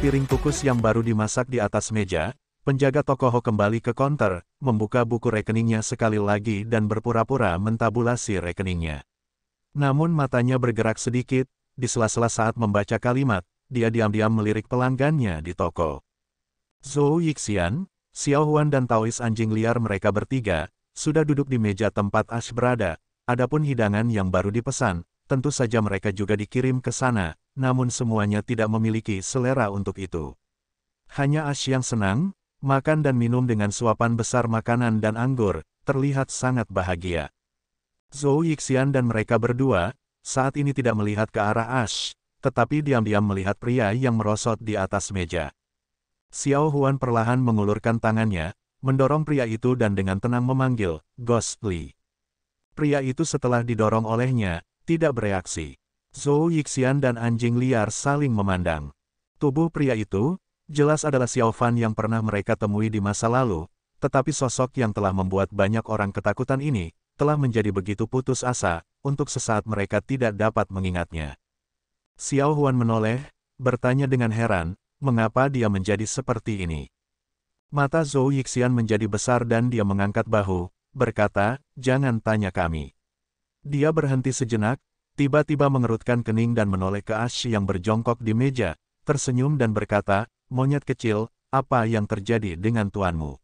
piring kukus yang baru dimasak di atas meja, penjaga toko Ho kembali ke konter, membuka buku rekeningnya sekali lagi dan berpura-pura mentabulasi rekeningnya. Namun matanya bergerak sedikit, di sela-sela saat membaca kalimat, dia diam-diam melirik pelanggannya di toko. Zhou Yixian, Xiao Huan dan Taois anjing liar mereka bertiga, sudah duduk di meja tempat Ash berada. Adapun hidangan yang baru dipesan, tentu saja mereka juga dikirim ke sana, namun semuanya tidak memiliki selera untuk itu. Hanya Ash yang senang, makan dan minum dengan suapan besar makanan dan anggur, terlihat sangat bahagia. Zhou Yixian dan mereka berdua, saat ini tidak melihat ke arah Ash, tetapi diam-diam melihat pria yang merosot di atas meja. Xiao Huan perlahan mengulurkan tangannya, mendorong pria itu dan dengan tenang memanggil, Ghostly. Pria itu setelah didorong olehnya, tidak bereaksi. Zhou Yixian dan anjing liar saling memandang. Tubuh pria itu, jelas adalah Xiao Fan yang pernah mereka temui di masa lalu, tetapi sosok yang telah membuat banyak orang ketakutan ini, telah menjadi begitu putus asa, untuk sesaat mereka tidak dapat mengingatnya. Xiao Huan menoleh, bertanya dengan heran, mengapa dia menjadi seperti ini. Mata Zhou Yixian menjadi besar dan dia mengangkat bahu, berkata, jangan tanya kami. Dia berhenti sejenak, tiba-tiba mengerutkan kening dan menoleh ke Ash yang berjongkok di meja, tersenyum dan berkata, monyet kecil, apa yang terjadi dengan tuanmu?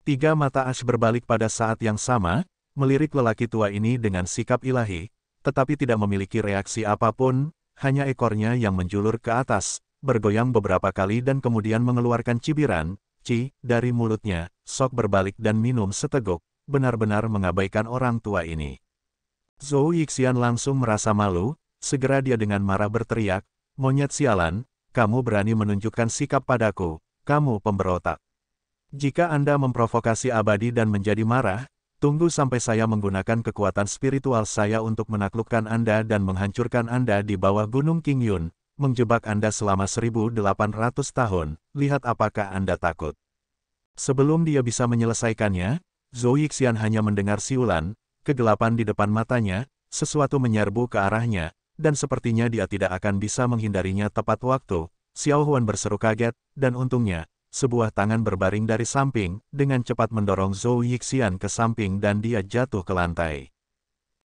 Tiga mata Ash berbalik pada saat yang sama, melirik lelaki tua ini dengan sikap ilahi, tetapi tidak memiliki reaksi apapun, hanya ekornya yang menjulur ke atas, bergoyang beberapa kali dan kemudian mengeluarkan cibiran, dari mulutnya, sok berbalik dan minum seteguk, benar-benar mengabaikan orang tua ini. Zhou Yixian langsung merasa malu, segera dia dengan marah berteriak, monyet sialan, kamu berani menunjukkan sikap padaku, kamu pemberontak. Jika Anda memprovokasi abadi dan menjadi marah, tunggu sampai saya menggunakan kekuatan spiritual saya untuk menaklukkan Anda dan menghancurkan Anda di bawah Gunung Qingyun, menjebak Anda selama 1800 tahun, lihat apakah Anda takut. Sebelum dia bisa menyelesaikannya, Zhou Yixian hanya mendengar siulan, kegelapan di depan matanya, sesuatu menyerbu ke arahnya, dan sepertinya dia tidak akan bisa menghindarinya tepat waktu. Xiao Huan berseru kaget, dan untungnya, sebuah tangan berbaring dari samping, dengan cepat mendorong Zhou Yixian ke samping dan dia jatuh ke lantai.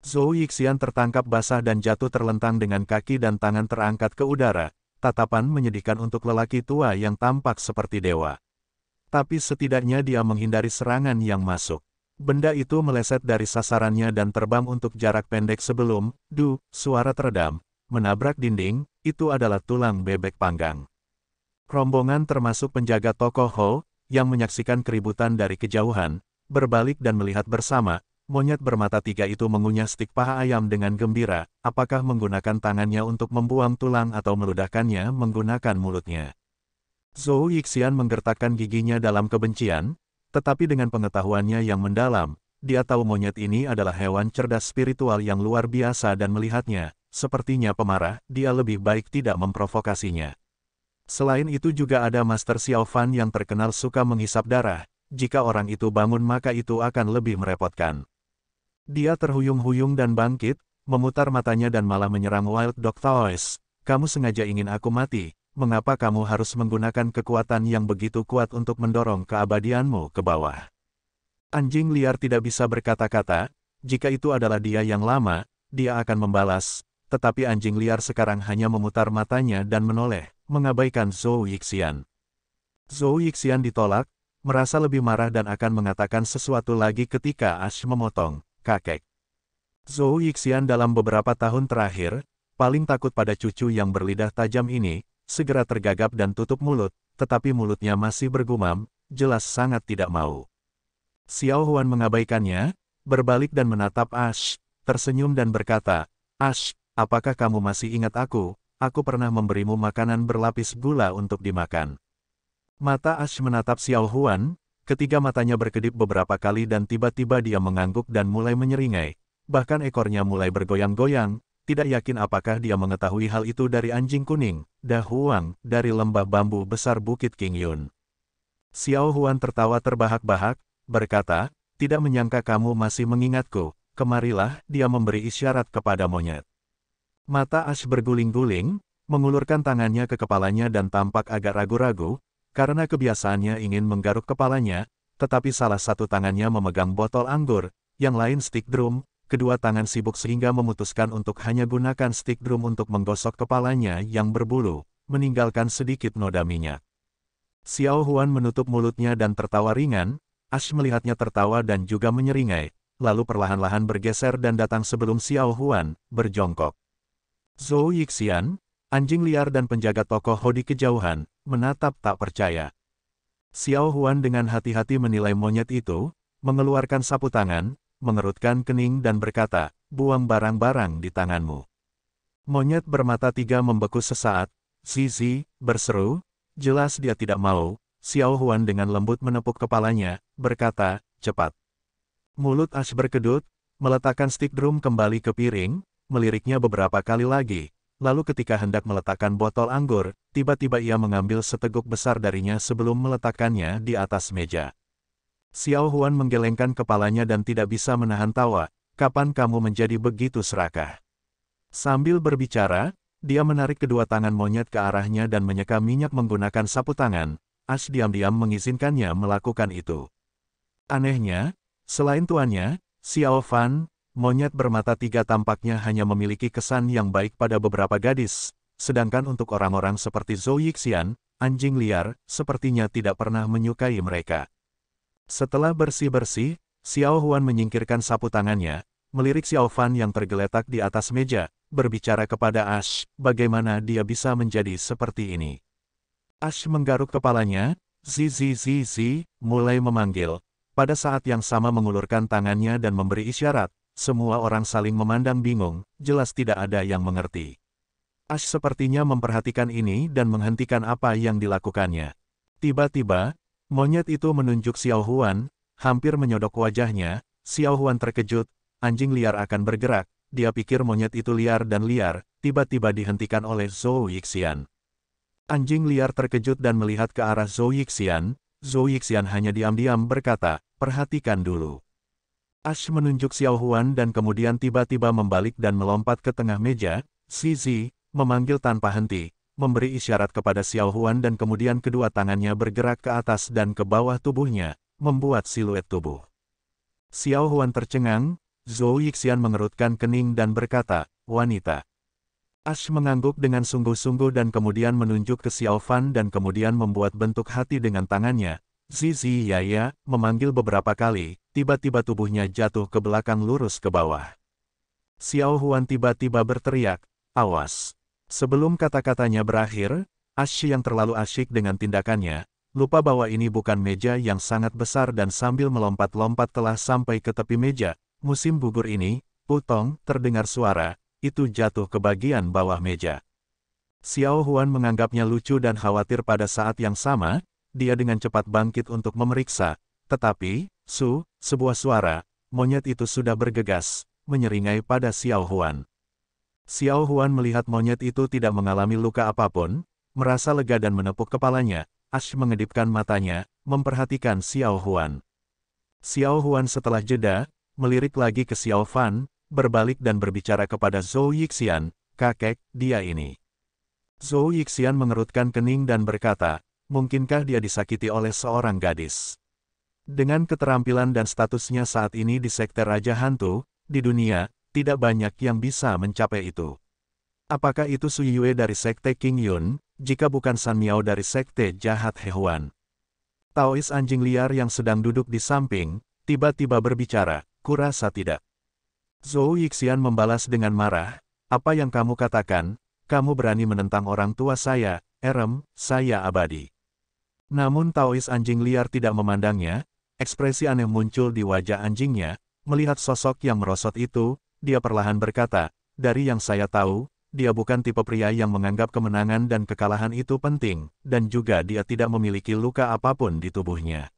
Zhou Yixian tertangkap basah dan jatuh terlentang dengan kaki dan tangan terangkat ke udara, tatapan menyedihkan untuk lelaki tua yang tampak seperti dewa. Tapi setidaknya dia menghindari serangan yang masuk. Benda itu meleset dari sasarannya dan terbang untuk jarak pendek sebelum, suara teredam, menabrak dinding, itu adalah tulang bebek panggang. Rombongan termasuk penjaga toko Ho, yang menyaksikan keributan dari kejauhan, berbalik dan melihat bersama, monyet bermata tiga itu mengunyah stik paha ayam dengan gembira, apakah menggunakan tangannya untuk membuang tulang atau meludahkannya menggunakan mulutnya. Zhou Yixian menggertakkan giginya dalam kebencian, tetapi dengan pengetahuannya yang mendalam, dia tahu monyet ini adalah hewan cerdas spiritual yang luar biasa dan melihatnya, sepertinya pemarah, dia lebih baik tidak memprovokasinya. Selain itu juga ada Master Xiao Fan yang terkenal suka menghisap darah, jika orang itu bangun maka itu akan lebih merepotkan. Dia terhuyung-huyung dan bangkit, memutar matanya dan malah menyerang Wild Dog Taois. Kamu sengaja ingin aku mati, mengapa kamu harus menggunakan kekuatan yang begitu kuat untuk mendorong keabadianmu ke bawah? Anjing liar tidak bisa berkata-kata, jika itu adalah dia yang lama, dia akan membalas, tetapi anjing liar sekarang hanya memutar matanya dan menoleh, mengabaikan Zhou Yixian. Zhou Yixian ditolak, merasa lebih marah dan akan mengatakan sesuatu lagi ketika Ash memotong, kakek. Zhou Yixian dalam beberapa tahun terakhir, paling takut pada cucu yang berlidah tajam ini, segera tergagap dan tutup mulut, tetapi mulutnya masih bergumam, jelas sangat tidak mau. Xiao Huan mengabaikannya, berbalik dan menatap Ash, tersenyum dan berkata, Ash, apakah kamu masih ingat aku? Aku pernah memberimu makanan berlapis gula untuk dimakan. Mata Ash menatap Xiao Huan, ketiga matanya berkedip beberapa kali dan tiba-tiba dia mengangguk dan mulai menyeringai, bahkan ekornya mulai bergoyang-goyang, tidak yakin apakah dia mengetahui hal itu dari anjing kuning, Da Huang, dari lembah bambu besar Bukit Qingyun. Xiao Huan tertawa terbahak-bahak, berkata, tidak menyangka kamu masih mengingatku, kemarilah, dia memberi isyarat kepada monyet. Mata Ash berguling-guling, mengulurkan tangannya ke kepalanya dan tampak agak ragu-ragu, karena kebiasaannya ingin menggaruk kepalanya, tetapi salah satu tangannya memegang botol anggur, yang lain stick drum, kedua tangan sibuk sehingga memutuskan untuk hanya gunakan stick drum untuk menggosok kepalanya yang berbulu, meninggalkan sedikit noda minyak. Xiao Huan menutup mulutnya dan tertawa ringan. Ash melihatnya tertawa dan juga menyeringai, lalu perlahan-lahan bergeser dan datang sebelum Xiao Huan, berjongkok. Zhou Yixian, anjing liar dan penjaga toko Ho di kejauhan, menatap tak percaya. Xiao Huan dengan hati-hati menilai monyet itu, mengeluarkan sapu tangan, mengerutkan kening dan berkata, buang barang-barang di tanganmu. Monyet bermata tiga membeku sesaat, Zizi, berseru, jelas dia tidak mau. Xiao Huan dengan lembut menepuk kepalanya, berkata, cepat. Mulut Ash berkedut, meletakkan stick drum kembali ke piring, meliriknya beberapa kali lagi, lalu ketika hendak meletakkan botol anggur, tiba-tiba ia mengambil seteguk besar darinya sebelum meletakkannya di atas meja. Xiao Huan menggelengkan kepalanya dan tidak bisa menahan tawa, kapan kamu menjadi begitu serakah? Sambil berbicara, dia menarik kedua tangan monyet ke arahnya dan menyeka minyak menggunakan sapu tangan. Ash diam-diam mengizinkannya melakukan itu. Anehnya, selain tuannya, Xiao Fan, monyet bermata tiga tampaknya hanya memiliki kesan yang baik pada beberapa gadis, sedangkan untuk orang-orang seperti Zhou Yixian, anjing liar, sepertinya tidak pernah menyukai mereka. Setelah bersih-bersih, Xiao Huan menyingkirkan sapu tangannya, melirik Xiao Fan yang tergeletak di atas meja, berbicara kepada Ash, bagaimana dia bisa menjadi seperti ini. Ash menggaruk kepalanya, Zizi, mulai memanggil. Pada saat yang sama mengulurkan tangannya dan memberi isyarat, semua orang saling memandang bingung, jelas tidak ada yang mengerti. Ash sepertinya memperhatikan ini dan menghentikan apa yang dilakukannya. Tiba-tiba, monyet itu menunjuk Xiao Huan, hampir menyodok wajahnya. Xiao Huan terkejut, anjing liar akan bergerak, dia pikir monyet itu liar dan liar, tiba-tiba dihentikan oleh Zhou Yixian. Anjing liar terkejut dan melihat ke arah Zhou Yixian. Zhou Yixian hanya diam-diam berkata, perhatikan dulu. Ash menunjuk Xiao Huan dan kemudian tiba-tiba membalik dan melompat ke tengah meja. Zizi, memanggil tanpa henti, memberi isyarat kepada Xiao Huan dan kemudian kedua tangannya bergerak ke atas dan ke bawah tubuhnya, membuat siluet tubuh. Xiao Huan tercengang, Zhou Yixian mengerutkan kening dan berkata, wanita. Ash mengangguk dengan sungguh-sungguh dan kemudian menunjuk ke Xiao Fan dan kemudian membuat bentuk hati dengan tangannya. Zizi ya, memanggil beberapa kali, tiba-tiba tubuhnya jatuh ke belakang lurus ke bawah. Xiao Huan tiba-tiba berteriak, awas. Sebelum kata-katanya berakhir, Ash yang terlalu asyik dengan tindakannya, lupa bahwa ini bukan meja yang sangat besar dan sambil melompat-lompat telah sampai ke tepi meja. Musim gugur ini, putong, terdengar suara, itu jatuh ke bagian bawah meja. Xiao Huan menganggapnya lucu dan khawatir pada saat yang sama, dia dengan cepat bangkit untuk memeriksa, tetapi, sebuah suara, monyet itu sudah bergegas, menyeringai pada Xiao Huan. Xiao Huan melihat monyet itu tidak mengalami luka apapun, merasa lega dan menepuk kepalanya. Ash mengedipkan matanya, memperhatikan Xiao Huan. Xiao Huan setelah jeda, melirik lagi ke Xiao Fan, berbalik dan berbicara kepada Zhou Yixian, kakek, dia ini. Zhou Yixian mengerutkan kening dan berkata, mungkinkah dia disakiti oleh seorang gadis? Dengan keterampilan dan statusnya saat ini di Sekte Raja Hantu, di dunia, tidak banyak yang bisa mencapai itu. Apakah itu Sui Yue dari Sekte King Yun, jika bukan San Miao dari Sekte Jahat Hehuan? Taois anjing liar yang sedang duduk di samping, tiba-tiba berbicara, kurasa tidak. Zhou Yixian membalas dengan marah, apa yang kamu katakan, kamu berani menentang orang tua saya, saya abadi. Namun Taois anjing liar tidak memandangnya, ekspresi aneh muncul di wajah anjingnya, melihat sosok yang merosot itu, dia perlahan berkata, dari yang saya tahu, dia bukan tipe pria yang menganggap kemenangan dan kekalahan itu penting, dan juga dia tidak memiliki luka apapun di tubuhnya.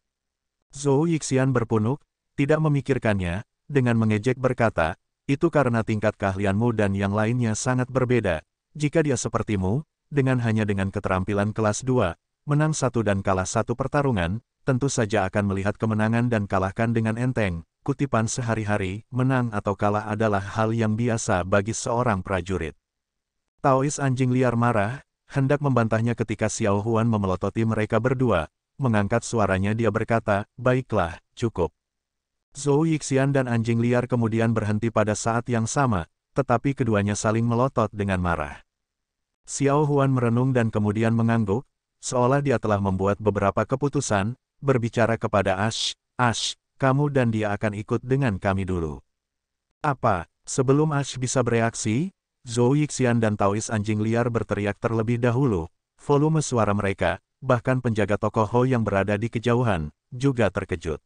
Zhou Yixian berpunuk, tidak memikirkannya, dengan mengejek berkata, itu karena tingkat keahlianmu dan yang lainnya sangat berbeda. Jika dia sepertimu, hanya dengan keterampilan kelas 2, menang satu dan kalah satu pertarungan, tentu saja akan melihat kemenangan dan kalahkan dengan enteng. Kutipan sehari-hari, menang atau kalah adalah hal yang biasa bagi seorang prajurit. Taois anjing liar marah, hendak membantahnya ketika Xiao Huan memelototi mereka berdua. Mengangkat suaranya dia berkata, baiklah, cukup. Zhou Yixian dan anjing liar kemudian berhenti pada saat yang sama, tetapi keduanya saling melotot dengan marah. Xiao Huan merenung dan kemudian mengangguk, seolah dia telah membuat beberapa keputusan, berbicara kepada Ash, Ash, kamu dan dia akan ikut dengan kami dulu. Apa? Sebelum Ash bisa bereaksi, Zhou Yixian dan Taois anjing liar berteriak terlebih dahulu. Volume suara mereka, bahkan penjaga toko Ho yang berada di kejauhan, juga terkejut.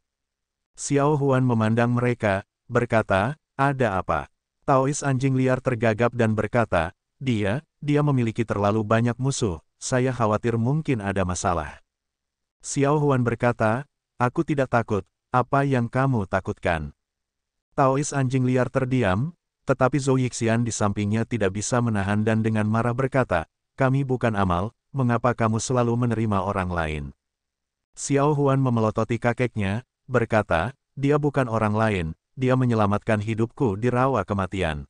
Xiao Huan memandang mereka, berkata, ada apa? Taois anjing liar tergagap dan berkata, dia memiliki terlalu banyak musuh, saya khawatir mungkin ada masalah. Xiao Huan berkata, aku tidak takut, apa yang kamu takutkan? Taois anjing liar terdiam, tetapi Zhou Yixian di sampingnya tidak bisa menahan dan dengan marah berkata, kami bukan amal, mengapa kamu selalu menerima orang lain? Xiao Huan memelototi kakeknya, berkata, dia bukan orang lain, dia menyelamatkan hidupku di rawa kematian.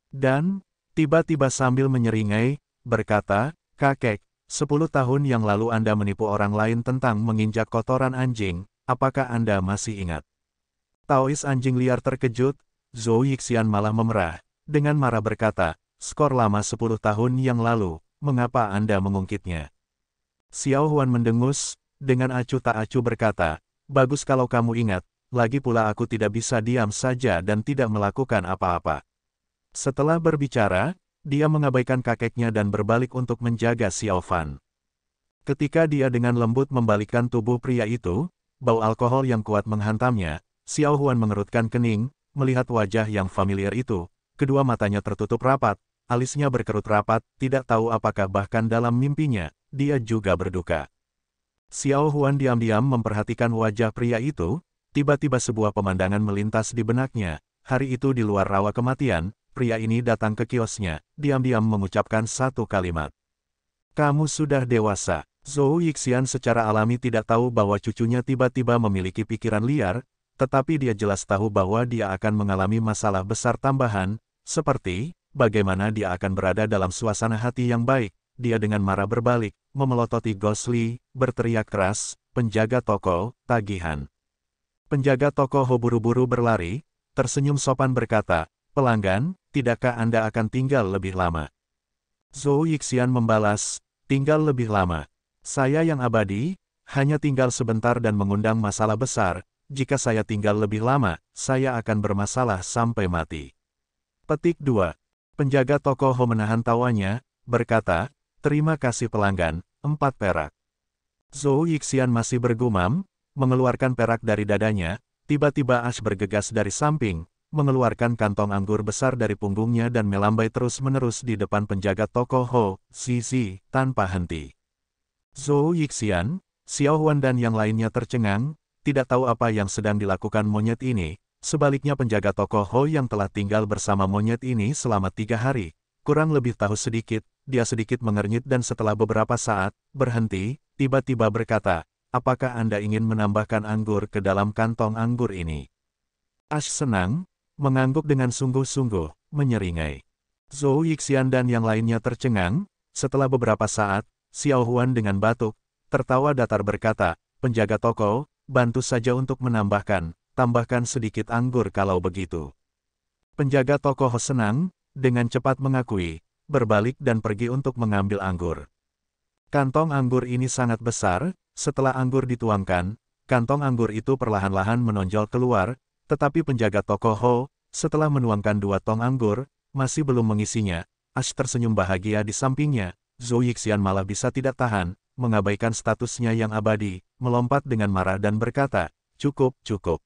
Dan, tiba-tiba sambil menyeringai, berkata, kakek, 10 tahun yang lalu Anda menipu orang lain tentang menginjak kotoran anjing, apakah Anda masih ingat? Taois anjing liar terkejut, Zhou Yixian malah memerah, dengan marah berkata, skor lama 10 tahun yang lalu, mengapa Anda mengungkitnya? Xiao Huan mendengus, dengan acuh tak acuh berkata, bagus kalau kamu ingat, lagi pula aku tidak bisa diam saja dan tidak melakukan apa-apa. Setelah berbicara, dia mengabaikan kakeknya dan berbalik untuk menjaga Xiao Fan. Ketika dia dengan lembut membalikkan tubuh pria itu, bau alkohol yang kuat menghantamnya, Xiao Huan mengerutkan kening, melihat wajah yang familiar itu, kedua matanya tertutup rapat, alisnya berkerut rapat, tidak tahu apakah bahkan dalam mimpinya, dia juga berduka. Xiao Huan diam-diam memperhatikan wajah pria itu, tiba-tiba sebuah pemandangan melintas di benaknya, hari itu di luar rawa kematian, pria ini datang ke kiosnya, diam-diam mengucapkan satu kalimat. Kamu sudah dewasa. Zhou Yixian secara alami tidak tahu bahwa cucunya tiba-tiba memiliki pikiran liar, tetapi dia jelas tahu bahwa dia akan mengalami masalah besar tambahan, seperti, bagaimana dia akan berada dalam suasana hati yang baik. Dia dengan marah berbalik, memelototi Gosli, berteriak keras, penjaga toko, tagihan. Penjaga toko Ho buru-buru berlari, tersenyum sopan berkata, pelanggan, tidakkah Anda akan tinggal lebih lama? Zhou Yixian membalas, tinggal lebih lama. Saya yang abadi, hanya tinggal sebentar dan mengundang masalah besar. Jika saya tinggal lebih lama, saya akan bermasalah sampai mati. Petik 2. Penjaga toko Ho menahan tawanya, berkata, terima kasih pelanggan, 4 perak. Zhou Yixian masih bergumam, mengeluarkan perak dari dadanya, tiba-tiba Ash bergegas dari samping, mengeluarkan kantong anggur besar dari punggungnya dan melambai terus-menerus di depan penjaga toko Ho, Zizi, tanpa henti. Zhou Yixian, Xiao Huan dan yang lainnya tercengang, tidak tahu apa yang sedang dilakukan monyet ini. Sebaliknya penjaga toko Ho yang telah tinggal bersama monyet ini selama 3 hari, kurang lebih tahu sedikit, dia sedikit mengernyit dan setelah beberapa saat, berhenti, tiba-tiba berkata, apakah Anda ingin menambahkan anggur ke dalam kantong anggur ini? Ash senang, mengangguk dengan sungguh-sungguh, menyeringai. Zhou Yixian dan yang lainnya tercengang, setelah beberapa saat, Xiao Huan dengan batuk, tertawa datar berkata, penjaga toko, bantu saja untuk menambahkan, tambahkan sedikit anggur kalau begitu. Penjaga toko Ho senang, dengan cepat mengakui, berbalik dan pergi untuk mengambil anggur. Kantong anggur ini sangat besar, setelah anggur dituangkan, kantong anggur itu perlahan-lahan menonjol keluar, tetapi penjaga toko Ho, setelah menuangkan 2 tong anggur, masih belum mengisinya. Ash tersenyum bahagia di sampingnya, Zhou Yixian malah bisa tidak tahan, mengabaikan statusnya yang abadi, melompat dengan marah dan berkata, cukup, cukup.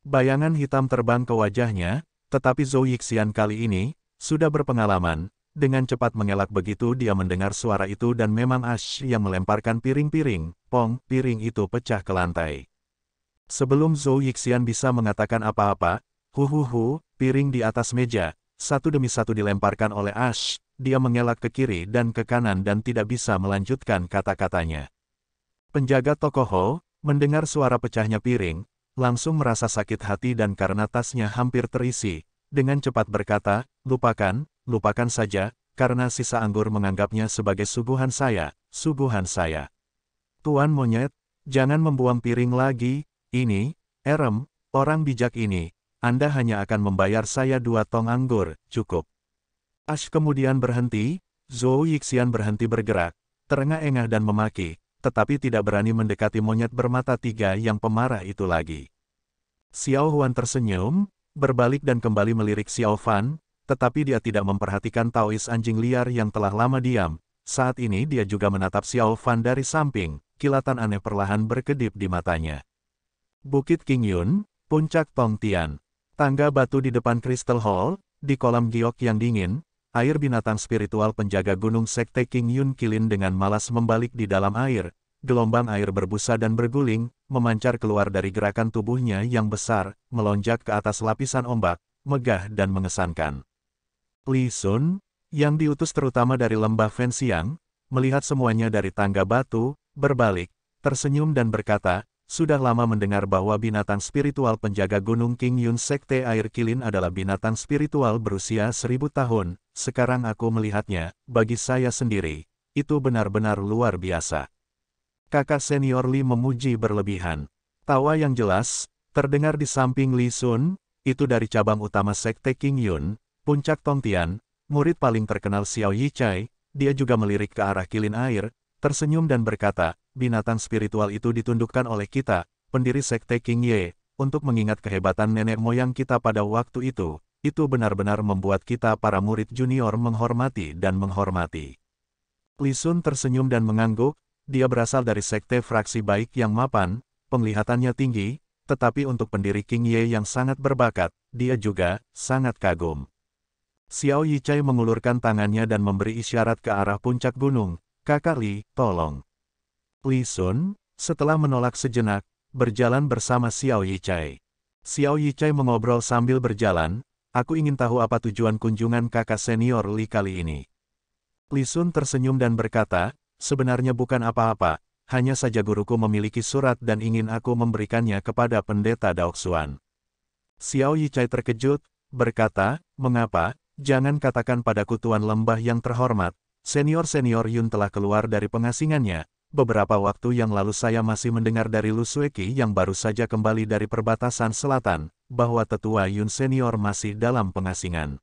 Bayangan hitam terbang ke wajahnya, tetapi Zhou Yixian kali ini, sudah berpengalaman, dengan cepat mengelak begitu dia mendengar suara itu dan memang Ash yang melemparkan piring-piring, piring itu pecah ke lantai. Sebelum Zhou Yixian bisa mengatakan apa-apa, piring di atas meja, satu demi satu dilemparkan oleh Ash. Dia mengelak ke kiri dan ke kanan dan tidak bisa melanjutkan kata-katanya. Penjaga toko Ho, mendengar suara pecahnya piring, langsung merasa sakit hati dan karena tasnya hampir terisi, dengan cepat berkata, lupakan, lupakan saja, karena sisa anggur menganggapnya sebagai suguhan saya, suguhan saya. Tuan monyet, jangan membuang piring lagi, ini, Erem, orang bijak ini, Anda hanya akan membayar saya 2 tong anggur, cukup. Ash kemudian berhenti, Zhou Yixian berhenti bergerak, terengah-engah dan memaki, tetapi tidak berani mendekati monyet bermata 3 yang pemarah itu lagi. Xiao Huan tersenyum, berbalik dan kembali melirik Xiao Fan, tetapi dia tidak memperhatikan Taois anjing liar yang telah lama diam. Saat ini dia juga menatap Xiao Fan dari samping, kilatan aneh perlahan berkedip di matanya. Bukit King Yun, Puncak Tong Tian. Tangga batu di depan Crystal Hall, di kolam giok yang dingin, air binatang spiritual penjaga gunung sekte King Yun Kilin dengan malas membalik di dalam air. Gelombang air berbusa dan berguling, memancar keluar dari gerakan tubuhnya yang besar, melonjak ke atas lapisan ombak, megah dan mengesankan. Li Sun, yang diutus terutama dari lembah Fenxiang, melihat semuanya dari tangga batu, berbalik, tersenyum dan berkata, sudah lama mendengar bahwa binatang spiritual penjaga gunung King Yun Sekte Air Kilin adalah binatang spiritual berusia 1000 tahun, sekarang aku melihatnya, bagi saya sendiri, itu benar-benar luar biasa. Kakak senior Li memuji berlebihan. Tawa yang jelas, terdengar di samping Li Sun, itu dari cabang utama Sekte King Yun, Puncak Tong Tian, murid paling terkenal Xiao Yichai, dia juga melirik ke arah kilin air, tersenyum dan berkata, binatang spiritual itu ditundukkan oleh kita, pendiri Sekte King Ye, untuk mengingat kehebatan nenek moyang kita pada waktu itu benar-benar membuat kita para murid junior menghormati dan menghormati. Li Sun tersenyum dan mengangguk, dia berasal dari Sekte Fraksi Baik yang mapan, penglihatannya tinggi, tetapi untuk pendiri King Ye yang sangat berbakat, dia juga sangat kagum. Xiao Yichai mengulurkan tangannya dan memberi isyarat ke arah puncak gunung, Kakak Li, tolong. Li Sun, setelah menolak sejenak, berjalan bersama Xiao Yichai. Xiao Yichai mengobrol sambil berjalan, aku ingin tahu apa tujuan kunjungan kakak senior Li kali ini. Li Sun tersenyum dan berkata, sebenarnya bukan apa-apa, hanya saja guruku memiliki surat dan ingin aku memberikannya kepada pendeta Daoxuan. Xiao Yichai terkejut, berkata, mengapa, jangan katakan padaku Tuan Lembah yang terhormat, senior-senior Yun telah keluar dari pengasingannya. Beberapa waktu yang lalu saya masih mendengar dari Lu Sueki yang baru saja kembali dari perbatasan selatan, bahwa tetua Yun senior masih dalam pengasingan.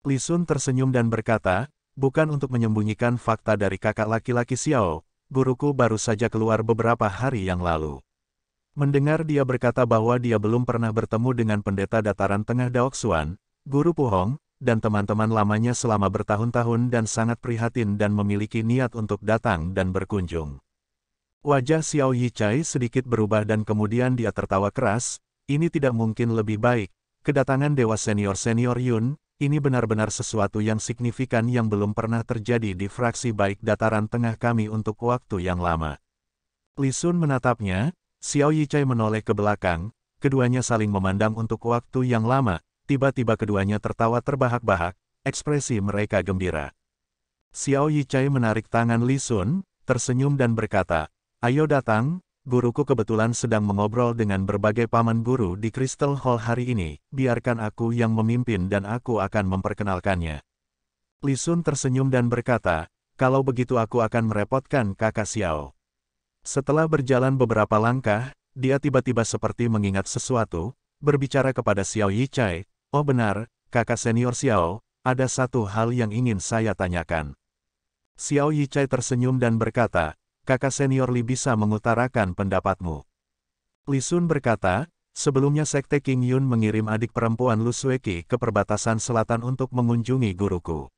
Li Sun tersenyum dan berkata, bukan untuk menyembunyikan fakta dari kakak laki-laki Xiao, guruku baru saja keluar beberapa hari yang lalu. Mendengar dia berkata bahwa dia belum pernah bertemu dengan pendeta dataran tengah Daoxuan, guru Puhong, dan teman-teman lamanya selama bertahun-tahun dan sangat prihatin dan memiliki niat untuk datang dan berkunjung. Wajah Xiao Yichai sedikit berubah dan kemudian dia tertawa keras, ini tidak mungkin lebih baik, kedatangan dewa senior-senior Yun, ini benar-benar sesuatu yang signifikan yang belum pernah terjadi di fraksi baik dataran tengah kami untuk waktu yang lama. Li Sun menatapnya, Xiao Yichai menoleh ke belakang, keduanya saling memandang untuk waktu yang lama. Tiba-tiba keduanya tertawa terbahak-bahak, ekspresi mereka gembira. Xiao Yichai menarik tangan Li Sun, tersenyum dan berkata, ayo datang, guruku kebetulan sedang mengobrol dengan berbagai paman guru di Crystal Hall hari ini, biarkan aku yang memimpin dan aku akan memperkenalkannya. Li Sun tersenyum dan berkata, kalau begitu aku akan merepotkan kakak Xiao. Setelah berjalan beberapa langkah, dia tiba-tiba seperti mengingat sesuatu, berbicara kepada Xiao Yichai, oh benar, kakak senior Xiao, ada satu hal yang ingin saya tanyakan. Xiao Yichai tersenyum dan berkata, kakak senior Li bisa mengutarakan pendapatmu. Li Sun berkata, sebelumnya Sekte King Yun mengirim adik perempuan Lu Sueki ke perbatasan selatan untuk mengunjungi guruku.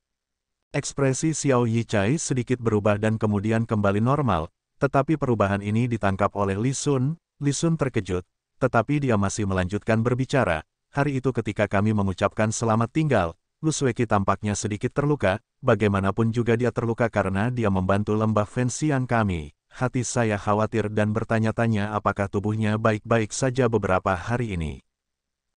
Ekspresi Xiao Yichai sedikit berubah dan kemudian kembali normal, tetapi perubahan ini ditangkap oleh Li Sun. Li Sun terkejut, tetapi dia masih melanjutkan berbicara. Hari itu ketika kami mengucapkan selamat tinggal, Lu Sueki tampaknya sedikit terluka, bagaimanapun juga dia terluka karena dia membantu lembah Fenxiang kami. Hati saya khawatir dan bertanya-tanya apakah tubuhnya baik-baik saja beberapa hari ini.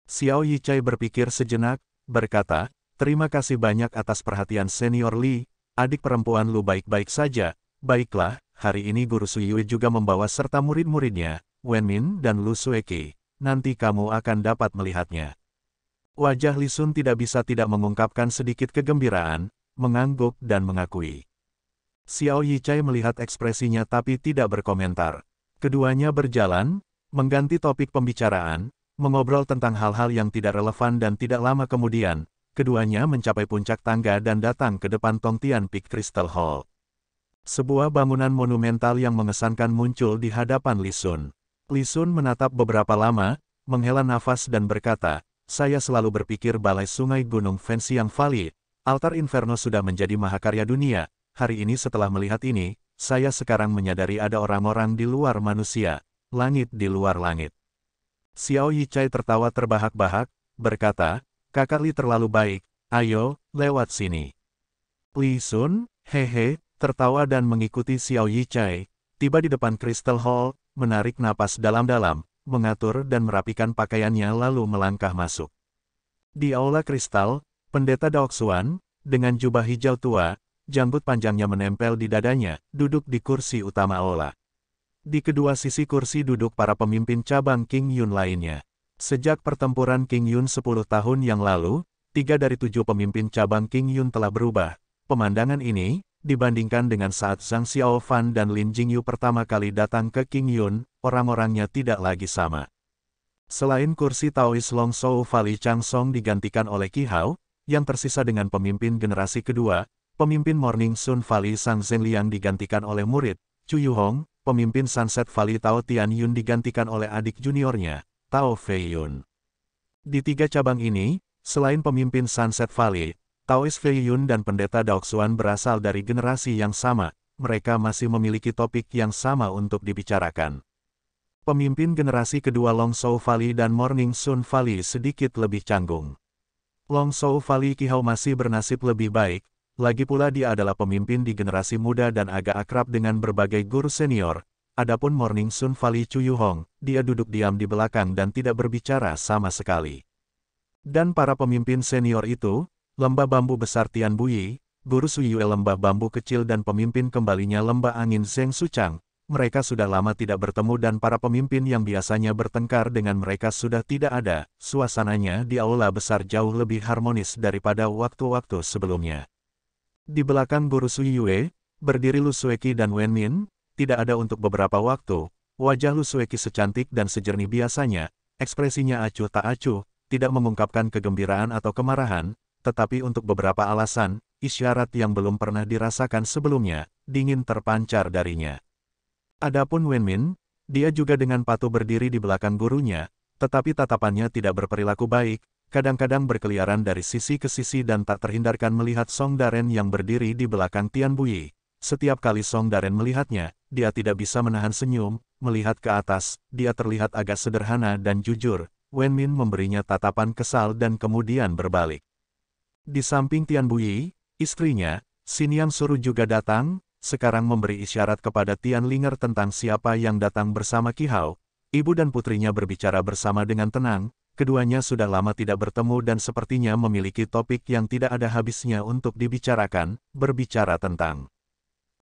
Xiao Yichai berpikir sejenak, berkata, terima kasih banyak atas perhatian senior Li, adik perempuan Lu baik-baik saja. Baiklah, hari ini Guru Suyue juga membawa serta murid-muridnya, Wenmin dan Lu Sueki. Nanti kamu akan dapat melihatnya. Wajah Li Sun tidak bisa tidak mengungkapkan sedikit kegembiraan, mengangguk dan mengakui. Xiao Yichai melihat ekspresinya tapi tidak berkomentar. Keduanya berjalan, mengganti topik pembicaraan, mengobrol tentang hal-hal yang tidak relevan dan tidak lama kemudian, keduanya mencapai puncak tangga dan datang ke depan Tongtian Peak Crystal Hall. Sebuah bangunan monumental yang mengesankan muncul di hadapan Li Sun. Li Sun menatap beberapa lama, menghela nafas dan berkata, "Saya selalu berpikir balai sungai Gunung Fenxiang Valley, altar Inferno sudah menjadi mahakarya dunia. Hari ini setelah melihat ini, saya sekarang menyadari ada orang-orang di luar manusia, langit di luar langit." Xiao Yichai tertawa terbahak-bahak, berkata, "Kakak Li terlalu baik, ayo, lewat sini." Li Sun, hehe, tertawa dan mengikuti Xiao Yichai, tiba di depan Crystal Hall, menarik napas dalam-dalam, mengatur dan merapikan pakaiannya lalu melangkah masuk. Di aula kristal, Pendeta Daoxuan, dengan jubah hijau tua, janggut panjangnya menempel di dadanya, duduk di kursi utama aula. Di kedua sisi kursi duduk para pemimpin cabang King Yun lainnya. Sejak pertempuran King Yun 10 tahun yang lalu, 3 dari 7 pemimpin cabang King Yun telah berubah. Pemandangan ini, dibandingkan dengan saat Zhang Xiaofan dan Lin Jingyu pertama kali datang ke King Yun, orang-orangnya tidak lagi sama. Selain kursi Taoist Long Shou Valley Chang Song digantikan oleh Qi Hao, yang tersisa dengan pemimpin generasi kedua, pemimpin Morning Sun Valley Sang Zhenliang digantikan oleh murid, Chu Yuhong, pemimpin Sunset Valley Tao Tian Yun digantikan oleh adik juniornya, Tao Fei Yun. Di 3 cabang ini, selain pemimpin Sunset Valley, Taoist Fei Yun dan Pendeta Daoxuan berasal dari generasi yang sama, mereka masih memiliki topik yang sama untuk dibicarakan. Pemimpin generasi kedua Long Shou Valley dan Morning Sun Valley sedikit lebih canggung. Long Shou Valley Qi Hao masih bernasib lebih baik, lagi pula dia adalah pemimpin di generasi muda dan agak akrab dengan berbagai guru senior. Adapun Morning Sun Valley Chu Yuhong, dia duduk diam di belakang dan tidak berbicara sama sekali. Dan para pemimpin senior itu, Lembah Bambu Besar Tian Buyi, Guru Suyue Lembah Bambu Kecil dan pemimpin kembalinya Lembah Angin Zheng Suchang, mereka sudah lama tidak bertemu dan para pemimpin yang biasanya bertengkar dengan mereka sudah tidak ada, suasananya di aula besar jauh lebih harmonis daripada waktu-waktu sebelumnya. Di belakang Guru Suyue, berdiri Lu Sueki dan Wen Min, tidak ada untuk beberapa waktu, wajah Lu Sueki secantik dan sejernih biasanya, ekspresinya acuh tak acuh, tidak mengungkapkan kegembiraan atau kemarahan, tetapi untuk beberapa alasan, isyarat yang belum pernah dirasakan sebelumnya, dingin terpancar darinya. Adapun Wen Min, dia juga dengan patuh berdiri di belakang gurunya, tetapi tatapannya tidak berperilaku baik, kadang-kadang berkeliaran dari sisi ke sisi dan tak terhindarkan melihat Song Daren yang berdiri di belakang Tian Buyi. Setiap kali Song Daren melihatnya, dia tidak bisa menahan senyum, melihat ke atas, dia terlihat agak sederhana dan jujur. Wen Min memberinya tatapan kesal dan kemudian berbalik. Di samping Tian Buyi, istrinya, Xin Yang Suru juga datang, sekarang memberi isyarat kepada Tian Linger tentang siapa yang datang bersama Qi Hao. Ibu dan putrinya berbicara bersama dengan tenang, keduanya sudah lama tidak bertemu dan sepertinya memiliki topik yang tidak ada habisnya untuk dibicarakan, berbicara tentang.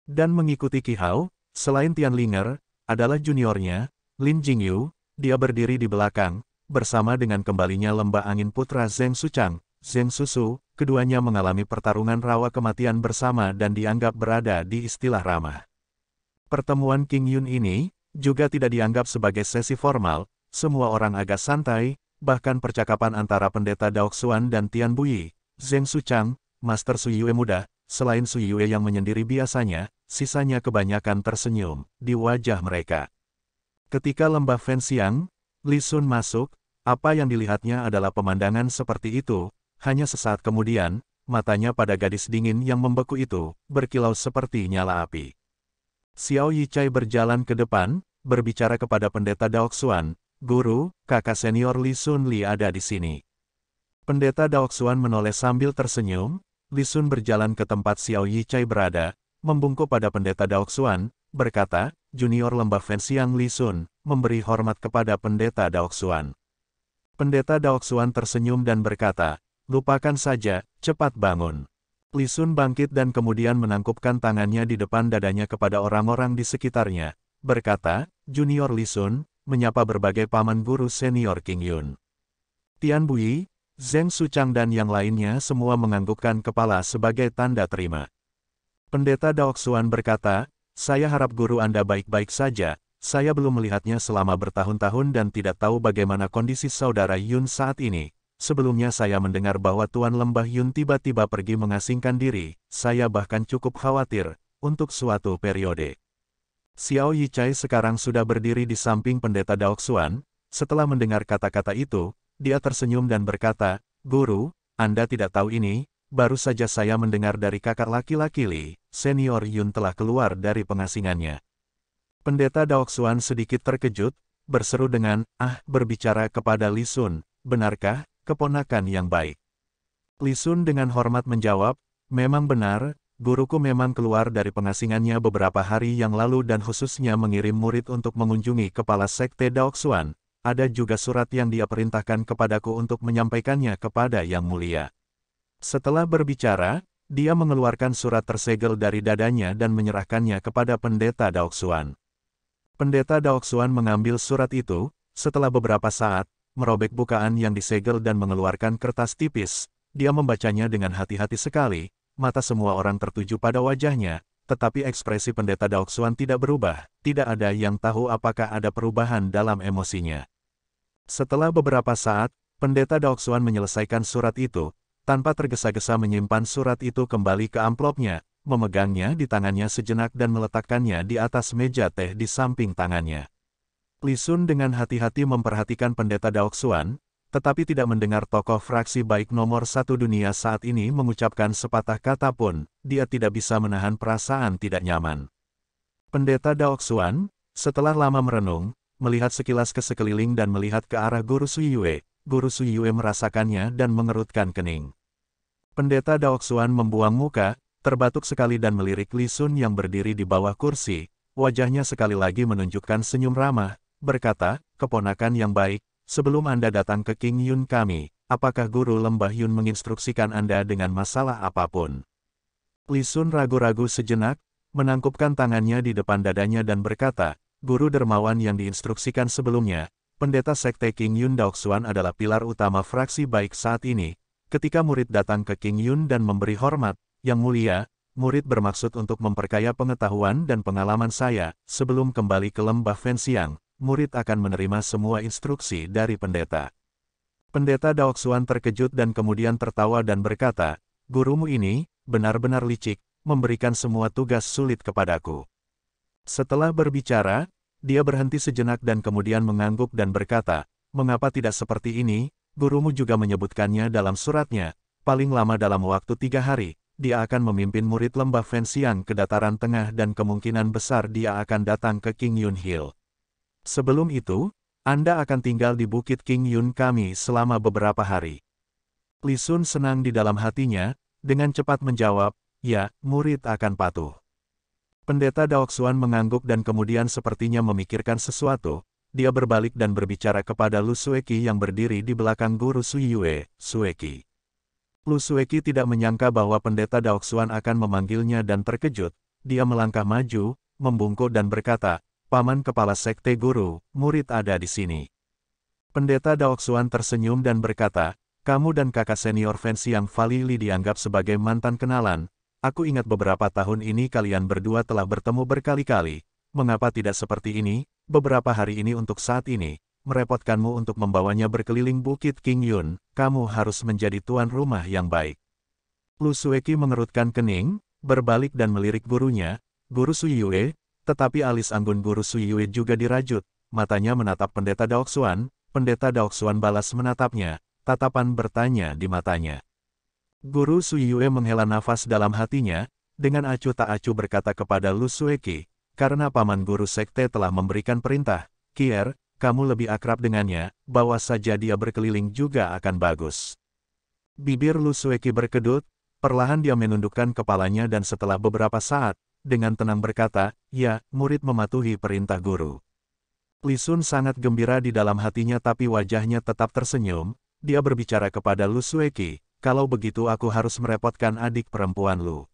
Dan mengikuti Qi Hao, selain Tian Linger, adalah juniornya, Lin Jingyu, dia berdiri di belakang, bersama dengan kembalinya Lembah Angin Putra Zheng Suchang, Zheng Susu, keduanya mengalami pertarungan rawa kematian bersama dan dianggap berada di istilah ramah. Pertemuan King Yun ini, juga tidak dianggap sebagai sesi formal, semua orang agak santai, bahkan percakapan antara Pendeta Daoxuan dan Tian Buyi, Zheng Suchang, Master Suyue muda, selain Suyue yang menyendiri biasanya, sisanya kebanyakan tersenyum, di wajah mereka. Ketika Lembah Fenxiang, Li Sun masuk, apa yang dilihatnya adalah pemandangan seperti itu. Hanya sesaat kemudian, matanya pada gadis dingin yang membeku itu, berkilau seperti nyala api. Xiao Yichai berjalan ke depan, berbicara kepada Pendeta Daoxuan, "Guru, kakak senior Li Sun Li ada di sini." Pendeta Daoxuan menoleh sambil tersenyum, Li Sun berjalan ke tempat Xiao Yichai berada, membungkuk pada Pendeta Daoxuan, berkata, "Junior Lembah Fenxiang Li Sun, memberi hormat kepada Pendeta Daoxuan." Pendeta Daoxuan tersenyum dan berkata, "Lupakan saja, cepat bangun." Li Sun bangkit dan kemudian menangkupkan tangannya di depan dadanya kepada orang-orang di sekitarnya, berkata, "Junior Li Sun," menyapa berbagai paman guru senior King Yun. Tian Buyi, Zheng Suchang dan yang lainnya semua menganggukkan kepala sebagai tanda terima. Pendeta Daoxuan berkata, "Saya harap guru Anda baik-baik saja. Saya belum melihatnya selama bertahun-tahun dan tidak tahu bagaimana kondisi saudara Yun saat ini. Sebelumnya saya mendengar bahwa Tuan Lembah Yun tiba-tiba pergi mengasingkan diri. Saya bahkan cukup khawatir untuk suatu periode." Xiao Yichai sekarang sudah berdiri di samping pendeta Daoxuan. Setelah mendengar kata-kata itu, dia tersenyum dan berkata, "Guru, Anda tidak tahu ini, baru saja saya mendengar dari kakak laki-laki Li, senior Yun telah keluar dari pengasingannya." Pendeta Daoxuan sedikit terkejut, berseru dengan, berbicara kepada Li Sun, "Benarkah, keponakan yang baik?" Li Sun dengan hormat menjawab, "Memang benar, guruku memang keluar dari pengasingannya beberapa hari yang lalu dan khususnya mengirim murid untuk mengunjungi kepala sekte Daoxuan. Ada juga surat yang dia perintahkan kepadaku untuk menyampaikannya kepada Yang Mulia." Setelah berbicara, dia mengeluarkan surat tersegel dari dadanya dan menyerahkannya kepada pendeta Daoxuan. Pendeta Daoxuan mengambil surat itu, setelah beberapa saat, merobek bukaan yang disegel dan mengeluarkan kertas tipis. Dia membacanya dengan hati-hati sekali, mata semua orang tertuju pada wajahnya, tetapi ekspresi pendeta Daoxuan tidak berubah, tidak ada yang tahu apakah ada perubahan dalam emosinya. Setelah beberapa saat, pendeta Daoxuan menyelesaikan surat itu, tanpa tergesa-gesa menyimpan surat itu kembali ke amplopnya, memegangnya di tangannya sejenak dan meletakkannya di atas meja teh di samping tangannya. Li Sun dengan hati-hati memperhatikan pendeta Daoxuan, tetapi tidak mendengar tokoh fraksi baik nomor 1 dunia saat ini mengucapkan sepatah kata pun, dia tidak bisa menahan perasaan tidak nyaman. Pendeta Daoxuan, setelah lama merenung, melihat sekilas ke sekeliling dan melihat ke arah Guru Suyue. Guru Suyue merasakannya dan mengerutkan kening. Pendeta Daoxuan membuang muka, terbatuk sekali dan melirik Li Sun yang berdiri di bawah kursi. Wajahnya sekali lagi menunjukkan senyum ramah, berkata, "Keponakan yang baik, sebelum Anda datang ke King Yun kami, apakah Guru Lembah Yun menginstruksikan Anda dengan masalah apapun?" Li Sun ragu-ragu sejenak, menangkupkan tangannya di depan dadanya dan berkata, "Guru dermawan yang diinstruksikan sebelumnya, pendeta sekte King Yun Daoxuan adalah pilar utama fraksi baik saat ini. Ketika murid datang ke King Yun dan memberi hormat, Yang Mulia, murid bermaksud untuk memperkaya pengetahuan dan pengalaman saya. Sebelum kembali ke lembah Fenxiang, murid akan menerima semua instruksi dari pendeta." Pendeta Daoxuan terkejut dan kemudian tertawa dan berkata, "Gurumu ini, benar-benar licik, memberikan semua tugas sulit kepadaku." Setelah berbicara, dia berhenti sejenak dan kemudian mengangguk dan berkata, "Mengapa tidak seperti ini? Gurumu juga menyebutkannya dalam suratnya. Paling lama dalam waktu 3 hari, dia akan memimpin murid lembah Fenxiang ke dataran tengah dan kemungkinan besar dia akan datang ke King Yun Hill. Sebelum itu, Anda akan tinggal di Bukit King Yun kami selama beberapa hari." Li Sun senang di dalam hatinya, dengan cepat menjawab, "Ya, murid akan patuh." Pendeta Daoxuan mengangguk dan kemudian sepertinya memikirkan sesuatu. Dia berbalik dan berbicara kepada Lu Sueki yang berdiri di belakang Guru Suyue, "Sueki." Lu Sueki tidak menyangka bahwa pendeta Daoxuan akan memanggilnya dan terkejut. Dia melangkah maju, membungkuk dan berkata, "Paman kepala sekte guru, murid ada di sini." Pendeta Daoxuan tersenyum dan berkata, "Kamu dan kakak senior Fenxiang Fali Li dianggap sebagai mantan kenalan. Aku ingat beberapa tahun ini kalian berdua telah bertemu berkali-kali. Mengapa tidak seperti ini, beberapa hari ini untuk saat ini, merepotkanmu untuk membawanya berkeliling Bukit King Yun, kamu harus menjadi tuan rumah yang baik." Lu Sueki mengerutkan kening, berbalik dan melirik gurunya, Guru Suyue, tetapi alis anggun Guru Suyue juga dirajut, matanya menatap pendeta Daoxuan balas menatapnya, tatapan bertanya di matanya. Guru Suyue menghela nafas dalam hatinya, dengan acuh tak acuh berkata kepada Lu Sueki, "Karena paman guru sekte telah memberikan perintah, Kier, kamu lebih akrab dengannya, bawa saja dia berkeliling juga akan bagus." Bibir Lu Sueki berkedut, perlahan dia menundukkan kepalanya dan setelah beberapa saat, dengan tenang berkata, "Ya, murid mematuhi perintah guru." Li Sun sangat gembira di dalam hatinya tapi wajahnya tetap tersenyum. Dia berbicara kepada Lu Sueki, "Kalau begitu aku harus merepotkan adik perempuan Lu."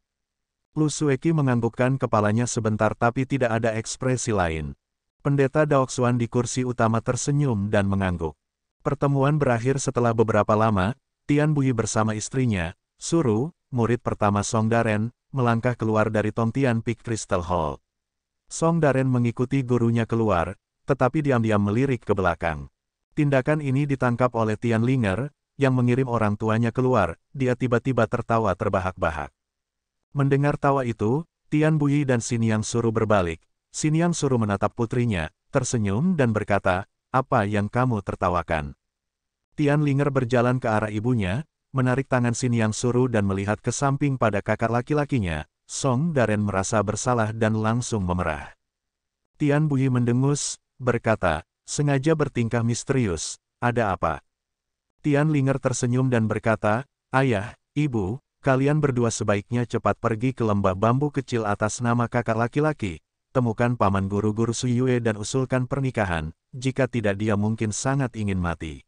Lu Sueki menganggukkan kepalanya sebentar tapi tidak ada ekspresi lain. Pendeta Daoxuan di kursi utama tersenyum dan mengangguk. Pertemuan berakhir setelah beberapa lama, Tian Bui bersama istrinya, Suru, murid pertama Song Daren, melangkah keluar dari Tongtian Peak Crystal Hall. Song Daren mengikuti gurunya keluar, tetapi diam-diam melirik ke belakang. Tindakan ini ditangkap oleh Tian Linger, yang mengirim orang tuanya keluar. Dia tiba-tiba tertawa terbahak-bahak. Mendengar tawa itu, Tian Bui dan Xiniang Suru berbalik. Xiniang Suru menatap putrinya, tersenyum dan berkata, "Apa yang kamu tertawakan?" Tian Linger berjalan ke arah ibunya, menarik tangan Xiniang Suru dan melihat ke samping pada kakak laki-lakinya. Song Daren merasa bersalah dan langsung memerah. Tian Bui mendengus, berkata, sengaja bertingkah misterius, "Ada apa?" Tian Linger tersenyum dan berkata, "Ayah, Ibu, kalian berdua sebaiknya cepat pergi ke lembah bambu kecil atas nama kakak laki-laki, temukan paman guru-guru Suyue dan usulkan pernikahan, jika tidak dia mungkin sangat ingin mati."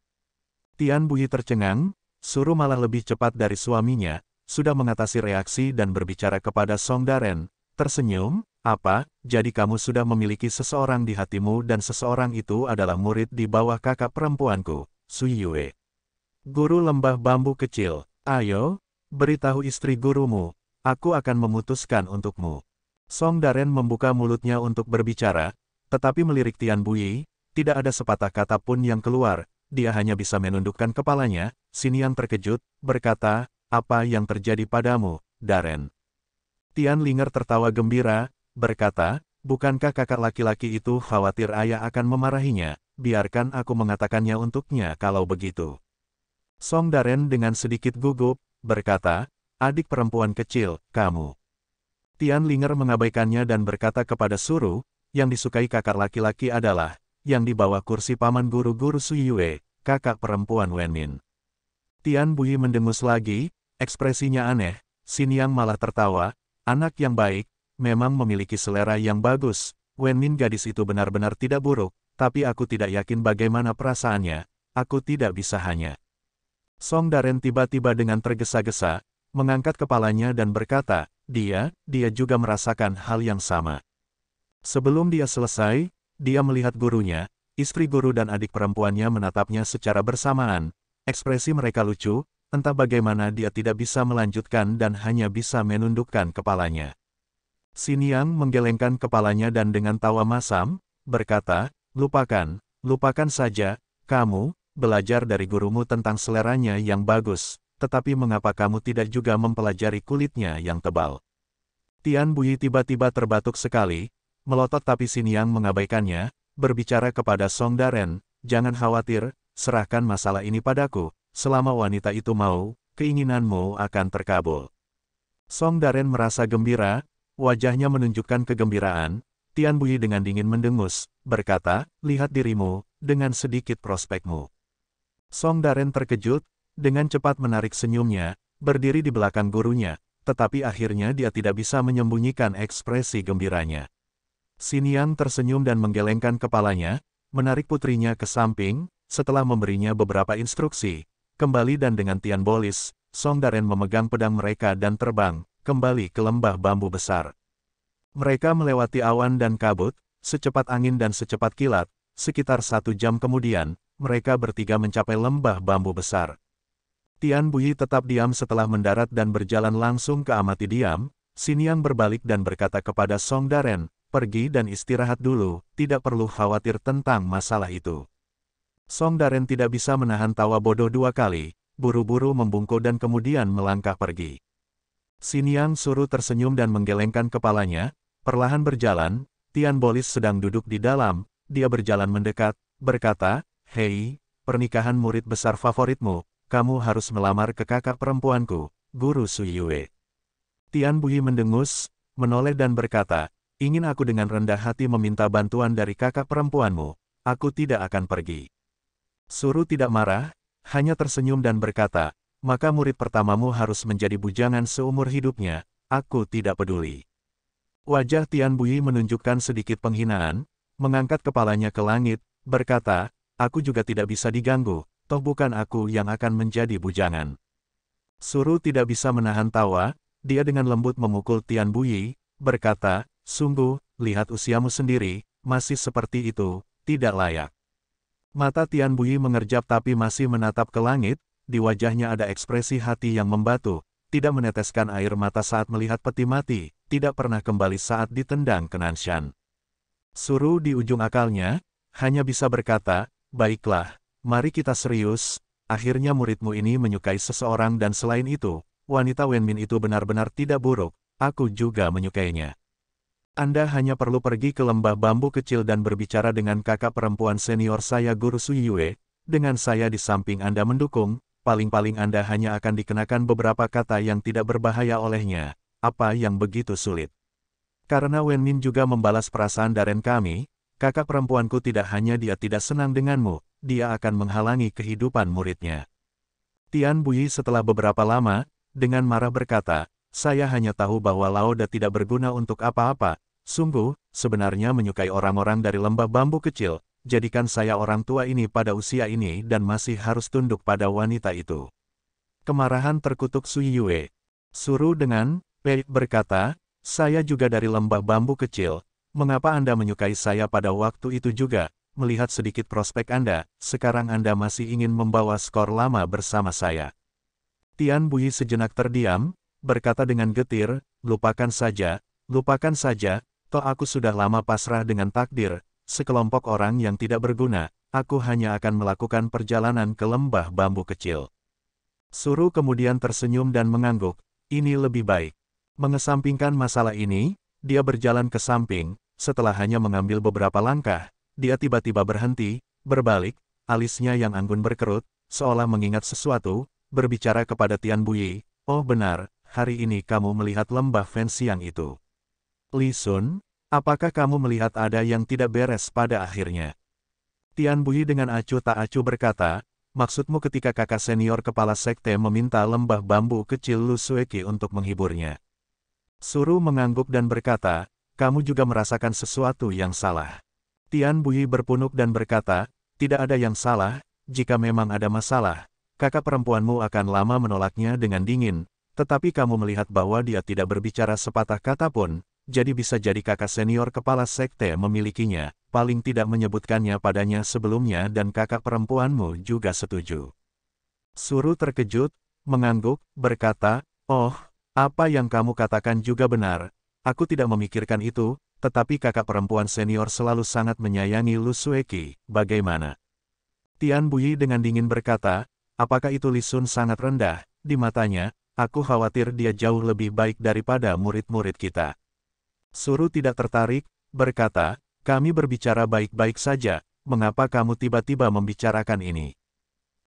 Tian Bui tercengang, Suru malah lebih cepat dari suaminya, sudah mengatasi reaksi dan berbicara kepada Song Daren, tersenyum, "Apa, jadi kamu sudah memiliki seseorang di hatimu dan seseorang itu adalah murid di bawah kakak perempuanku, Suyue. Guru lembah bambu kecil, ayo, beritahu istri gurumu, aku akan memutuskan untukmu." Song Daren membuka mulutnya untuk berbicara, tetapi melirik Tian Bui, tidak ada sepatah kata pun yang keluar, dia hanya bisa menundukkan kepalanya. Xiniang terkejut, berkata, "Apa yang terjadi padamu, Daren?" Tian Linger tertawa gembira, berkata, "Bukankah kakak laki-laki itu khawatir ayah akan memarahinya, biarkan aku mengatakannya untuknya kalau begitu." Song Daren dengan sedikit gugup, berkata, "Adik perempuan kecil, kamu." Tian Linger mengabaikannya dan berkata kepada Suru, yang disukai kakak laki-laki adalah, yang di bawah kursi paman guru-guru Suyue, kakak perempuan Wenmin. Tian Bui mendengus lagi, ekspresinya aneh. Xiniang malah tertawa, "Anak yang baik, memang memiliki selera yang bagus. Wenmin gadis itu benar-benar tidak buruk, tapi aku tidak yakin bagaimana perasaannya, aku tidak bisa hanya." Song Daren tiba-tiba dengan tergesa-gesa, mengangkat kepalanya dan berkata, dia juga merasakan hal yang sama." Sebelum dia selesai, dia melihat gurunya, istri guru dan adik perempuannya menatapnya secara bersamaan. Ekspresi mereka lucu, entah bagaimana dia tidak bisa melanjutkan dan hanya bisa menundukkan kepalanya. Xiniang menggelengkan kepalanya dan dengan tawa masam, berkata, lupakan saja, kamu, belajar dari gurumu tentang seleranya yang bagus, tetapi mengapa kamu tidak juga mempelajari kulitnya yang tebal?" Tian Bui tiba-tiba terbatuk sekali, melotot tapi Xiniang mengabaikannya, berbicara kepada Song Daren, "Jangan khawatir, serahkan masalah ini padaku, selama wanita itu mau, keinginanmu akan terkabul." Song Daren merasa gembira, wajahnya menunjukkan kegembiraan. Tian Bui dengan dingin mendengus, berkata, "Lihat dirimu, dengan sedikit prospekmu." Song Daren terkejut, dengan cepat menarik senyumnya, berdiri di belakang gurunya, tetapi akhirnya dia tidak bisa menyembunyikan ekspresi gembiranya. Xiniang tersenyum dan menggelengkan kepalanya, menarik putrinya ke samping, setelah memberinya beberapa instruksi, kembali dan dengan Tian Bolis, Song Daren memegang pedang mereka dan terbang, kembali ke lembah bambu besar. Mereka melewati awan dan kabut, secepat angin dan secepat kilat, sekitar 1 jam kemudian, mereka bertiga mencapai lembah bambu besar. Tian Bui tetap diam setelah mendarat dan berjalan langsung ke amati diam. Xiniang berbalik dan berkata kepada Song Daren, "Pergi dan istirahat dulu, tidak perlu khawatir tentang masalah itu." Song Daren tidak bisa menahan tawa bodoh 2 kali, buru-buru membungkuk dan kemudian melangkah pergi. Xiniang Suru tersenyum dan menggelengkan kepalanya, perlahan berjalan. Tian Bolis sedang duduk di dalam, dia berjalan mendekat, berkata, "Hei, pernikahan murid besar favoritmu, kamu harus melamar ke kakak perempuanku, Guru Suyue." Tian Bui mendengus, menoleh dan berkata, "Ingin aku dengan rendah hati meminta bantuan dari kakak perempuanmu, aku tidak akan pergi." Suru tidak marah, hanya tersenyum dan berkata, "Maka murid pertamamu harus menjadi bujangan seumur hidupnya, aku tidak peduli." Wajah Tian Bui menunjukkan sedikit penghinaan, mengangkat kepalanya ke langit, berkata, "Aku juga tidak bisa diganggu, toh bukan aku yang akan menjadi bujangan." Suru tidak bisa menahan tawa, dia dengan lembut memukul Tian Bui, berkata, "Sungguh, lihat usiamu sendiri, masih seperti itu, tidak layak." Mata Tian Bui mengerjap tapi masih menatap ke langit, di wajahnya ada ekspresi hati yang membatu, tidak meneteskan air mata saat melihat peti mati, tidak pernah kembali saat ditendang ke Nanshan. Suru di ujung akalnya, hanya bisa berkata, baiklah, mari kita serius, akhirnya muridmu ini menyukai seseorang dan selain itu, wanita Wenmin itu benar-benar tidak buruk, aku juga menyukainya. Anda hanya perlu pergi ke lembah bambu kecil dan berbicara dengan kakak perempuan senior saya Guru Suyue, dengan saya di samping Anda mendukung, paling-paling Anda hanya akan dikenakan beberapa kata yang tidak berbahaya olehnya, apa yang begitu sulit. Karena Wenmin juga membalas perasaan Daren kami, kakak perempuanku tidak hanya dia tidak senang denganmu, dia akan menghalangi kehidupan muridnya. Tian Bui setelah beberapa lama, dengan marah berkata, saya hanya tahu bahwa Lauda tidak berguna untuk apa-apa, sungguh, sebenarnya menyukai orang-orang dari lembah bambu kecil, jadikan saya orang tua ini pada usia ini dan masih harus tunduk pada wanita itu. Kemarahan terkutuk Sui Yue. Suru dengan Pei berkata, saya juga dari lembah bambu kecil, mengapa Anda menyukai saya pada waktu itu juga, melihat sedikit prospek Anda, sekarang Anda masih ingin membawa skor lama bersama saya. Tian Bui sejenak terdiam, berkata dengan getir, lupakan saja, toh aku sudah lama pasrah dengan takdir, sekelompok orang yang tidak berguna, aku hanya akan melakukan perjalanan ke lembah bambu kecil. Suru kemudian tersenyum dan mengangguk, ini lebih baik. Mengesampingkan masalah ini, dia berjalan ke samping, setelah hanya mengambil beberapa langkah, dia tiba-tiba berhenti, berbalik, alisnya yang anggun berkerut, seolah mengingat sesuatu, berbicara kepada Tian Bui, oh benar, hari ini kamu melihat lembah Fenxiang itu. Li Sun, apakah kamu melihat ada yang tidak beres pada akhirnya? Tian Bui dengan acuh tak acuh berkata, maksudmu ketika kakak senior kepala sekte meminta lembah bambu kecil Lu Sueki untuk menghiburnya. Suru mengangguk dan berkata, kamu juga merasakan sesuatu yang salah. Tian Bui berpunuk dan berkata, tidak ada yang salah, jika memang ada masalah, kakak perempuanmu akan lama menolaknya dengan dingin, tetapi kamu melihat bahwa dia tidak berbicara sepatah kata pun, jadi bisa jadi kakak senior kepala sekte memilikinya, paling tidak menyebutkannya padanya sebelumnya dan kakak perempuanmu juga setuju. Suru terkejut, mengangguk, berkata, oh, apa yang kamu katakan juga benar, aku tidak memikirkan itu, tetapi kakak perempuan senior selalu sangat menyayangi Lu Sueki, bagaimana? Tian Bui dengan dingin berkata, apakah itu Li Sun sangat rendah, di matanya, aku khawatir dia jauh lebih baik daripada murid-murid kita. Suru tidak tertarik, berkata, kami berbicara baik-baik saja, mengapa kamu tiba-tiba membicarakan ini?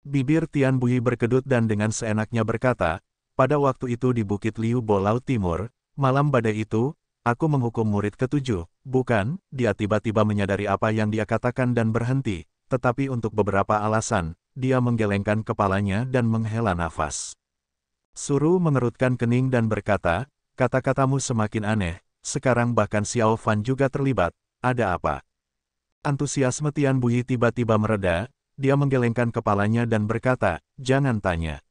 Bibir Tian Bui berkedut dan dengan seenaknya berkata, pada waktu itu di Bukit Liu Bo Laut Timur, malam badai itu, aku menghukum murid ketujuh, bukan, dia tiba-tiba menyadari apa yang dia katakan dan berhenti, tetapi untuk beberapa alasan, dia menggelengkan kepalanya dan menghela nafas. Suru mengerutkan kening dan berkata, kata-katamu semakin aneh. Sekarang bahkan Xiao Fan juga terlibat, ada apa? Antusiasme Tian Bui tiba-tiba mereda, dia menggelengkan kepalanya dan berkata, jangan tanya.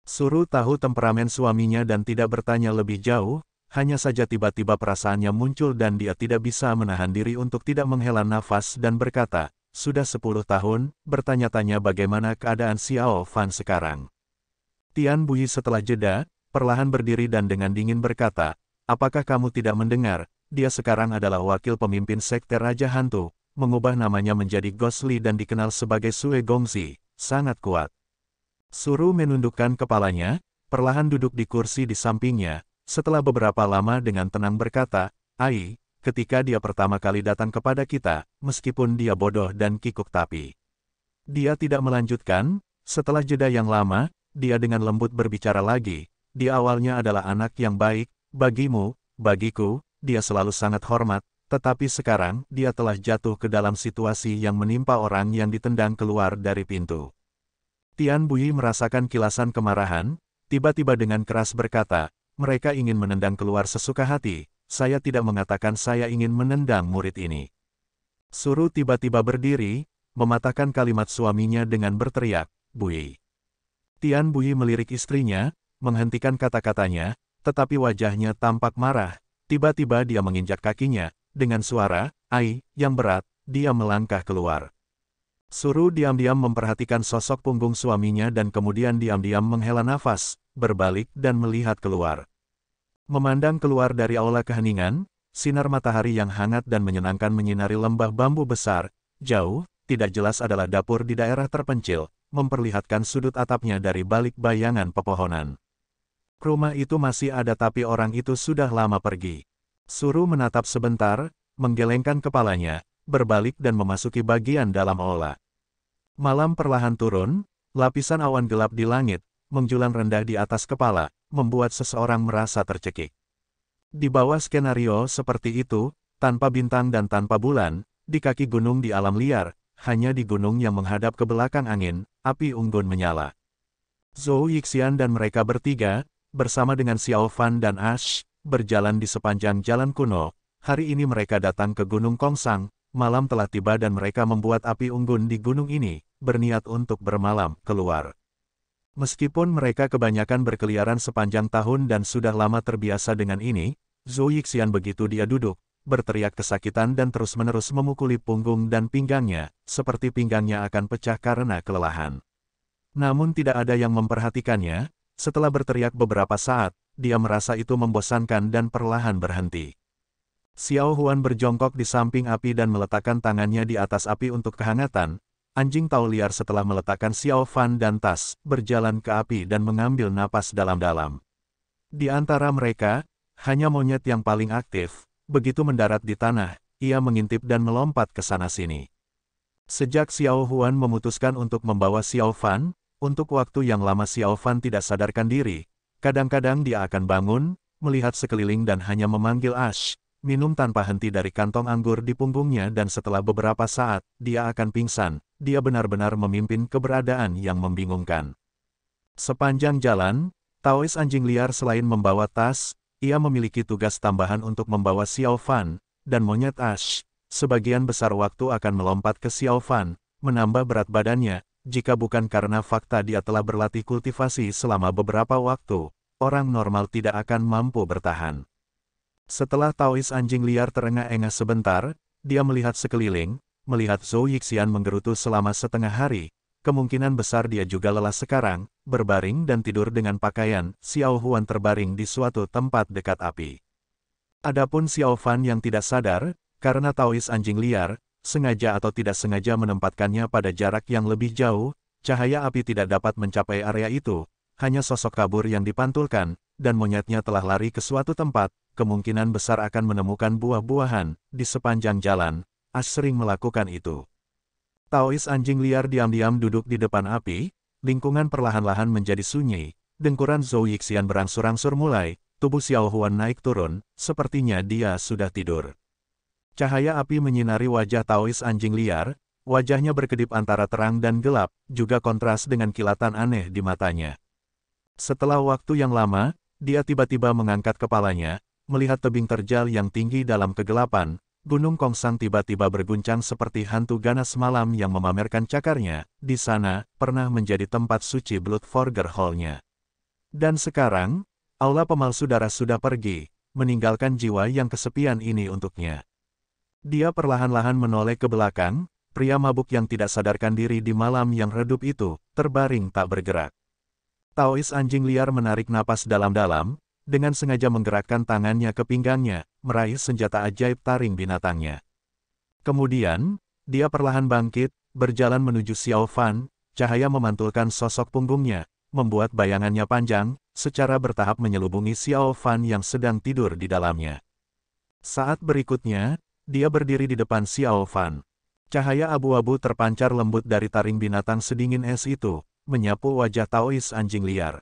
Suru tahu temperamen suaminya dan tidak bertanya lebih jauh, hanya saja tiba-tiba perasaannya muncul dan dia tidak bisa menahan diri untuk tidak menghela nafas dan berkata, sudah 10 tahun, bertanya-tanya bagaimana keadaan Xiao Fan sekarang. Tian Bui setelah jeda, perlahan berdiri dan dengan dingin berkata, apakah kamu tidak mendengar, dia sekarang adalah wakil pemimpin sekte Raja Hantu, mengubah namanya menjadi Gosli dan dikenal sebagai Sue Gongzi, sangat kuat. Suru menundukkan kepalanya, perlahan duduk di kursi di sampingnya, setelah beberapa lama dengan tenang berkata, Ai, ketika dia pertama kali datang kepada kita, meskipun dia bodoh dan kikuk tapi. Dia tidak melanjutkan, setelah jeda yang lama, dia dengan lembut berbicara lagi, dia awalnya adalah anak yang baik, bagimu, bagiku, dia selalu sangat hormat, tetapi sekarang dia telah jatuh ke dalam situasi yang menimpa orang yang ditendang keluar dari pintu. Tian Bui merasakan kilasan kemarahan, tiba-tiba dengan keras berkata, mereka ingin menendang keluar sesuka hati, saya tidak mengatakan saya ingin menendang murid ini. Suru tiba-tiba berdiri, mematahkan kalimat suaminya dengan berteriak, Bui. Tian Bui melirik istrinya, menghentikan kata-katanya, tetapi wajahnya tampak marah, tiba-tiba dia menginjak kakinya, dengan suara, ai, yang berat, dia melangkah keluar. Suru diam-diam memperhatikan sosok punggung suaminya dan kemudian diam-diam menghela nafas, berbalik dan melihat keluar. Memandang keluar dari aula keheningan, sinar matahari yang hangat dan menyenangkan menyinari lembah bambu besar, jauh, tidak jelas adalah dapur di daerah terpencil, memperlihatkan sudut atapnya dari balik bayangan pepohonan. Rumah itu masih ada tapi orang itu sudah lama pergi. Suru menatap sebentar, menggelengkan kepalanya, berbalik dan memasuki bagian dalam aula. Malam perlahan turun, lapisan awan gelap di langit, menjulang rendah di atas kepala, membuat seseorang merasa tercekik. Di bawah skenario seperti itu, tanpa bintang dan tanpa bulan, di kaki gunung di alam liar, hanya di gunung yang menghadap ke belakang angin, api unggun menyala. Zhou Yixian dan mereka bertiga, bersama dengan Xiao Fan dan Ash, berjalan di sepanjang jalan kuno. Hari ini mereka datang ke Gunung Kongsang, malam telah tiba dan mereka membuat api unggun di gunung ini, berniat untuk bermalam keluar. Meskipun mereka kebanyakan berkeliaran sepanjang tahun dan sudah lama terbiasa dengan ini, Zhou Yixian begitu dia duduk, berteriak kesakitan dan terus-menerus memukuli punggung dan pinggangnya, seperti pinggangnya akan pecah karena kelelahan. Namun tidak ada yang memperhatikannya, setelah berteriak beberapa saat, dia merasa itu membosankan dan perlahan berhenti. Xiao Huan berjongkok di samping api dan meletakkan tangannya di atas api untuk kehangatan. Anjing tahu liar setelah meletakkan Xiao Fan dan tas, berjalan ke api dan mengambil napas dalam-dalam. Di antara mereka, hanya monyet yang paling aktif, begitu mendarat di tanah, ia mengintip dan melompat ke sana-sini. Sejak Xiao Huan memutuskan untuk membawa Xiao Fan, untuk waktu yang lama Xiao Fan tidak sadarkan diri, kadang-kadang dia akan bangun, melihat sekeliling dan hanya memanggil Ash, minum tanpa henti dari kantong anggur di punggungnya dan setelah beberapa saat, dia akan pingsan. Dia benar-benar memimpin keberadaan yang membingungkan. Sepanjang jalan, Taois anjing liar selain membawa tas, ia memiliki tugas tambahan untuk membawa Xiao Fan, dan monyet Ash. Sebagian besar waktu akan melompat ke Xiao Fan, menambah berat badannya, jika bukan karena fakta dia telah berlatih kultivasi selama beberapa waktu, orang normal tidak akan mampu bertahan. Setelah Taois anjing liar terengah-engah sebentar, dia melihat sekeliling, melihat Zhou Yixian menggerutu selama setengah hari, kemungkinan besar dia juga lelah sekarang, berbaring dan tidur dengan pakaian. Xiao Huan terbaring di suatu tempat dekat api. Adapun Xiao Fan yang tidak sadar, karena Taois anjing liar, sengaja atau tidak sengaja menempatkannya pada jarak yang lebih jauh, cahaya api tidak dapat mencapai area itu, hanya sosok kabur yang dipantulkan, dan monyetnya telah lari ke suatu tempat, kemungkinan besar akan menemukan buah-buahan di sepanjang jalan. Ash sering melakukan itu. Taois anjing liar diam-diam duduk di depan api, lingkungan perlahan-lahan menjadi sunyi, dengkuran Zhou Yixian berangsur-angsur mulai, tubuh Xiao Huan naik turun, sepertinya dia sudah tidur. Cahaya api menyinari wajah Taois anjing liar, wajahnya berkedip antara terang dan gelap, juga kontras dengan kilatan aneh di matanya. Setelah waktu yang lama, dia tiba-tiba mengangkat kepalanya, melihat tebing terjal yang tinggi dalam kegelapan. Gunung Kongsang tiba-tiba berguncang seperti hantu ganas malam yang memamerkan cakarnya. Di sana, pernah menjadi tempat suci Bloodforger Hall-nya. Dan sekarang, aula pemalsu darah sudah pergi, meninggalkan jiwa yang kesepian ini untuknya. Dia perlahan-lahan menoleh ke belakang, pria mabuk yang tidak sadarkan diri di malam yang redup itu, terbaring tak bergerak. Taois anjing liar menarik napas dalam-dalam, dengan sengaja menggerakkan tangannya ke pinggangnya, meraih senjata ajaib taring binatangnya. Kemudian, dia perlahan bangkit, berjalan menuju Xiao Fan, cahaya memantulkan sosok punggungnya, membuat bayangannya panjang, secara bertahap menyelubungi Xiao Fan yang sedang tidur di dalamnya. Saat berikutnya, dia berdiri di depan Xiao Fan. Cahaya abu-abu terpancar lembut dari taring binatang sedingin es itu, menyapu wajah Taois anjing liar.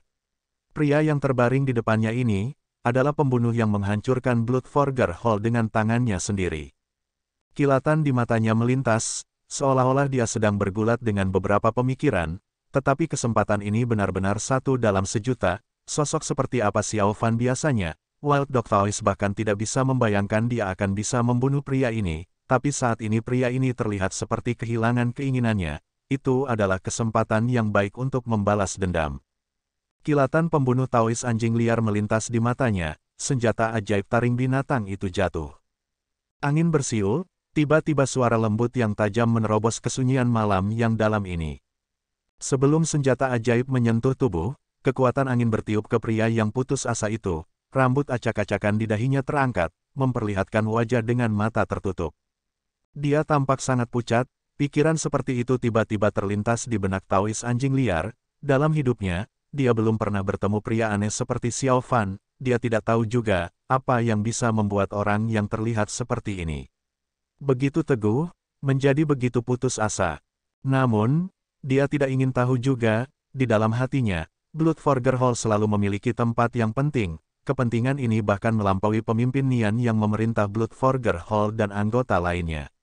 Pria yang terbaring di depannya ini, adalah pembunuh yang menghancurkan Bloodforger Hall dengan tangannya sendiri. Kilatan di matanya melintas, seolah-olah dia sedang bergulat dengan beberapa pemikiran, tetapi kesempatan ini benar-benar satu dalam sejuta. Sosok seperti apa Xiao Fan biasanya, Wild Dog Taois bahkan tidak bisa membayangkan dia akan bisa membunuh pria ini, tapi saat ini pria ini terlihat seperti kehilangan keinginannya. Itu adalah kesempatan yang baik untuk membalas dendam. Kilatan pembunuh Taois anjing liar melintas di matanya, senjata ajaib taring binatang itu jatuh. Angin bersiul, Tiba-tiba suara lembut yang tajam menerobos kesunyian malam yang dalam ini. Sebelum senjata ajaib menyentuh tubuh, kekuatan angin bertiup ke pria yang putus asa itu. Rambut acak-acakan di dahinya terangkat, memperlihatkan wajah dengan mata tertutup. Dia tampak sangat pucat. Pikiran seperti itu tiba-tiba terlintas di benak Taois anjing liar. Dalam hidupnya, dia belum pernah bertemu pria aneh seperti Xiao Fan. Dia tidak tahu juga apa yang bisa membuat orang yang terlihat seperti ini begitu teguh, menjadi begitu putus asa. Namun, dia tidak ingin tahu juga, di dalam hatinya, Bloodforger Hall selalu memiliki tempat yang penting. Kepentingan ini bahkan melampaui pemimpin Nian yang memerintah Bloodforger Hall dan anggota lainnya.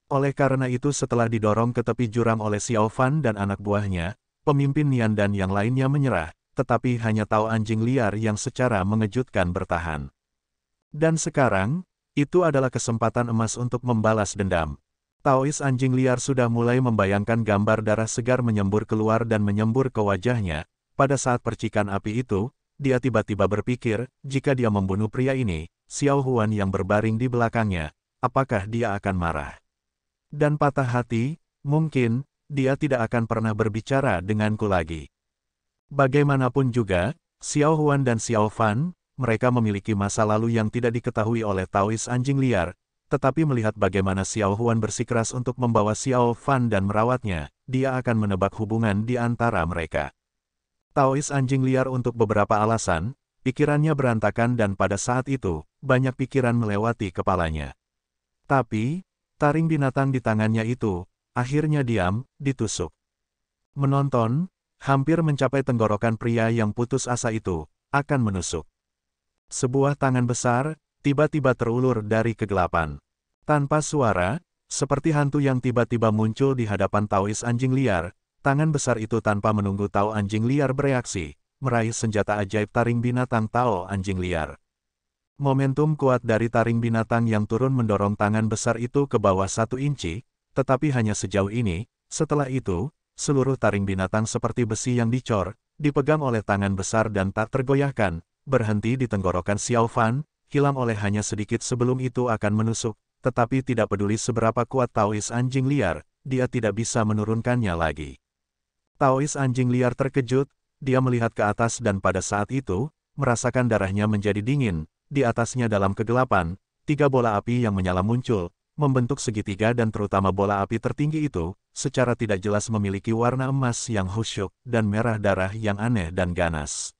Oleh karena itu setelah didorong ke tepi jurang oleh Xiao Fan dan anak buahnya, pemimpin Nian dan yang lainnya menyerah, tetapi hanya Tao anjing liar yang secara mengejutkan bertahan. Dan sekarang, itu adalah kesempatan emas untuk membalas dendam. Taois anjing liar sudah mulai membayangkan gambar darah segar menyembur keluar dan menyembur ke wajahnya. Pada saat percikan api itu, dia tiba-tiba berpikir, jika dia membunuh pria ini, Xiao Huan yang berbaring di belakangnya, apakah dia akan marah? Dan patah hati, mungkin, dia tidak akan pernah berbicara denganku lagi. Bagaimanapun juga, Xiao Huan dan Xiao Fan, mereka memiliki masa lalu yang tidak diketahui oleh Taois anjing liar, tetapi melihat bagaimana Xiao Huan bersikeras untuk membawa Xiao Fan dan merawatnya, dia akan menebak hubungan di antara mereka. Taois anjing liar untuk beberapa alasan, pikirannya berantakan dan pada saat itu, banyak pikiran melewati kepalanya. Tapi, taring binatang di tangannya itu, akhirnya diam, ditusuk. Menonton, hampir mencapai tenggorokan pria yang putus asa itu, akan menusuk. Sebuah tangan besar, tiba-tiba terulur dari kegelapan. Tanpa suara, seperti hantu yang tiba-tiba muncul di hadapan Taois anjing liar, tangan besar itu tanpa menunggu Tao anjing liar bereaksi, meraih senjata ajaib taring binatang Tao anjing liar. Momentum kuat dari taring binatang yang turun mendorong tangan besar itu ke bawah 1 inci, tetapi hanya sejauh ini. Setelah itu, seluruh taring binatang seperti besi yang dicor, dipegang oleh tangan besar dan tak tergoyahkan, berhenti di tenggorokan Xiao Fan, hilang oleh hanya sedikit sebelum itu akan menusuk, tetapi tidak peduli seberapa kuat Taois anjing liar, dia tidak bisa menurunkannya lagi. Taois anjing liar terkejut, dia melihat ke atas dan pada saat itu, merasakan darahnya menjadi dingin, di atasnya dalam kegelapan, 3 bola api yang menyala muncul, membentuk segitiga dan terutama bola api tertinggi itu, secara tidak jelas memiliki warna emas yang khusyuk dan merah darah yang aneh dan ganas.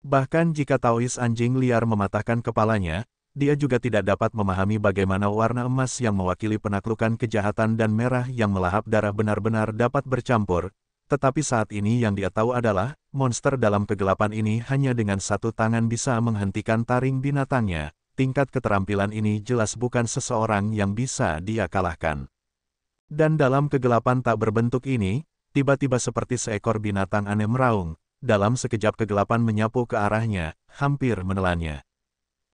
Bahkan jika Taois anjing liar mematahkan kepalanya, dia juga tidak dapat memahami bagaimana warna emas yang mewakili penaklukan kejahatan dan merah yang melahap darah benar-benar dapat bercampur. Tetapi saat ini yang dia tahu adalah, monster dalam kegelapan ini hanya dengan 1 tangan bisa menghentikan taring binatangnya. Tingkat keterampilan ini jelas bukan seseorang yang bisa dia kalahkan. Dan dalam kegelapan tak berbentuk ini, tiba-tiba seperti seekor binatang aneh meraung. Dalam sekejap kegelapan menyapu ke arahnya, hampir menelannya.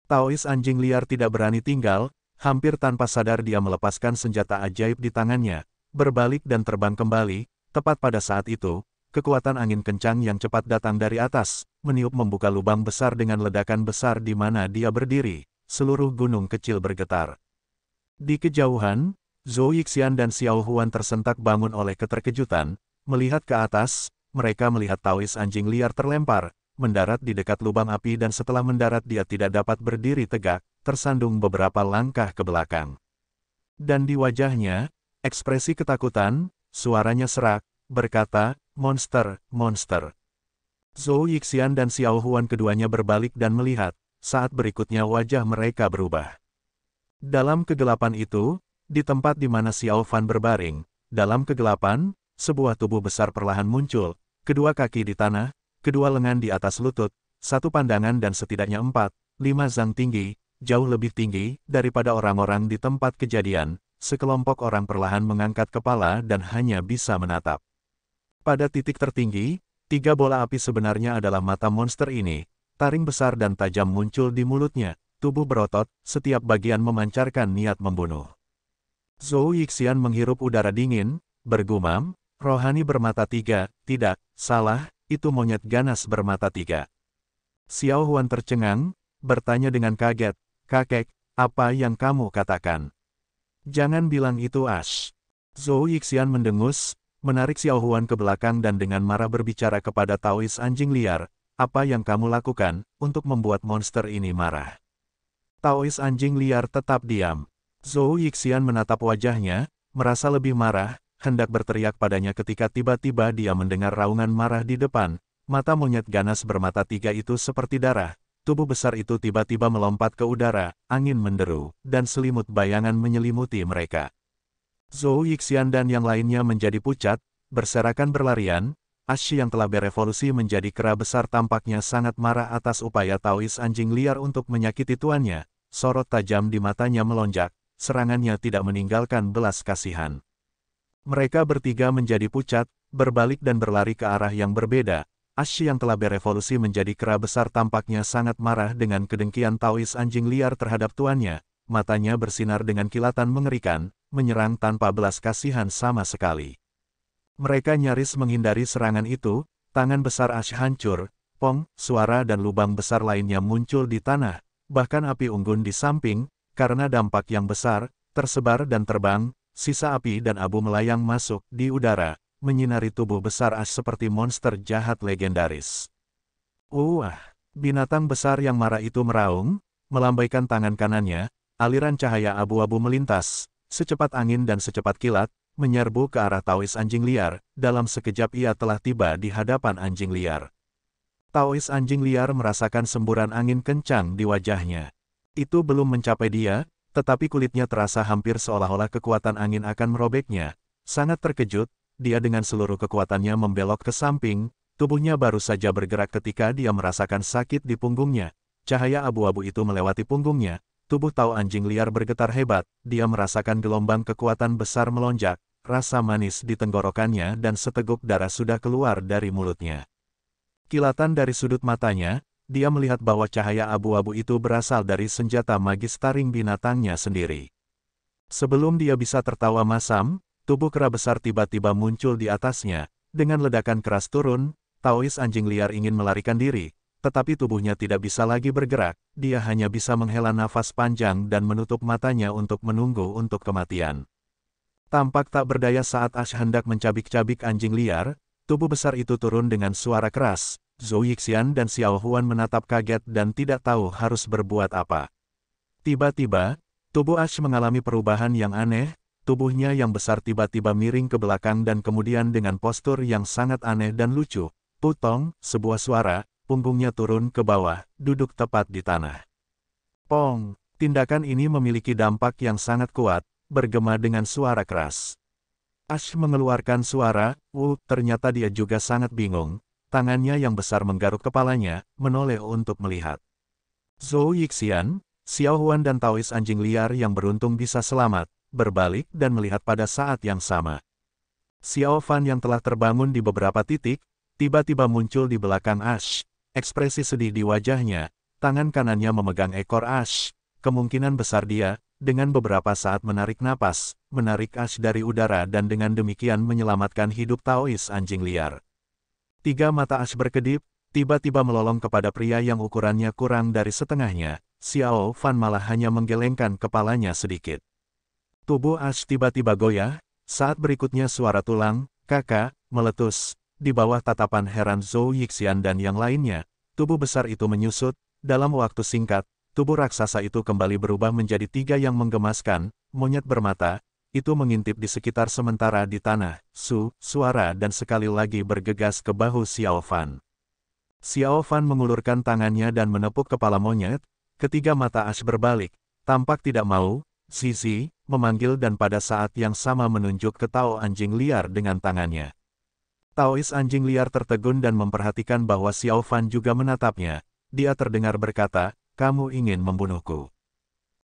Taois anjing liar tidak berani tinggal, hampir tanpa sadar dia melepaskan senjata ajaib di tangannya, berbalik dan terbang kembali. Tepat pada saat itu, kekuatan angin kencang yang cepat datang dari atas, meniup membuka lubang besar dengan ledakan besar di mana dia berdiri, seluruh gunung kecil bergetar. Di kejauhan, Zhou Yixian dan Xiao Huan tersentak bangun oleh keterkejutan, melihat ke atas. Mereka melihat Taois anjing liar terlempar, mendarat di dekat lubang api dan setelah mendarat dia tidak dapat berdiri tegak, tersandung beberapa langkah ke belakang. Dan di wajahnya, ekspresi ketakutan, suaranya serak, berkata, "Monster, monster." Zhou Yixian dan Xiao Huan keduanya berbalik dan melihat, saat berikutnya wajah mereka berubah. Dalam kegelapan itu, di tempat di mana Xiao Fan berbaring, dalam kegelapan, sebuah tubuh besar perlahan muncul, kedua kaki di tanah, kedua lengan di atas lutut, 1 pandangan dan setidaknya 4-5 zang tinggi, jauh lebih tinggi daripada orang-orang di tempat kejadian. Sekelompok orang perlahan mengangkat kepala dan hanya bisa menatap. Pada titik tertinggi, 3 bola api sebenarnya adalah mata monster ini, taring besar dan tajam muncul di mulutnya, tubuh berotot, setiap bagian memancarkan niat membunuh. Zhou Yixian menghirup udara dingin, bergumam, "Rohani bermata 3, tidak, salah, itu monyet ganas bermata 3. Xiao Huan tercengang, bertanya dengan kaget, "Kakek, apa yang kamu katakan?" Jangan bilang itu Ash. Zhou Yixian mendengus, menarik Xiao Huan ke belakang dan dengan marah berbicara kepada Taois anjing liar, apa yang kamu lakukan untuk membuat monster ini marah? Taois anjing liar tetap diam. Zhou Yixian menatap wajahnya, merasa lebih marah, hendak berteriak padanya ketika tiba-tiba dia mendengar raungan marah di depan. Mata monyet ganas bermata tiga itu seperti darah. Tubuh besar itu tiba-tiba melompat ke udara, angin menderu, dan selimut bayangan menyelimuti mereka. Zhou Yixian dan yang lainnya menjadi pucat, berserakan berlarian. Ash yang telah berevolusi menjadi kera besar tampaknya sangat marah atas upaya Taois anjing liar untuk menyakiti tuannya. Sorot tajam di matanya melonjak, serangannya tidak meninggalkan belas kasihan. Mereka bertiga menjadi pucat, berbalik dan berlari ke arah yang berbeda. Ash yang telah berevolusi menjadi kera besar tampaknya sangat marah dengan kedengkian Taois anjing liar terhadap tuannya. Matanya bersinar dengan kilatan mengerikan, menyerang tanpa belas kasihan sama sekali. Mereka nyaris menghindari serangan itu, tangan besar Ash hancur, pong, suara dan lubang besar lainnya muncul di tanah, bahkan api unggun di samping, karena dampak yang besar, tersebar dan terbang, sisa api dan abu melayang masuk di udara, menyinari tubuh besar Ash seperti monster jahat legendaris. Wah! Binatang besar yang marah itu meraung, melambaikan tangan kanannya, aliran cahaya abu-abu melintas, secepat angin dan secepat kilat, menyerbu ke arah Taois anjing liar. Dalam sekejap ia telah tiba di hadapan anjing liar. Taois anjing liar merasakan semburan angin kencang di wajahnya. Itu belum mencapai dia, tetapi kulitnya terasa hampir seolah-olah kekuatan angin akan merobeknya. Sangat terkejut, dia dengan seluruh kekuatannya membelok ke samping, tubuhnya baru saja bergerak ketika dia merasakan sakit di punggungnya. Cahaya abu-abu itu melewati punggungnya, tubuh Tao anjing liar bergetar hebat, dia merasakan gelombang kekuatan besar melonjak, rasa manis di tenggorokannya dan seteguk darah sudah keluar dari mulutnya. Kilatan dari sudut matanya, dia melihat bahwa cahaya abu-abu itu berasal dari senjata magis taring binatangnya sendiri. Sebelum dia bisa tertawa masam, tubuh kera besar tiba-tiba muncul di atasnya. Dengan ledakan keras turun, Taois anjing liar ingin melarikan diri, tetapi tubuhnya tidak bisa lagi bergerak, dia hanya bisa menghela nafas panjang dan menutup matanya untuk menunggu untuk kematian. Tampak tak berdaya saat Ash hendak mencabik-cabik anjing liar, tubuh besar itu turun dengan suara keras. Zhou Yixian dan Xiao Huan menatap kaget dan tidak tahu harus berbuat apa. Tiba-tiba, tubuh Ash mengalami perubahan yang aneh. Tubuhnya yang besar tiba-tiba miring ke belakang dan kemudian dengan postur yang sangat aneh dan lucu, putong, sebuah suara, punggungnya turun ke bawah, duduk tepat di tanah. Pong! Tindakan ini memiliki dampak yang sangat kuat, bergema dengan suara keras. Ash mengeluarkan suara, ternyata dia juga sangat bingung, tangannya yang besar menggaruk kepalanya, menoleh untuk melihat. Zhou Yixian, Xiao Huan dan Taois anjing liar yang beruntung bisa selamat, berbalik dan melihat pada saat yang sama. Xiao Fan yang telah terbangun di beberapa titik, tiba-tiba muncul di belakang Ash. Ekspresi sedih di wajahnya, tangan kanannya memegang ekor Ash. Kemungkinan besar dia, dengan beberapa saat menarik napas, menarik Ash dari udara dan dengan demikian menyelamatkan hidup Taois anjing liar. Tiga mata Ash berkedip, tiba-tiba melolong kepada pria yang ukurannya kurang dari setengahnya. Xiao Fan malah hanya menggelengkan kepalanya sedikit. Tubuh Ash tiba-tiba goyah, saat berikutnya suara tulang, kakak, meletus. Di bawah tatapan heran Zhou Yixian dan yang lainnya, tubuh besar itu menyusut. Dalam waktu singkat, tubuh raksasa itu kembali berubah menjadi tiga yang menggemaskan, monyet bermata, itu mengintip di sekitar sementara di tanah, suara dan sekali lagi bergegas ke bahu Xiao Fan. Xiao Fan mengulurkan tangannya dan menepuk kepala monyet, ketiga mata Ash berbalik, tampak tidak mau, Zizi, memanggil dan pada saat yang sama menunjuk ke Tao anjing liar dengan tangannya. Taois anjing liar tertegun dan memperhatikan bahwa Xiao Fan juga menatapnya. Dia terdengar berkata, kamu ingin membunuhku.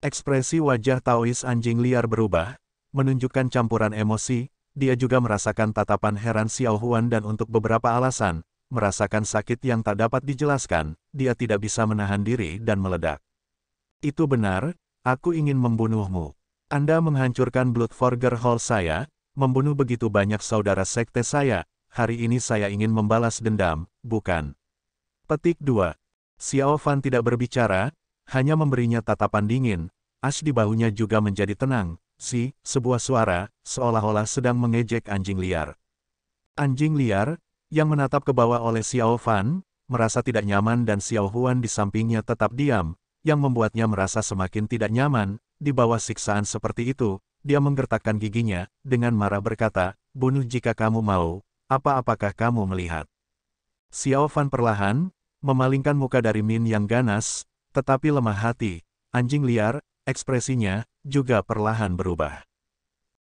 Ekspresi wajah Taois anjing liar berubah, menunjukkan campuran emosi. Dia juga merasakan tatapan heran Xiao Huan dan untuk beberapa alasan, merasakan sakit yang tak dapat dijelaskan, dia tidak bisa menahan diri dan meledak. Itu benar, aku ingin membunuhmu. Anda menghancurkan Bloodforger Hall saya, membunuh begitu banyak saudara sekte saya, hari ini saya ingin membalas dendam, bukan? Petik 2. Xiao Fan tidak berbicara, hanya memberinya tatapan dingin. Ash di bahunya juga menjadi tenang, Sebuah suara, seolah-olah sedang mengejek anjing liar. Anjing liar, yang menatap ke bawah oleh Xiao Fan, merasa tidak nyaman dan Xiao Huan di sampingnya tetap diam, yang membuatnya merasa semakin tidak nyaman. Di bawah siksaan seperti itu, dia menggertakkan giginya, dengan marah berkata, bunuh jika kamu mau, apakah kamu melihat? Xiao Fan perlahan, memalingkan muka dari Min yang ganas, tetapi lemah hati. Anjing liar, ekspresinya, juga perlahan berubah.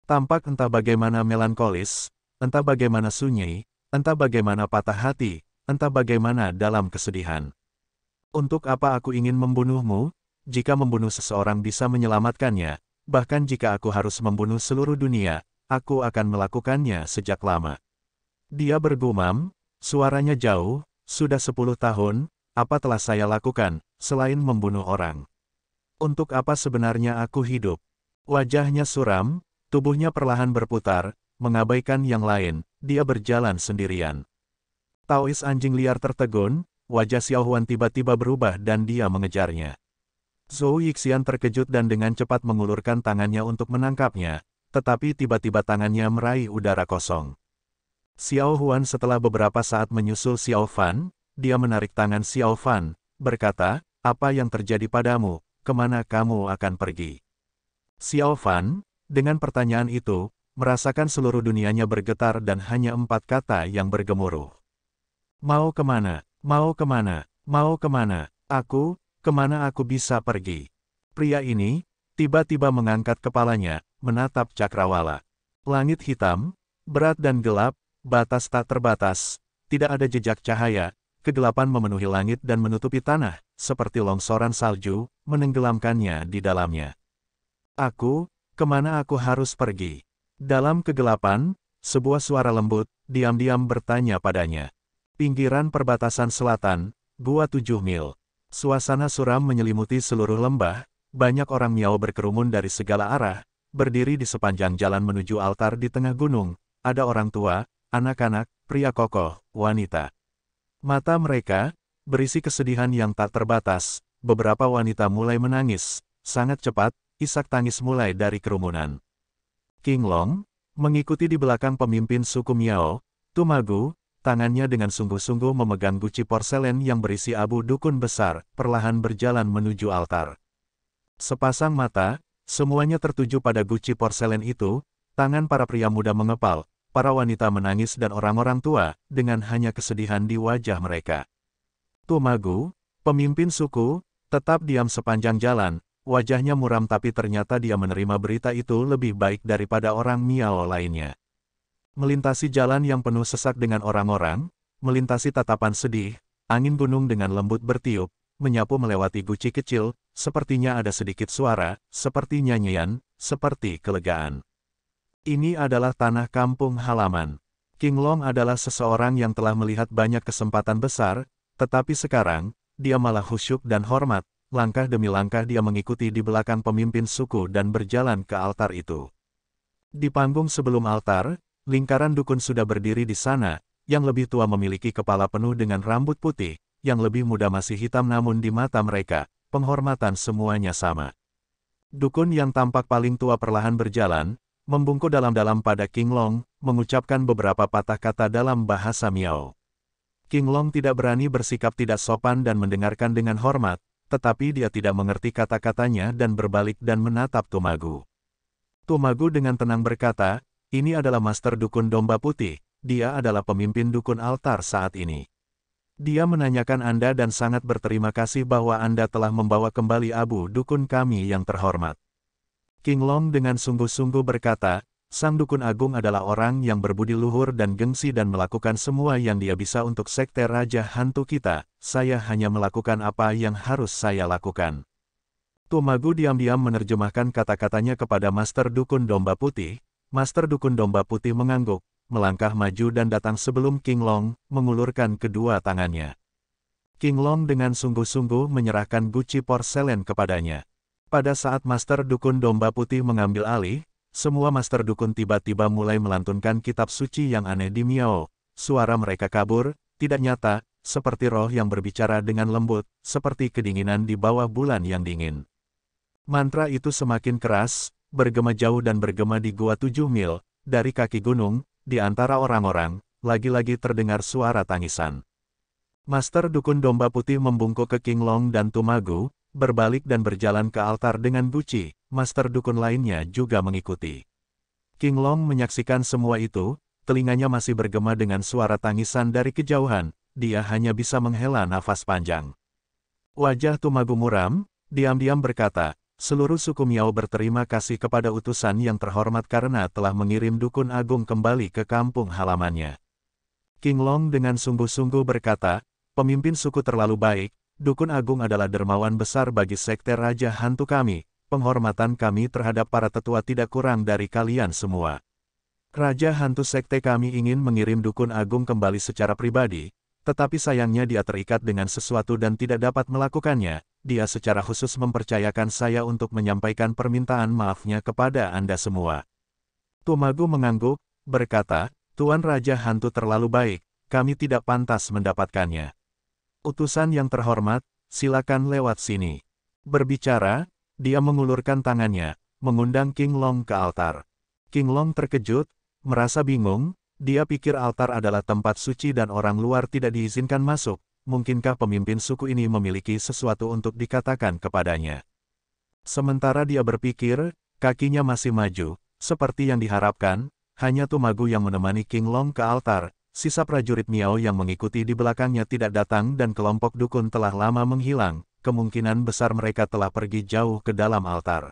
Tampak entah bagaimana melankolis, entah bagaimana sunyi, entah bagaimana patah hati, entah bagaimana dalam kesedihan. Untuk apa aku ingin membunuhmu? Jika membunuh seseorang bisa menyelamatkannya, bahkan jika aku harus membunuh seluruh dunia, aku akan melakukannya sejak lama. Dia bergumam, suaranya jauh, sudah 10 tahun, apa telah saya lakukan, selain membunuh orang? Untuk apa sebenarnya aku hidup? Wajahnya suram, tubuhnya perlahan berputar, mengabaikan yang lain, dia berjalan sendirian. Taois anjing liar tertegun, wajah Xiao Huan tiba-tiba berubah dan dia mengejarnya. Zhou Yixian terkejut dan dengan cepat mengulurkan tangannya untuk menangkapnya, tetapi tiba-tiba tangannya meraih udara kosong. Xiao Huan setelah beberapa saat menyusul Xiao Fan, dia menarik tangan Xiao Fan, berkata, apa yang terjadi padamu, kemana kamu akan pergi? Xiao Fan, dengan pertanyaan itu, merasakan seluruh dunianya bergetar dan hanya 4 kata yang bergemuruh. Mau kemana? Mau kemana? Mau kemana? Kemana aku bisa pergi? Pria ini, tiba-tiba mengangkat kepalanya, menatap cakrawala. Langit hitam, berat dan gelap, batas tak terbatas, tidak ada jejak cahaya, kegelapan memenuhi langit dan menutupi tanah, seperti longsoran salju, menenggelamkannya di dalamnya. Kemana aku harus pergi? Dalam kegelapan, sebuah suara lembut, diam-diam bertanya padanya. Pinggiran perbatasan selatan, Gua 7 Mil. Suasana suram menyelimuti seluruh lembah, banyak orang Miao berkerumun dari segala arah, berdiri di sepanjang jalan menuju altar di tengah gunung, ada orang tua, anak-anak, pria kokoh, wanita. Mata mereka, berisi kesedihan yang tak terbatas, beberapa wanita mulai menangis, sangat cepat, isak tangis mulai dari kerumunan. King Long, mengikuti di belakang pemimpin suku Miao, Tumagu, tangannya dengan sungguh-sungguh memegang guci porselen yang berisi abu dukun besar, perlahan berjalan menuju altar. Sepasang mata, semuanya tertuju pada guci porselen itu, tangan para pria muda mengepal, para wanita menangis dan orang-orang tua, dengan hanya kesedihan di wajah mereka. Tumagu, pemimpin suku, tetap diam sepanjang jalan, wajahnya muram tapi ternyata dia menerima berita itu lebih baik daripada orang Miao lainnya. Melintasi jalan yang penuh sesak dengan orang-orang, melintasi tatapan sedih, angin gunung dengan lembut bertiup, menyapu melewati guci kecil, sepertinya ada sedikit suara, seperti nyanyian, seperti kelegaan. Ini adalah tanah kampung halaman. King Long adalah seseorang yang telah melihat banyak kesempatan besar, tetapi sekarang, dia malah khusyuk dan hormat, langkah demi langkah dia mengikuti di belakang pemimpin suku dan berjalan ke altar itu. Di panggung sebelum altar, lingkaran dukun sudah berdiri di sana, yang lebih tua memiliki kepala penuh dengan rambut putih, yang lebih muda masih hitam namun di mata mereka, penghormatan semuanya sama. Dukun yang tampak paling tua perlahan berjalan, membungkuk dalam-dalam pada King Long, mengucapkan beberapa patah kata dalam bahasa Miao. King Long tidak berani bersikap tidak sopan dan mendengarkan dengan hormat, tetapi dia tidak mengerti kata-katanya dan berbalik dan menatap Tumagu. Tumagu dengan tenang berkata, ini adalah Master Dukun Domba Putih, dia adalah pemimpin dukun altar saat ini. Dia menanyakan Anda dan sangat berterima kasih bahwa Anda telah membawa kembali abu dukun kami yang terhormat. King Long dengan sungguh-sungguh berkata, Sang Dukun Agung adalah orang yang berbudi luhur dan gengsi dan melakukan semua yang dia bisa untuk sekte Raja Hantu kita, saya hanya melakukan apa yang harus saya lakukan. Tumagu diam-diam menerjemahkan kata-katanya kepada Master Dukun Domba Putih. Master Dukun Domba Putih mengangguk, melangkah maju dan datang sebelum King Long, mengulurkan kedua tangannya. King Long dengan sungguh-sungguh menyerahkan guci porselen kepadanya. Pada saat Master Dukun Domba Putih mengambil alih, semua Master Dukun tiba-tiba mulai melantunkan kitab suci yang aneh di Miao. Suara mereka kabur, tidak nyata, seperti roh yang berbicara dengan lembut, seperti kedinginan di bawah bulan yang dingin. Mantra itu semakin keras, bergema jauh dan bergema di Gua 7 Mil, dari kaki gunung, di antara orang-orang, lagi-lagi terdengar suara tangisan. Master Dukun Domba Putih membungkuk ke King Long dan Tumagu, berbalik dan berjalan ke altar dengan Guci. Master Dukun lainnya juga mengikuti. King Long menyaksikan semua itu, telinganya masih bergema dengan suara tangisan dari kejauhan, dia hanya bisa menghela nafas panjang. Wajah Tumagu muram, diam-diam berkata, seluruh suku Miao berterima kasih kepada utusan yang terhormat karena telah mengirim Dukun Agung kembali ke kampung halamannya. King Long dengan sungguh-sungguh berkata, pemimpin suku terlalu baik, Dukun Agung adalah dermawan besar bagi sekte Raja Hantu kami. Penghormatan kami terhadap para tetua tidak kurang dari kalian semua. Raja Hantu sekte kami ingin mengirim Dukun Agung kembali secara pribadi, tetapi sayangnya dia terikat dengan sesuatu dan tidak dapat melakukannya. Dia secara khusus mempercayakan saya untuk menyampaikan permintaan maafnya kepada Anda semua. Tumagu mengangguk, berkata, Tuan Raja Hantu terlalu baik, kami tidak pantas mendapatkannya. Utusan yang terhormat, silakan lewat sini. Berbicara, dia mengulurkan tangannya, mengundang King Long ke altar. King Long terkejut, merasa bingung, dia pikir altar adalah tempat suci dan orang luar tidak diizinkan masuk, mungkinkah pemimpin suku ini memiliki sesuatu untuk dikatakan kepadanya. Sementara dia berpikir, kakinya masih maju, seperti yang diharapkan, hanya Tumagu yang menemani King Long ke altar, sisa prajurit Miao yang mengikuti di belakangnya tidak datang dan kelompok dukun telah lama menghilang. Kemungkinan besar mereka telah pergi jauh ke dalam altar.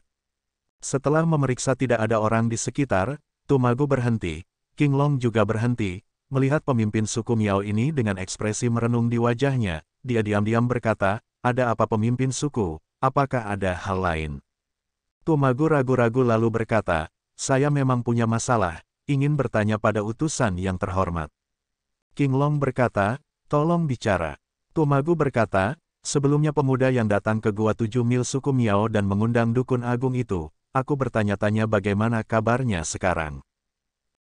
Setelah memeriksa tidak ada orang di sekitar, Tumagu berhenti, King Long juga berhenti, melihat pemimpin suku Miao ini dengan ekspresi merenung di wajahnya, dia diam-diam berkata, ada apa pemimpin suku, apakah ada hal lain? Tumagu ragu-ragu lalu berkata, saya memang punya masalah, ingin bertanya pada utusan yang terhormat. King Long berkata, tolong bicara. Tumagu berkata, sebelumnya pemuda yang datang ke Gua 7 Mil suku Miao dan mengundang Dukun Agung itu, aku bertanya-tanya bagaimana kabarnya sekarang.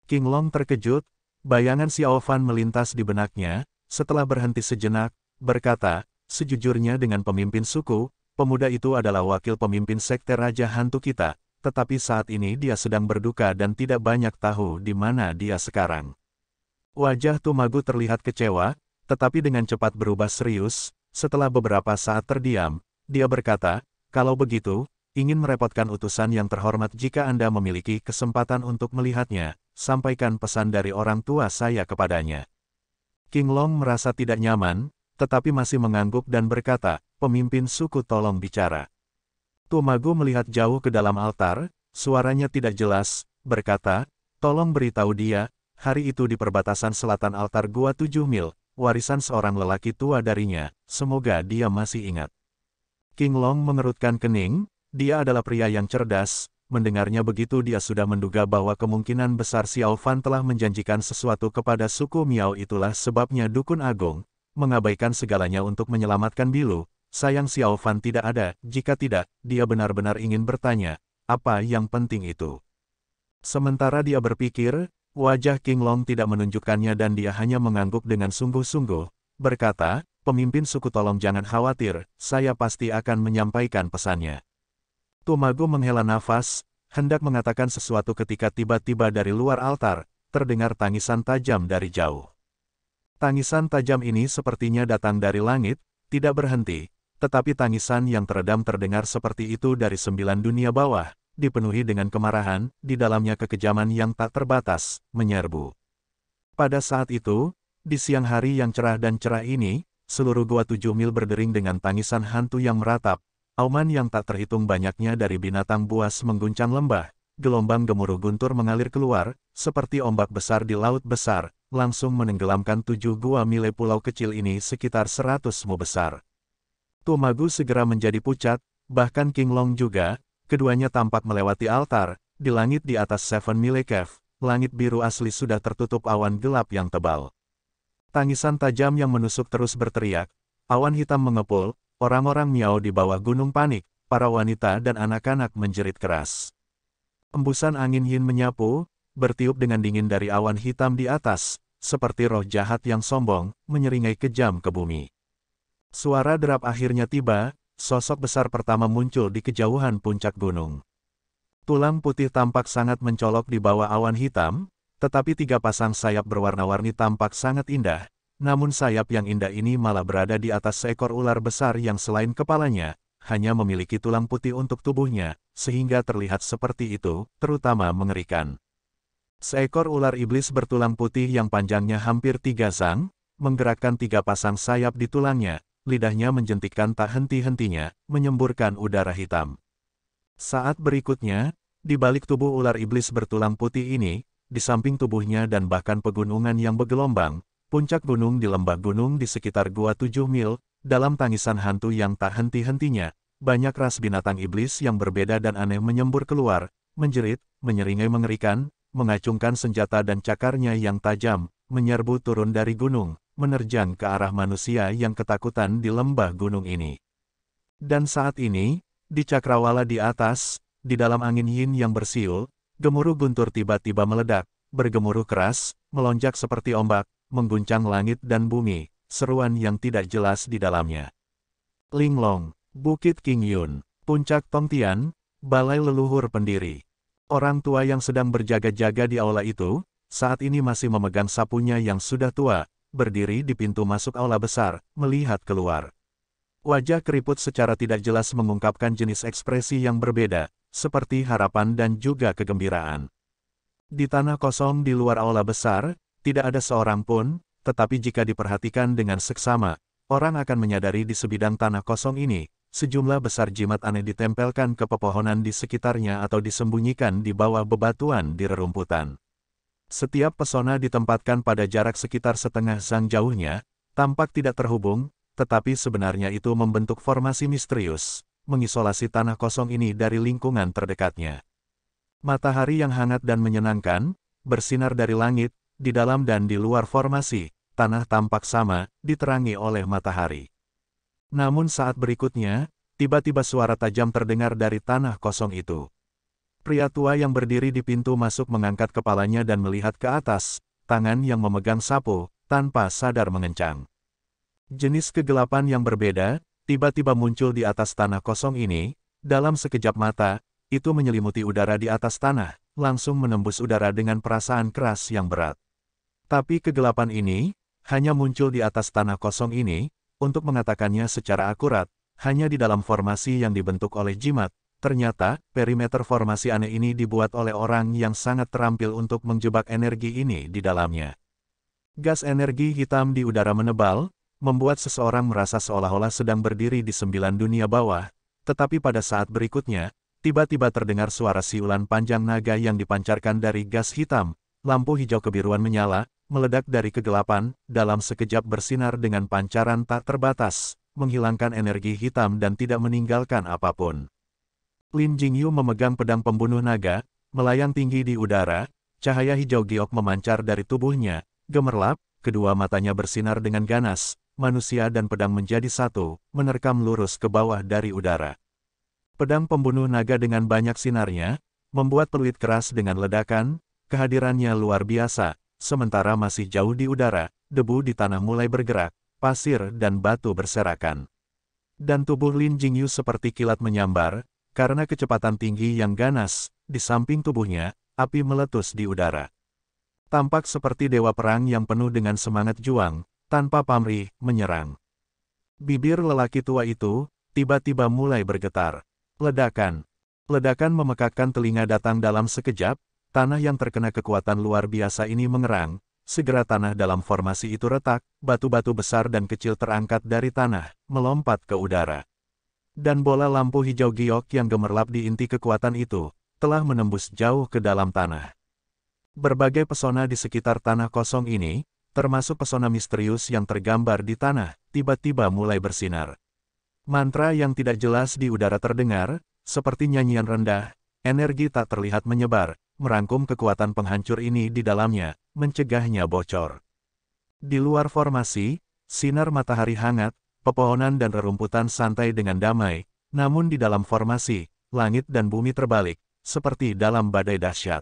King Long terkejut, bayangan Xiao Fan melintas di benaknya, setelah berhenti sejenak, berkata, sejujurnya dengan pemimpin suku, pemuda itu adalah wakil pemimpin sekte Raja Hantu kita, tetapi saat ini dia sedang berduka dan tidak banyak tahu di mana dia sekarang. Wajah Tumagu terlihat kecewa, tetapi dengan cepat berubah serius. Setelah beberapa saat terdiam, dia berkata, kalau begitu, ingin merepotkan utusan yang terhormat jika Anda memiliki kesempatan untuk melihatnya, sampaikan pesan dari orang tua saya kepadanya. King Long merasa tidak nyaman, tetapi masih mengangguk dan berkata, pemimpin suku tolong bicara. Tumagu melihat jauh ke dalam altar, suaranya tidak jelas, berkata, tolong beritahu dia, hari itu di perbatasan selatan altar Gua 7 Mil, warisan seorang lelaki tua darinya, semoga dia masih ingat. King Long mengerutkan kening, dia adalah pria yang cerdas, mendengarnya begitu dia sudah menduga bahwa kemungkinan besar Xiao Fan telah menjanjikan sesuatu kepada suku Miao itulah sebabnya Dukun Agung, mengabaikan segalanya untuk menyelamatkan Bilu, sayang Xiao Fan tidak ada, jika tidak, dia benar-benar ingin bertanya, apa yang penting itu. Sementara dia berpikir, wajah King Long tidak menunjukkannya dan dia hanya mengangguk dengan sungguh-sungguh, berkata, pemimpin suku tolong jangan khawatir, saya pasti akan menyampaikan pesannya. Tumagu menghela nafas, hendak mengatakan sesuatu ketika tiba-tiba dari luar altar, terdengar tangisan tajam dari jauh. Tangisan tajam ini sepertinya datang dari langit, tidak berhenti, tetapi tangisan yang teredam terdengar seperti itu dari 9 dunia bawah, dipenuhi dengan kemarahan, di dalamnya kekejaman yang tak terbatas, menyerbu. Pada saat itu, di siang hari yang cerah dan cerah ini, seluruh Gua 7 Mil berdering dengan tangisan hantu yang meratap, auman yang tak terhitung banyaknya dari binatang buas mengguncang lembah, gelombang gemuruh guntur mengalir keluar, seperti ombak besar di laut besar, langsung menenggelamkan 7 Gua Mil pulau kecil ini sekitar 100 mu besar. Tumagu segera menjadi pucat, bahkan King Long juga. Keduanya tampak melewati altar, di langit di atas 7 Mile Cave, langit biru asli sudah tertutup awan gelap yang tebal. Tangisan tajam yang menusuk terus berteriak, awan hitam mengepul, orang-orang Miao di bawah gunung panik, para wanita dan anak-anak menjerit keras. Embusan angin yin menyapu, bertiup dengan dingin dari awan hitam di atas, seperti roh jahat yang sombong, menyeringai kejam ke bumi. Suara derap akhirnya tiba. Sosok besar pertama muncul di kejauhan puncak gunung. Tulang putih tampak sangat mencolok di bawah awan hitam, tetapi 3 pasang sayap berwarna-warni tampak sangat indah. Namun sayap yang indah ini malah berada di atas seekor ular besar yang selain kepalanya, hanya memiliki tulang putih untuk tubuhnya, sehingga terlihat seperti itu, terutama mengerikan. Seekor ular iblis bertulang putih yang panjangnya hampir 3 zang, menggerakkan 3 pasang sayap di tulangnya, lidahnya menjentikkan tak henti-hentinya, menyemburkan udara hitam. Saat berikutnya, di balik tubuh ular iblis bertulang putih ini, di samping tubuhnya dan bahkan pegunungan yang bergelombang, puncak gunung di lembah gunung di sekitar Gua 7 Mil, dalam tangisan hantu yang tak henti-hentinya, banyak ras binatang iblis yang berbeda dan aneh menyembur keluar, menjerit, menyeringai mengerikan, mengacungkan senjata dan cakarnya yang tajam, menyerbu turun dari gunung, menerjang ke arah manusia yang ketakutan di lembah gunung ini. Dan saat ini, di cakrawala di atas, di dalam angin yin yang bersiul, gemuruh guntur tiba-tiba meledak, bergemuruh keras, melonjak seperti ombak, mengguncang langit dan bumi, seruan yang tidak jelas di dalamnya. Linglong, Bukit King Yun, Puncak Tongtian, Balai Leluhur Pendiri. Orang tua yang sedang berjaga-jaga di aula itu, saat ini masih memegang sapunya yang sudah tua, berdiri di pintu masuk aula besar, melihat keluar. Wajah keriput secara tidak jelas mengungkapkan jenis ekspresi yang berbeda, seperti harapan dan juga kegembiraan. Di tanah kosong di luar aula besar, tidak ada seorang pun, tetapi jika diperhatikan dengan seksama, orang akan menyadari di sebidang tanah kosong ini, sejumlah besar jimat aneh ditempelkan ke pepohonan di sekitarnya atau disembunyikan di bawah bebatuan di rerumputan. Setiap pesona ditempatkan pada jarak sekitar setengah zang jauhnya, tampak tidak terhubung, tetapi sebenarnya itu membentuk formasi misterius, mengisolasi tanah kosong ini dari lingkungan terdekatnya. Matahari yang hangat dan menyenangkan, bersinar dari langit, di dalam dan di luar formasi, tanah tampak sama, diterangi oleh matahari. Namun saat berikutnya, tiba-tiba suara tajam terdengar dari tanah kosong itu. Pria tua yang berdiri di pintu masuk mengangkat kepalanya dan melihat ke atas, tangan yang memegang sapu, tanpa sadar mengencang. Jenis kegelapan yang berbeda, tiba-tiba muncul di atas tanah kosong ini, dalam sekejap mata, itu menyelimuti udara di atas tanah, langsung menembus udara dengan perasaan keras yang berat. Tapi kegelapan ini, hanya muncul di atas tanah kosong ini, untuk mengatakannya secara akurat, hanya di dalam formasi yang dibentuk oleh jimat. Ternyata, perimeter formasi aneh ini dibuat oleh orang yang sangat terampil untuk menjebak energi ini di dalamnya. Gas energi hitam di udara menebal, membuat seseorang merasa seolah-olah sedang berdiri di 9 dunia bawah, tetapi pada saat berikutnya, tiba-tiba terdengar suara siulan panjang naga yang dipancarkan dari gas hitam, lampu hijau kebiruan menyala, meledak dari kegelapan, dalam sekejap bersinar dengan pancaran tak terbatas, menghilangkan energi hitam dan tidak meninggalkan apapun. Lin Jingyu memegang pedang pembunuh naga, melayang tinggi di udara, cahaya hijau giok memancar dari tubuhnya, gemerlap, kedua matanya bersinar dengan ganas, manusia dan pedang menjadi satu, menerkam lurus ke bawah dari udara. Pedang pembunuh naga dengan banyak sinarnya, membuat peluit keras dengan ledakan, kehadirannya luar biasa, sementara masih jauh di udara, debu di tanah mulai bergerak, pasir dan batu berserakan. Dan tubuh Lin Jingyu seperti kilat menyambar, karena kecepatan tinggi yang ganas, di samping tubuhnya, api meletus di udara. Tampak seperti dewa perang yang penuh dengan semangat juang, tanpa pamrih, menyerang. Bibir lelaki tua itu, tiba-tiba mulai bergetar. Ledakan. Ledakan memekakkan telinga datang dalam sekejap, tanah yang terkena kekuatan luar biasa ini mengerang, segera tanah dalam formasi itu retak, batu-batu besar dan kecil terangkat dari tanah, melompat ke udara. Dan bola lampu hijau giok yang gemerlap di inti kekuatan itu, telah menembus jauh ke dalam tanah. Berbagai pesona di sekitar tanah kosong ini, termasuk pesona misterius yang tergambar di tanah, tiba-tiba mulai bersinar. Mantra yang tidak jelas di udara terdengar, seperti nyanyian rendah, energi tak terlihat menyebar, merangkum kekuatan penghancur ini di dalamnya, mencegahnya bocor. Di luar formasi, sinar matahari hangat, pepohonan dan rerumputan santai dengan damai, namun di dalam formasi, langit dan bumi terbalik, seperti dalam badai dahsyat.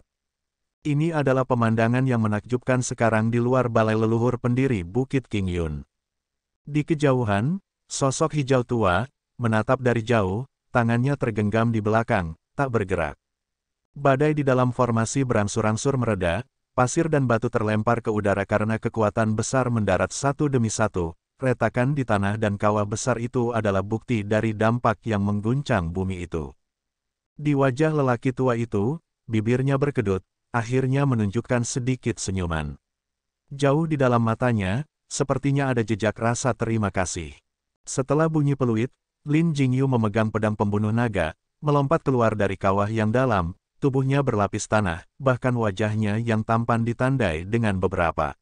Ini adalah pemandangan yang menakjubkan sekarang di luar balai leluhur pendiri Bukit King Yun. Di kejauhan, sosok hijau tua, menatap dari jauh, tangannya tergenggam di belakang, tak bergerak. Badai di dalam formasi berangsur-angsur mereda, pasir dan batu terlempar ke udara karena kekuatan besar mendarat satu demi satu. Retakan di tanah dan kawah besar itu adalah bukti dari dampak yang mengguncang bumi itu. Di wajah lelaki tua itu, bibirnya berkedut, akhirnya menunjukkan sedikit senyuman. Jauh di dalam matanya, sepertinya ada jejak rasa terima kasih. Setelah bunyi peluit, Lin Jingyu memegang pedang pembunuh naga, melompat keluar dari kawah yang dalam. Tubuhnya berlapis tanah, bahkan wajahnya yang tampan ditandai dengan beberapa.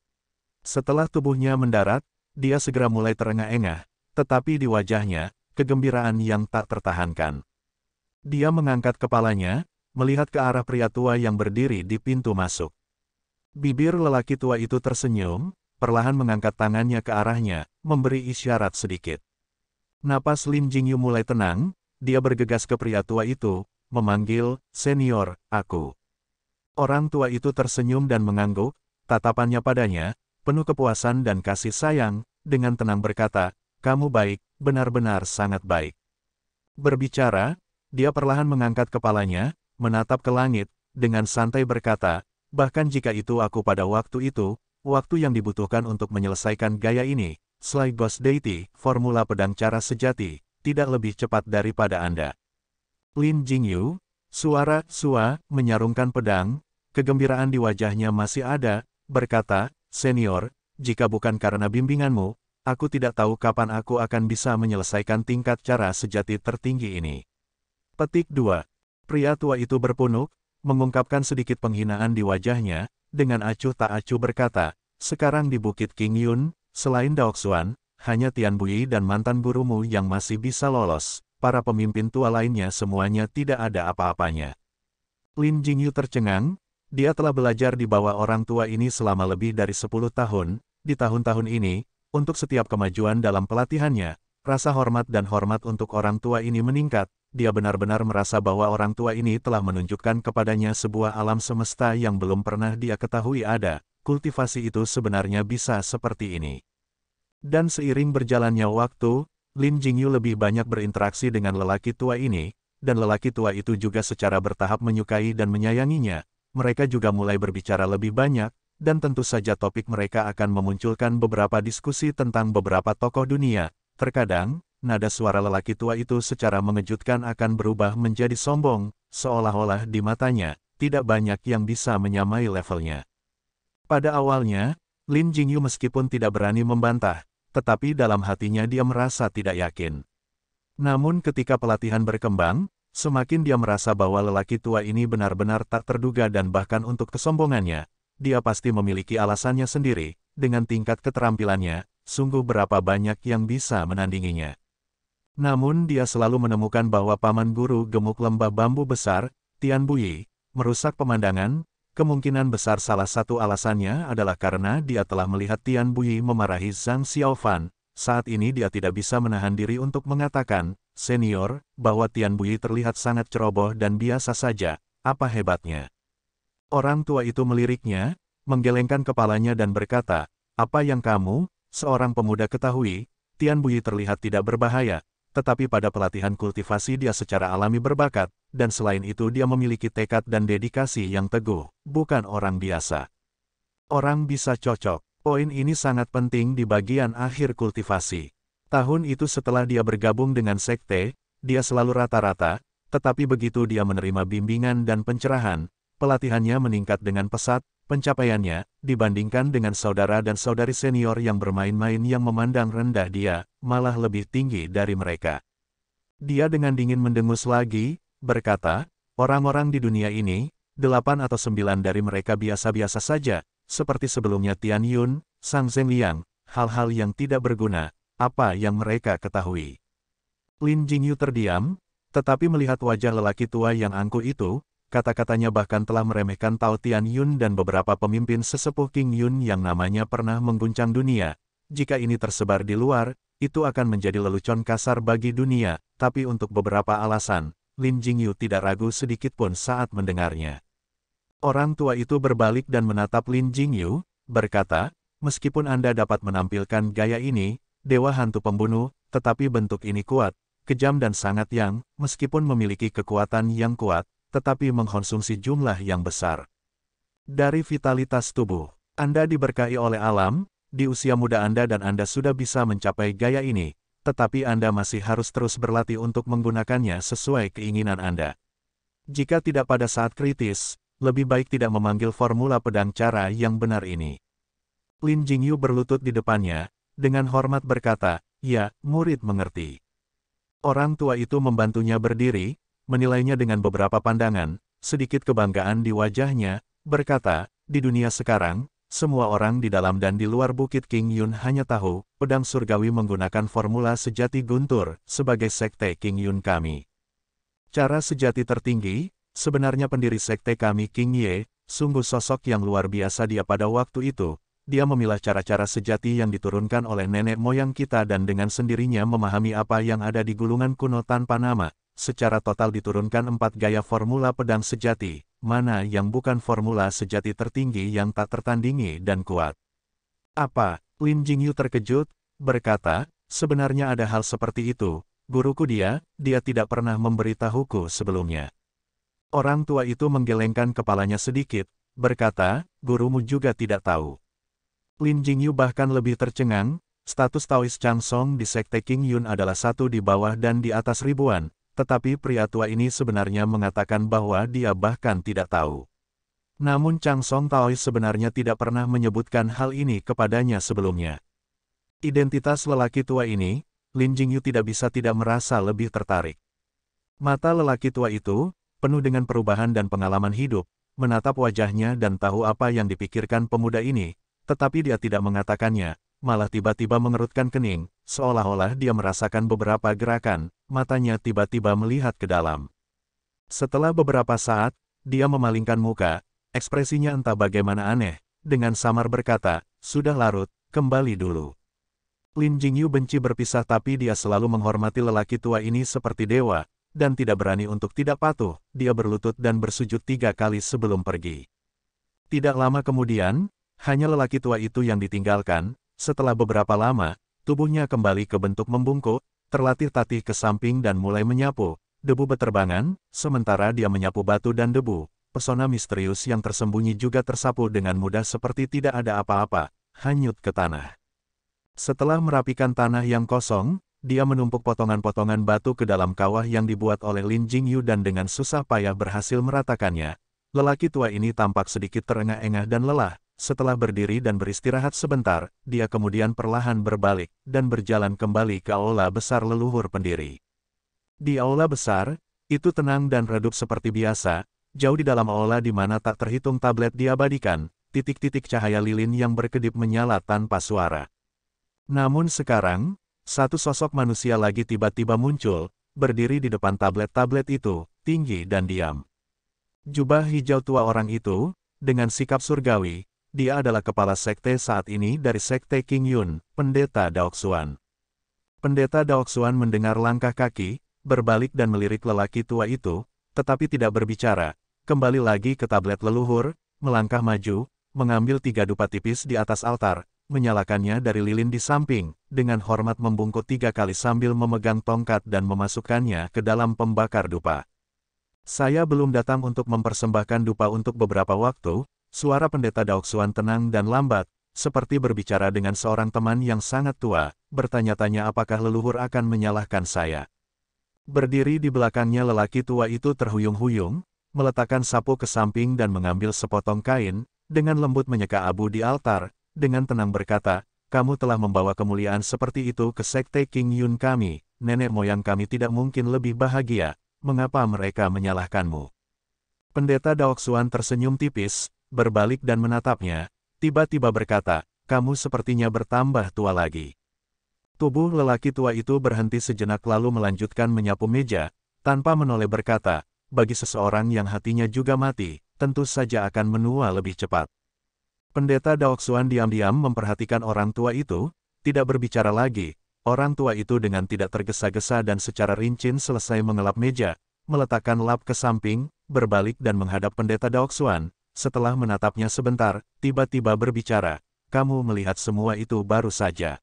Setelah tubuhnya mendarat, dia segera mulai terengah-engah, tetapi di wajahnya, kegembiraan yang tak tertahankan. Dia mengangkat kepalanya, melihat ke arah pria tua yang berdiri di pintu masuk. Bibir lelaki tua itu tersenyum, perlahan mengangkat tangannya ke arahnya, memberi isyarat sedikit. Napas Lin Jingyu mulai tenang, dia bergegas ke pria tua itu, memanggil, "Senior, aku." Orang tua itu tersenyum dan mengangguk, tatapannya padanya, penuh kepuasan dan kasih sayang, dengan tenang berkata, "Kamu baik, benar-benar sangat baik." Berbicara, dia perlahan mengangkat kepalanya, menatap ke langit, dengan santai berkata, "Bahkan jika itu aku pada waktu itu, waktu yang dibutuhkan untuk menyelesaikan gaya ini, Sly Ghost Deity, formula pedang cara sejati, tidak lebih cepat daripada Anda." Lin Jingyu, suara Sua, menyarungkan pedang, kegembiraan di wajahnya masih ada, berkata, "Senior, jika bukan karena bimbinganmu, aku tidak tahu kapan aku akan bisa menyelesaikan tingkat cara sejati tertinggi ini." Petik 2. Pria tua itu berpunuk, mengungkapkan sedikit penghinaan di wajahnya, dengan acuh tak acuh berkata, "Sekarang di Bukit King Yun, selain Daoxuan, hanya Tian Bui dan mantan gurumu yang masih bisa lolos. Para pemimpin tua lainnya semuanya tidak ada apa-apanya." Lin Jingyu tercengang, dia telah belajar di bawah orang tua ini selama lebih dari 10 tahun, di tahun-tahun ini, untuk setiap kemajuan dalam pelatihannya, rasa hormat dan hormat untuk orang tua ini meningkat, dia benar-benar merasa bahwa orang tua ini telah menunjukkan kepadanya sebuah alam semesta yang belum pernah dia ketahui ada, kultivasi itu sebenarnya bisa seperti ini. Dan seiring berjalannya waktu, Lin Jingyu lebih banyak berinteraksi dengan lelaki tua ini, dan lelaki tua itu juga secara bertahap menyukai dan menyayanginya. Mereka juga mulai berbicara lebih banyak, dan tentu saja topik mereka akan memunculkan beberapa diskusi tentang beberapa tokoh dunia. Terkadang, nada suara lelaki tua itu secara mengejutkan akan berubah menjadi sombong, seolah-olah di matanya, tidak banyak yang bisa menyamai levelnya. Pada awalnya, Lin Jingyu meskipun tidak berani membantah, tetapi dalam hatinya dia merasa tidak yakin. Namun ketika pelatihan berkembang, semakin dia merasa bahwa lelaki tua ini benar-benar tak terduga dan bahkan untuk kesombongannya, dia pasti memiliki alasannya sendiri, dengan tingkat keterampilannya, sungguh berapa banyak yang bisa menandinginya. Namun dia selalu menemukan bahwa paman guru gemuk lembah bambu besar, Tian Bui, merusak pemandangan. Kemungkinan besar salah satu alasannya adalah karena dia telah melihat Tian Bui memarahi Zhang Xiaofan. Saat ini dia tidak bisa menahan diri untuk mengatakan, "Senior, bahwa Tian Bui terlihat sangat ceroboh dan biasa saja, apa hebatnya?" Orang tua itu meliriknya, menggelengkan kepalanya dan berkata, "Apa yang kamu, seorang pemuda ketahui, Tian Bui terlihat tidak berbahaya, tetapi pada pelatihan kultivasi dia secara alami berbakat, dan selain itu dia memiliki tekad dan dedikasi yang teguh, bukan orang biasa. Orang bisa cocok." Poin ini sangat penting di bagian akhir kultivasi. Tahun itu setelah dia bergabung dengan sekte, dia selalu rata-rata, tetapi begitu dia menerima bimbingan dan pencerahan, pelatihannya meningkat dengan pesat, pencapaiannya, dibandingkan dengan saudara dan saudari senior yang bermain-main yang memandang rendah dia, malah lebih tinggi dari mereka. Dia dengan dingin mendengus lagi, berkata, "Orang-orang di dunia ini, 8 atau 9 dari mereka biasa-biasa saja, seperti sebelumnya Tian Yun, Sang Zhengliang, hal-hal yang tidak berguna, apa yang mereka ketahui." Lin Jingyu terdiam, tetapi melihat wajah lelaki tua yang angkuh itu, kata-katanya bahkan telah meremehkan Tao Tian Yun dan beberapa pemimpin sesepuh King Yun yang namanya pernah mengguncang dunia. Jika ini tersebar di luar, itu akan menjadi lelucon kasar bagi dunia, tapi untuk beberapa alasan, Lin Jingyu tidak ragu sedikit pun saat mendengarnya. Orang tua itu berbalik dan menatap Lin Jingyu, berkata, "Meskipun Anda dapat menampilkan gaya ini, dewa hantu pembunuh, tetapi bentuk ini kuat, kejam dan sangat yang, meskipun memiliki kekuatan yang kuat, tetapi mengkonsumsi jumlah yang besar. Dari vitalitas tubuh, Anda diberkahi oleh alam, di usia muda Anda dan Anda sudah bisa mencapai gaya ini, tetapi Anda masih harus terus berlatih untuk menggunakannya sesuai keinginan Anda. Jika tidak pada saat kritis, lebih baik tidak memanggil formula pedang cara yang benar ini. Lin Jingyu berlutut di depannya, dengan hormat berkata, "Ya, murid mengerti." Orang tua itu membantunya berdiri, menilainya dengan beberapa pandangan, sedikit kebanggaan di wajahnya, berkata, "Di dunia sekarang, semua orang di dalam dan di luar Bukit King Yun hanya tahu, pedang surgawi menggunakan formula sejati guntur, sebagai sekte King Yun kami. Cara sejati tertinggi, sebenarnya pendiri sekte kami King Ye, sungguh sosok yang luar biasa dia pada waktu itu. Dia memilah cara-cara sejati yang diturunkan oleh nenek moyang kita dan dengan sendirinya memahami apa yang ada di gulungan kuno tanpa nama. Secara total diturunkan 4 gaya formula pedang sejati, mana yang bukan formula sejati tertinggi yang tak tertandingi dan kuat." "Apa?" Lin Jingyu terkejut, berkata, "Sebenarnya ada hal seperti itu, guruku dia tidak pernah memberitahuku sebelumnya." Orang tua itu menggelengkan kepalanya sedikit, berkata, "Gurumu juga tidak tahu." Lin Jingyu bahkan lebih tercengang, status Taois Chang Song di sekte King Yun adalah satu di bawah dan di atas ribuan. Tetapi pria tua ini sebenarnya mengatakan bahwa dia bahkan tidak tahu. Namun Chang Song Taois sebenarnya tidak pernah menyebutkan hal ini kepadanya sebelumnya. Identitas lelaki tua ini, Lin Jingyu tidak bisa tidak merasa lebih tertarik. Mata lelaki tua itu, penuh dengan perubahan dan pengalaman hidup, menatap wajahnya dan tahu apa yang dipikirkan pemuda ini, tetapi dia tidak mengatakannya, malah tiba-tiba mengerutkan kening, seolah-olah dia merasakan beberapa gerakan, matanya tiba-tiba melihat ke dalam. Setelah beberapa saat, dia memalingkan muka, ekspresinya entah bagaimana aneh, dengan samar berkata, "Sudah larut, kembali dulu." Lin Jingyu benci berpisah tapi dia selalu menghormati lelaki tua ini seperti dewa, dan tidak berani untuk tidak patuh, dia berlutut dan bersujud 3 kali sebelum pergi. Tidak lama kemudian, hanya lelaki tua itu yang ditinggalkan. Setelah beberapa lama, tubuhnya kembali ke bentuk membungkuk, terlatih-tatih ke samping dan mulai menyapu, debu beterbangan, sementara dia menyapu batu dan debu, pesona misterius yang tersembunyi juga tersapu dengan mudah seperti tidak ada apa-apa, hanyut ke tanah. Setelah merapikan tanah yang kosong, dia menumpuk potongan-potongan batu ke dalam kawah yang dibuat oleh Lin Jingyu dan dengan susah payah berhasil meratakannya. Lelaki tua ini tampak sedikit terengah-engah dan lelah. Setelah berdiri dan beristirahat sebentar, dia kemudian perlahan berbalik dan berjalan kembali ke aula besar leluhur pendiri. Di aula besar, itu tenang dan redup seperti biasa, jauh di dalam aula di mana tak terhitung tablet diabadikan, titik-titik cahaya lilin yang berkedip menyala tanpa suara. Namun sekarang, satu sosok manusia lagi tiba-tiba muncul, berdiri di depan tablet-tablet itu, tinggi dan diam. Jubah hijau tua orang itu, dengan sikap surgawi, dia adalah kepala sekte saat ini dari sekte King Yun, Pendeta Daoxuan. Pendeta Daoxuan mendengar langkah kaki, berbalik dan melirik lelaki tua itu, tetapi tidak berbicara, kembali lagi ke tablet leluhur, melangkah maju, mengambil 3 dupa tipis di atas altar, menyalakannya dari lilin di samping, dengan hormat membungkuk 3 kali sambil memegang tongkat dan memasukkannya ke dalam pembakar dupa. "Saya belum datang untuk mempersembahkan dupa untuk beberapa waktu." Suara pendeta Daoxuan tenang dan lambat, seperti berbicara dengan seorang teman yang sangat tua, bertanya-tanya apakah leluhur akan menyalahkan saya. Berdiri di belakangnya lelaki tua itu terhuyung-huyung, meletakkan sapu ke samping dan mengambil sepotong kain, dengan lembut menyeka abu di altar, dengan tenang berkata, "Kamu telah membawa kemuliaan seperti itu ke sekte King Yun kami, nenek moyang kami tidak mungkin lebih bahagia, mengapa mereka menyalahkanmu?" Pendeta Daoxuan tersenyum tipis, berbalik dan menatapnya, tiba-tiba berkata, "Kamu sepertinya bertambah tua lagi." Tubuh lelaki tua itu berhenti sejenak lalu melanjutkan menyapu meja, tanpa menoleh berkata, "Bagi seseorang yang hatinya juga mati, tentu saja akan menua lebih cepat." Pendeta Daoxuan diam-diam memperhatikan orang tua itu, tidak berbicara lagi. Orang tua itu dengan tidak tergesa-gesa dan secara rinci selesai mengelap meja, meletakkan lap ke samping, berbalik dan menghadap pendeta Daoxuan. Setelah menatapnya sebentar, tiba-tiba berbicara, "Kamu melihat semua itu baru saja."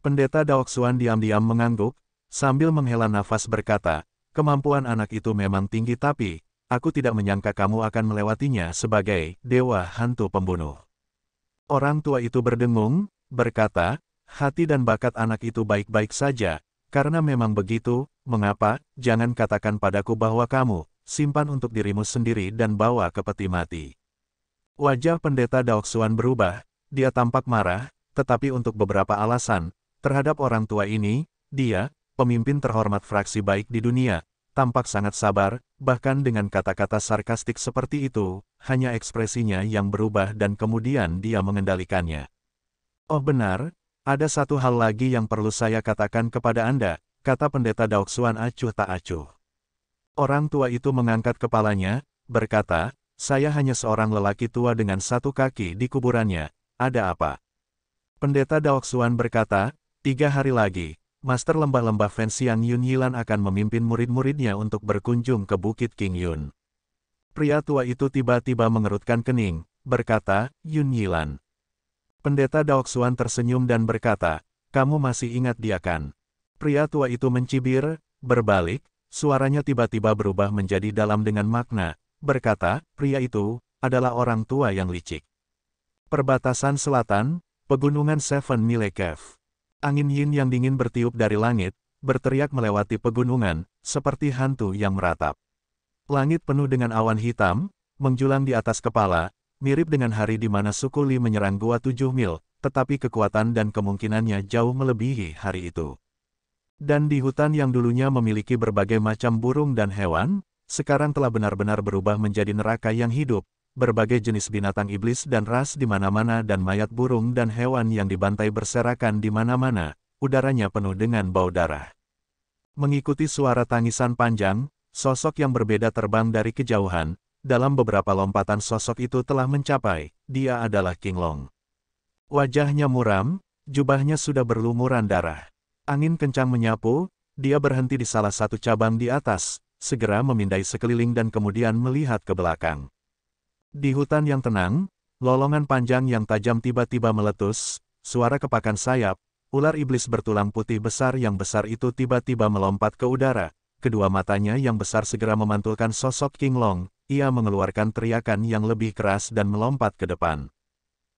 Pendeta Daoxuan diam-diam mengangguk, sambil menghela nafas berkata, "Kemampuan anak itu memang tinggi tapi, aku tidak menyangka kamu akan melewatinya sebagai dewa hantu pembunuh. Orang tua itu berdengung, berkata, hati dan bakat anak itu baik-baik saja, karena memang begitu, mengapa, jangan katakan padaku bahwa kamu, simpan untuk dirimu sendiri dan bawa ke peti mati. Wajah pendeta Daoxuan berubah, dia tampak marah, tetapi untuk beberapa alasan, terhadap orang tua ini, dia, pemimpin terhormat fraksi baik di dunia, tampak sangat sabar, bahkan dengan kata-kata sarkastik seperti itu, hanya ekspresinya yang berubah dan kemudian dia mengendalikannya. Oh benar, ada satu hal lagi yang perlu saya katakan kepada Anda, kata pendeta Daoxuan acuh tak acuh. Orang tua itu mengangkat kepalanya, berkata, saya hanya seorang lelaki tua dengan satu kaki di kuburannya, ada apa? Pendeta Daoxuan berkata, 3 hari lagi, Master Lembah-Lembah Fenxiang Yun Yilan akan memimpin murid-muridnya untuk berkunjung ke Bukit King Yun. Pria tua itu tiba-tiba mengerutkan kening, berkata, Yun Yilan. Pendeta Daoxuan tersenyum dan berkata, kamu masih ingat dia kan? Pria tua itu mencibir, berbalik, suaranya tiba-tiba berubah menjadi dalam dengan makna, berkata, pria itu adalah orang tua yang licik. Perbatasan selatan, pegunungan Seven Mile Cave. Angin yin yang dingin bertiup dari langit, berteriak melewati pegunungan, seperti hantu yang meratap. Langit penuh dengan awan hitam, menjulang di atas kepala, mirip dengan hari di mana suku Li menyerang Gua 7 Mil, tetapi kekuatan dan kemungkinannya jauh melebihi hari itu. Dan di hutan yang dulunya memiliki berbagai macam burung dan hewan, sekarang telah benar-benar berubah menjadi neraka yang hidup, berbagai jenis binatang iblis dan ras di mana-mana dan mayat burung dan hewan yang dibantai berserakan di mana-mana, udaranya penuh dengan bau darah. Mengikuti suara tangisan panjang, sosok yang berbeda terbang dari kejauhan, dalam beberapa lompatan sosok itu telah mencapai, dia adalah King Long. Wajahnya muram, jubahnya sudah berlumuran darah. Angin kencang menyapu, dia berhenti di salah satu cabang di atas, segera memindai sekeliling dan kemudian melihat ke belakang. Di hutan yang tenang, lolongan panjang yang tajam tiba-tiba meletus, suara kepakan sayap, ular iblis bertulang putih besar yang besar itu tiba-tiba melompat ke udara, kedua matanya yang besar segera memantulkan sosok King Long, ia mengeluarkan teriakan yang lebih keras dan melompat ke depan.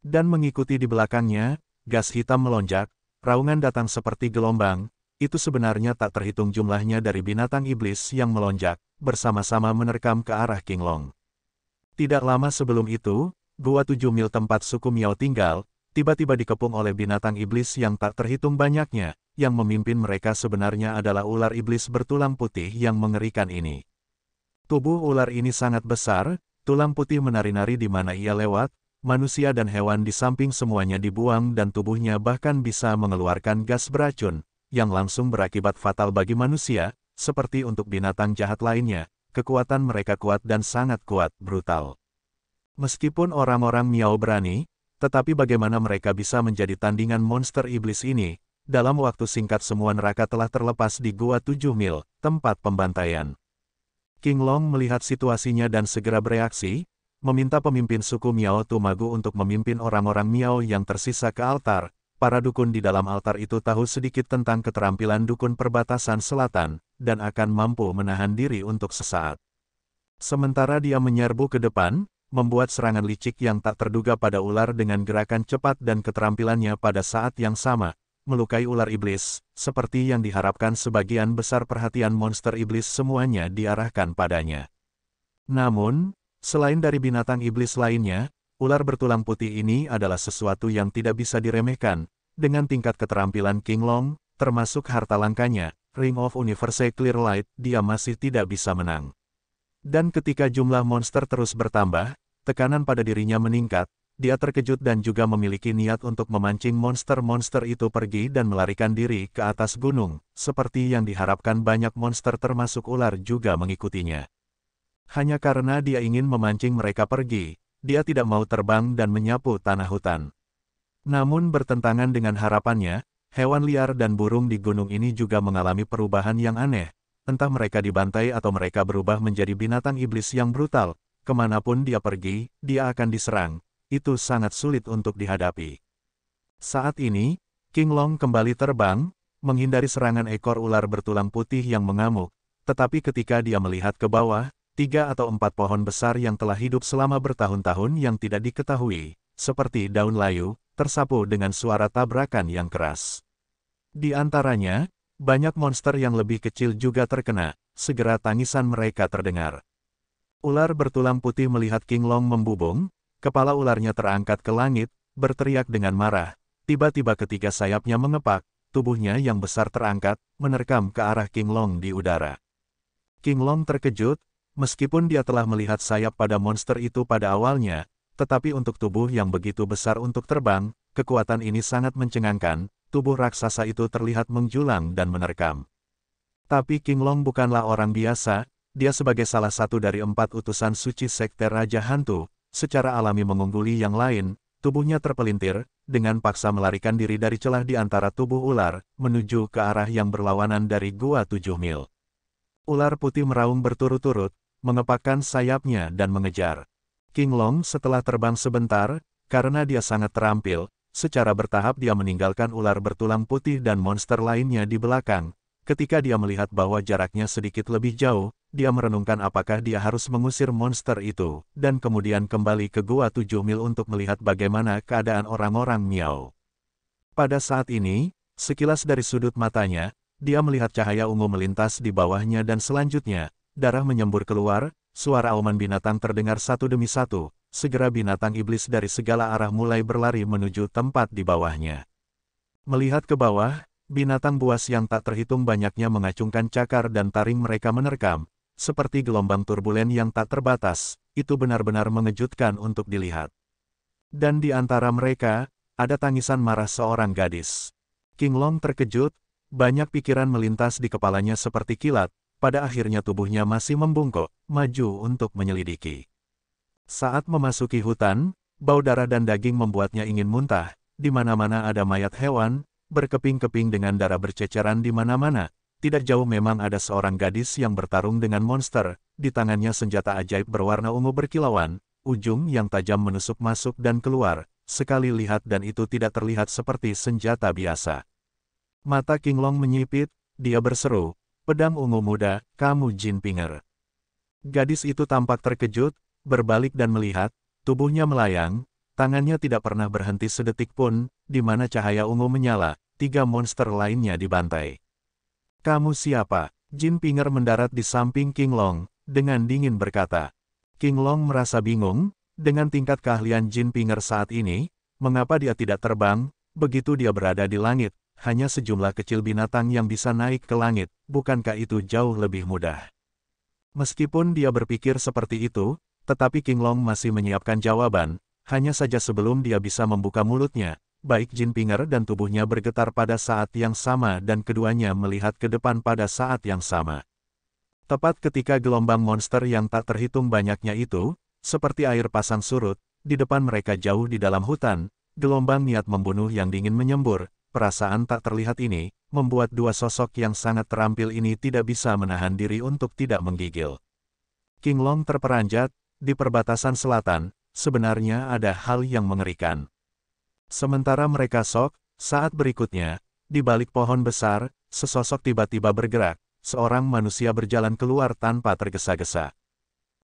Dan mengikuti di belakangnya, gas hitam melonjak, raungan datang seperti gelombang, itu sebenarnya tak terhitung jumlahnya dari binatang iblis yang melonjak, bersama-sama menerkam ke arah King Long. Tidak lama sebelum itu, Gua 7 Mil tempat suku Miao tinggal, tiba-tiba dikepung oleh binatang iblis yang tak terhitung banyaknya, yang memimpin mereka sebenarnya adalah ular iblis bertulang putih yang mengerikan ini. Tubuh ular ini sangat besar, tulang putih menari-nari di mana ia lewat, manusia dan hewan di samping semuanya dibuang dan tubuhnya bahkan bisa mengeluarkan gas beracun, yang langsung berakibat fatal bagi manusia, seperti untuk binatang jahat lainnya, kekuatan mereka kuat dan sangat kuat, brutal. Meskipun orang-orang Miao berani, tetapi bagaimana mereka bisa menjadi tandingan monster iblis ini, dalam waktu singkat semua neraka telah terlepas di Gua 7 Mil, tempat pembantaian. King Long melihat situasinya dan segera bereaksi, meminta pemimpin suku Miao Tumagu untuk memimpin orang-orang Miao yang tersisa ke altar. Para dukun di dalam altar itu tahu sedikit tentang keterampilan dukun perbatasan selatan, dan akan mampu menahan diri untuk sesaat. Sementara dia menyerbu ke depan, membuat serangan licik yang tak terduga pada ular dengan gerakan cepat dan keterampilannya pada saat yang sama, melukai ular iblis, seperti yang diharapkan sebagian besar perhatian monster iblis semuanya diarahkan padanya. Namun, selain dari binatang iblis lainnya, ular bertulang putih ini adalah sesuatu yang tidak bisa diremehkan. Dengan tingkat keterampilan King Long, termasuk harta langkanya, Ring of Universe Clear Light, dia masih tidak bisa menang. Dan ketika jumlah monster terus bertambah, tekanan pada dirinya meningkat, dia terkejut dan juga memiliki niat untuk memancing monster-monster itu pergi dan melarikan diri ke atas gunung, seperti yang diharapkan banyak monster termasuk ular juga mengikutinya. Hanya karena dia ingin memancing mereka pergi, dia tidak mau terbang dan menyapu tanah hutan. Namun bertentangan dengan harapannya, hewan liar dan burung di gunung ini juga mengalami perubahan yang aneh. Entah mereka dibantai atau mereka berubah menjadi binatang iblis yang brutal. Kemanapun dia pergi, dia akan diserang. Itu sangat sulit untuk dihadapi. Saat ini, King Long kembali terbang, menghindari serangan ekor ular bertulang putih yang mengamuk. Tetapi ketika dia melihat ke bawah, 3 atau 4 pohon besar yang telah hidup selama bertahun-tahun yang tidak diketahui, seperti daun layu, tersapu dengan suara tabrakan yang keras. Di antaranya, banyak monster yang lebih kecil juga terkena, segera tangisan mereka terdengar. Ular bertulang putih melihat King Long membubung, kepala ularnya terangkat ke langit, berteriak dengan marah. Tiba-tiba ketika sayapnya mengepak, tubuhnya yang besar terangkat, menerkam ke arah King Long di udara. King Long terkejut, meskipun dia telah melihat sayap pada monster itu pada awalnya, tetapi untuk tubuh yang begitu besar untuk terbang, kekuatan ini sangat mencengangkan, tubuh raksasa itu terlihat menjulang dan menerkam. Tapi King Long bukanlah orang biasa, dia sebagai salah satu dari 4 utusan suci sekte Raja Hantu, secara alami mengungguli yang lain, tubuhnya terpelintir, dengan paksa melarikan diri dari celah di antara tubuh ular, menuju ke arah yang berlawanan dari Gua 7 Mil. Ular putih meraung berturut-turut, mengepakkan sayapnya dan mengejar. King Long setelah terbang sebentar, karena dia sangat terampil, secara bertahap dia meninggalkan ular bertulang putih dan monster lainnya di belakang. Ketika dia melihat bahwa jaraknya sedikit lebih jauh, dia merenungkan apakah dia harus mengusir monster itu, dan kemudian kembali ke Gua 7 Mil untuk melihat bagaimana keadaan orang-orang Miao. Pada saat ini, sekilas dari sudut matanya, dia melihat cahaya ungu melintas di bawahnya dan selanjutnya, darah menyembur keluar, suara auman binatang terdengar satu demi satu, segera binatang iblis dari segala arah mulai berlari menuju tempat di bawahnya. Melihat ke bawah, binatang buas yang tak terhitung banyaknya mengacungkan cakar dan taring mereka menerkam, seperti gelombang turbulen yang tak terbatas, itu benar-benar mengejutkan untuk dilihat. Dan di antara mereka, ada tangisan marah seorang gadis. King Long terkejut, banyak pikiran melintas di kepalanya seperti kilat, pada akhirnya tubuhnya masih membungkuk, maju untuk menyelidiki. Saat memasuki hutan, bau darah dan daging membuatnya ingin muntah, di mana-mana ada mayat hewan, berkeping-keping dengan darah berceceran di mana-mana. Tidak jauh memang ada seorang gadis yang bertarung dengan monster, di tangannya senjata ajaib berwarna ungu berkilauan, ujung yang tajam menusuk masuk dan keluar, sekali lihat dan itu tidak terlihat seperti senjata biasa. Mata King Long menyipit, dia berseru, "Pedang ungu muda, kamu Jin Pinger." Gadis itu tampak terkejut, berbalik dan melihat, tubuhnya melayang, tangannya tidak pernah berhenti sedetik pun, di mana cahaya ungu menyala, 3 monster lainnya dibantai. "Kamu siapa?" Jin Pinger mendarat di samping King Long, dengan dingin berkata. King Long merasa bingung, dengan tingkat keahlian Jin Pinger saat ini, mengapa dia tidak terbang, begitu dia berada di langit, hanya sejumlah kecil binatang yang bisa naik ke langit, bukankah itu jauh lebih mudah? Meskipun dia berpikir seperti itu, tetapi King Long masih menyiapkan jawaban, hanya saja sebelum dia bisa membuka mulutnya, baik Jin Pinger dan tubuhnya bergetar pada saat yang sama dan keduanya melihat ke depan pada saat yang sama. Tepat ketika gelombang monster yang tak terhitung banyaknya itu, seperti air pasang surut, di depan mereka jauh di dalam hutan, gelombang niat membunuh yang dingin menyembur, perasaan tak terlihat ini, membuat 2 sosok yang sangat terampil ini tidak bisa menahan diri untuk tidak menggigil. King Long terperanjat, di perbatasan selatan, sebenarnya ada hal yang mengerikan. Sementara mereka sok, saat berikutnya, di balik pohon besar, sesosok tiba-tiba bergerak, seorang manusia berjalan keluar tanpa tergesa-gesa.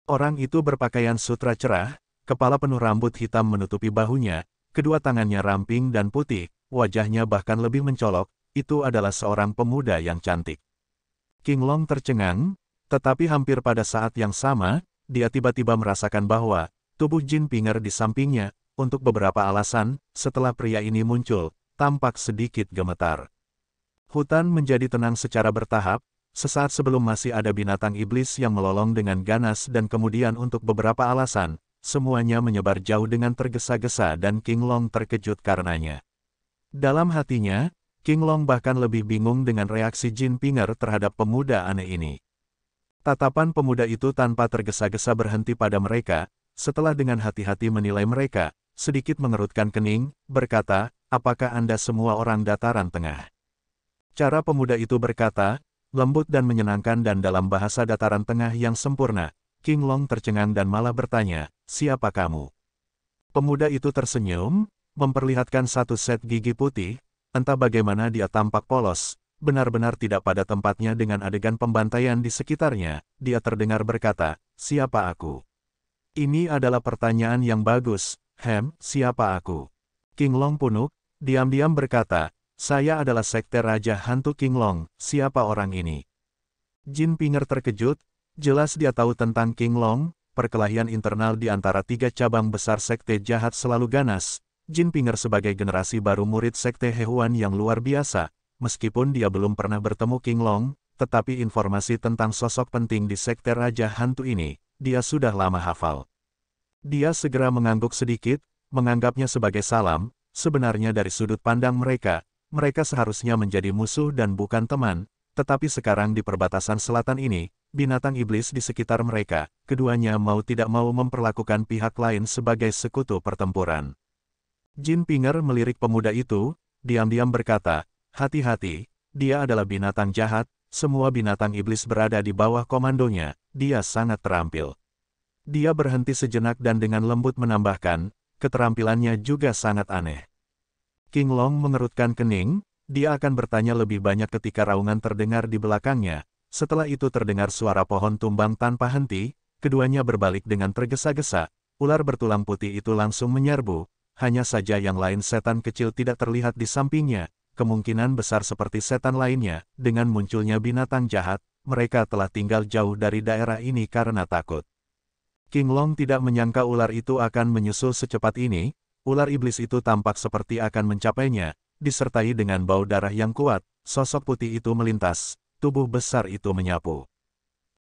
Orang itu berpakaian sutra cerah, kepala penuh rambut hitam menutupi bahunya, kedua tangannya ramping dan putih, wajahnya bahkan lebih mencolok, itu adalah seorang pemuda yang cantik. King Long tercengang, tetapi hampir pada saat yang sama, dia tiba-tiba merasakan bahwa, tubuh Jin Pinger di sampingnya, untuk beberapa alasan, setelah pria ini muncul, tampak sedikit gemetar. Hutan menjadi tenang secara bertahap, sesaat sebelum masih ada binatang iblis yang melolong dengan ganas dan kemudian untuk beberapa alasan, semuanya menyebar jauh dengan tergesa-gesa dan King Long terkejut karenanya. Dalam hatinya, King Long bahkan lebih bingung dengan reaksi Jin Pinger terhadap pemuda aneh ini. Tatapan pemuda itu tanpa tergesa-gesa berhenti pada mereka, setelah dengan hati-hati menilai mereka, sedikit mengerutkan kening, berkata, "Apakah Anda semua orang dataran tengah?" Cara pemuda itu berkata, lembut dan menyenangkan dan dalam bahasa dataran tengah yang sempurna. King Long tercengang dan malah bertanya, "Siapa kamu?" Pemuda itu tersenyum, memperlihatkan satu set gigi putih, entah bagaimana dia tampak polos, benar-benar tidak pada tempatnya dengan adegan pembantaian di sekitarnya. Dia terdengar berkata, siapa aku? Ini adalah pertanyaan yang bagus, siapa aku? King Long punuk, diam-diam berkata, saya adalah Sekte Raja Hantu King Long, siapa orang ini? Jin Pinger terkejut, jelas dia tahu tentang King Long, perkelahian internal di antara 3 cabang besar Sekte Jahat selalu ganas. Jin Pinger sebagai generasi baru murid Sekte Hehuan yang luar biasa, meskipun dia belum pernah bertemu King Long, tetapi informasi tentang sosok penting di Sekte Raja Hantu ini, dia sudah lama hafal. Dia segera mengangguk sedikit, menganggapnya sebagai salam, sebenarnya dari sudut pandang mereka, mereka seharusnya menjadi musuh dan bukan teman, tetapi sekarang di perbatasan selatan ini, binatang iblis di sekitar mereka, keduanya mau tidak mau memperlakukan pihak lain sebagai sekutu pertempuran. Jin Pinger melirik pemuda itu, diam-diam berkata, hati-hati, dia adalah binatang jahat, semua binatang iblis berada di bawah komandonya, dia sangat terampil. Dia berhenti sejenak dan dengan lembut menambahkan, keterampilannya juga sangat aneh. King Long mengerutkan kening, dia akan bertanya lebih banyak ketika raungan terdengar di belakangnya. Setelah itu terdengar suara pohon tumbang tanpa henti, keduanya berbalik dengan tergesa-gesa, ular bertulang putih itu langsung menyerbu, hanya saja yang lain setan kecil tidak terlihat di sampingnya, kemungkinan besar seperti setan lainnya, dengan munculnya binatang jahat, mereka telah tinggal jauh dari daerah ini karena takut. King Long tidak menyangka ular itu akan menyusul secepat ini, ular iblis itu tampak seperti akan mencapainya, disertai dengan bau darah yang kuat, sosok putih itu melintas, tubuh besar itu menyapu.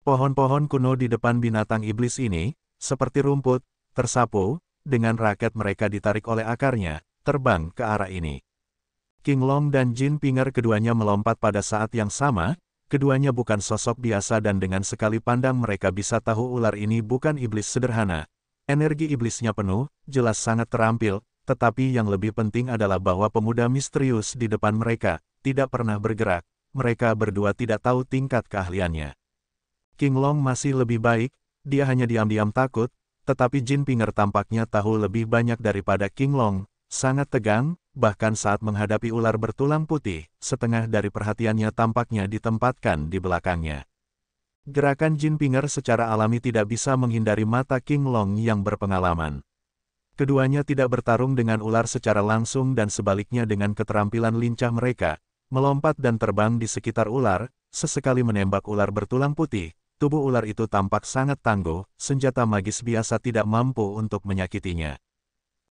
Pohon-pohon kuno di depan binatang iblis ini, seperti rumput, tersapu, dengan raket mereka ditarik oleh akarnya, terbang ke arah ini. King Long dan Jin Pinger keduanya melompat pada saat yang sama, keduanya bukan sosok biasa dan dengan sekali pandang mereka bisa tahu ular ini bukan iblis sederhana. Energi iblisnya penuh, jelas sangat terampil, tetapi yang lebih penting adalah bahwa pemuda misterius di depan mereka, tidak pernah bergerak, mereka berdua tidak tahu tingkat keahliannya. King Long masih lebih baik, dia hanya diam-diam takut, tetapi Jin Pinger tampaknya tahu lebih banyak daripada King Long, sangat tegang, bahkan saat menghadapi ular bertulang putih, setengah dari perhatiannya tampaknya ditempatkan di belakangnya. Gerakan Jin Pinger secara alami tidak bisa menghindari mata King Long yang berpengalaman. Keduanya tidak bertarung dengan ular secara langsung dan sebaliknya dengan keterampilan lincah mereka, melompat dan terbang di sekitar ular, sesekali menembak ular bertulang putih, tubuh ular itu tampak sangat tangguh, senjata magis biasa tidak mampu untuk menyakitinya.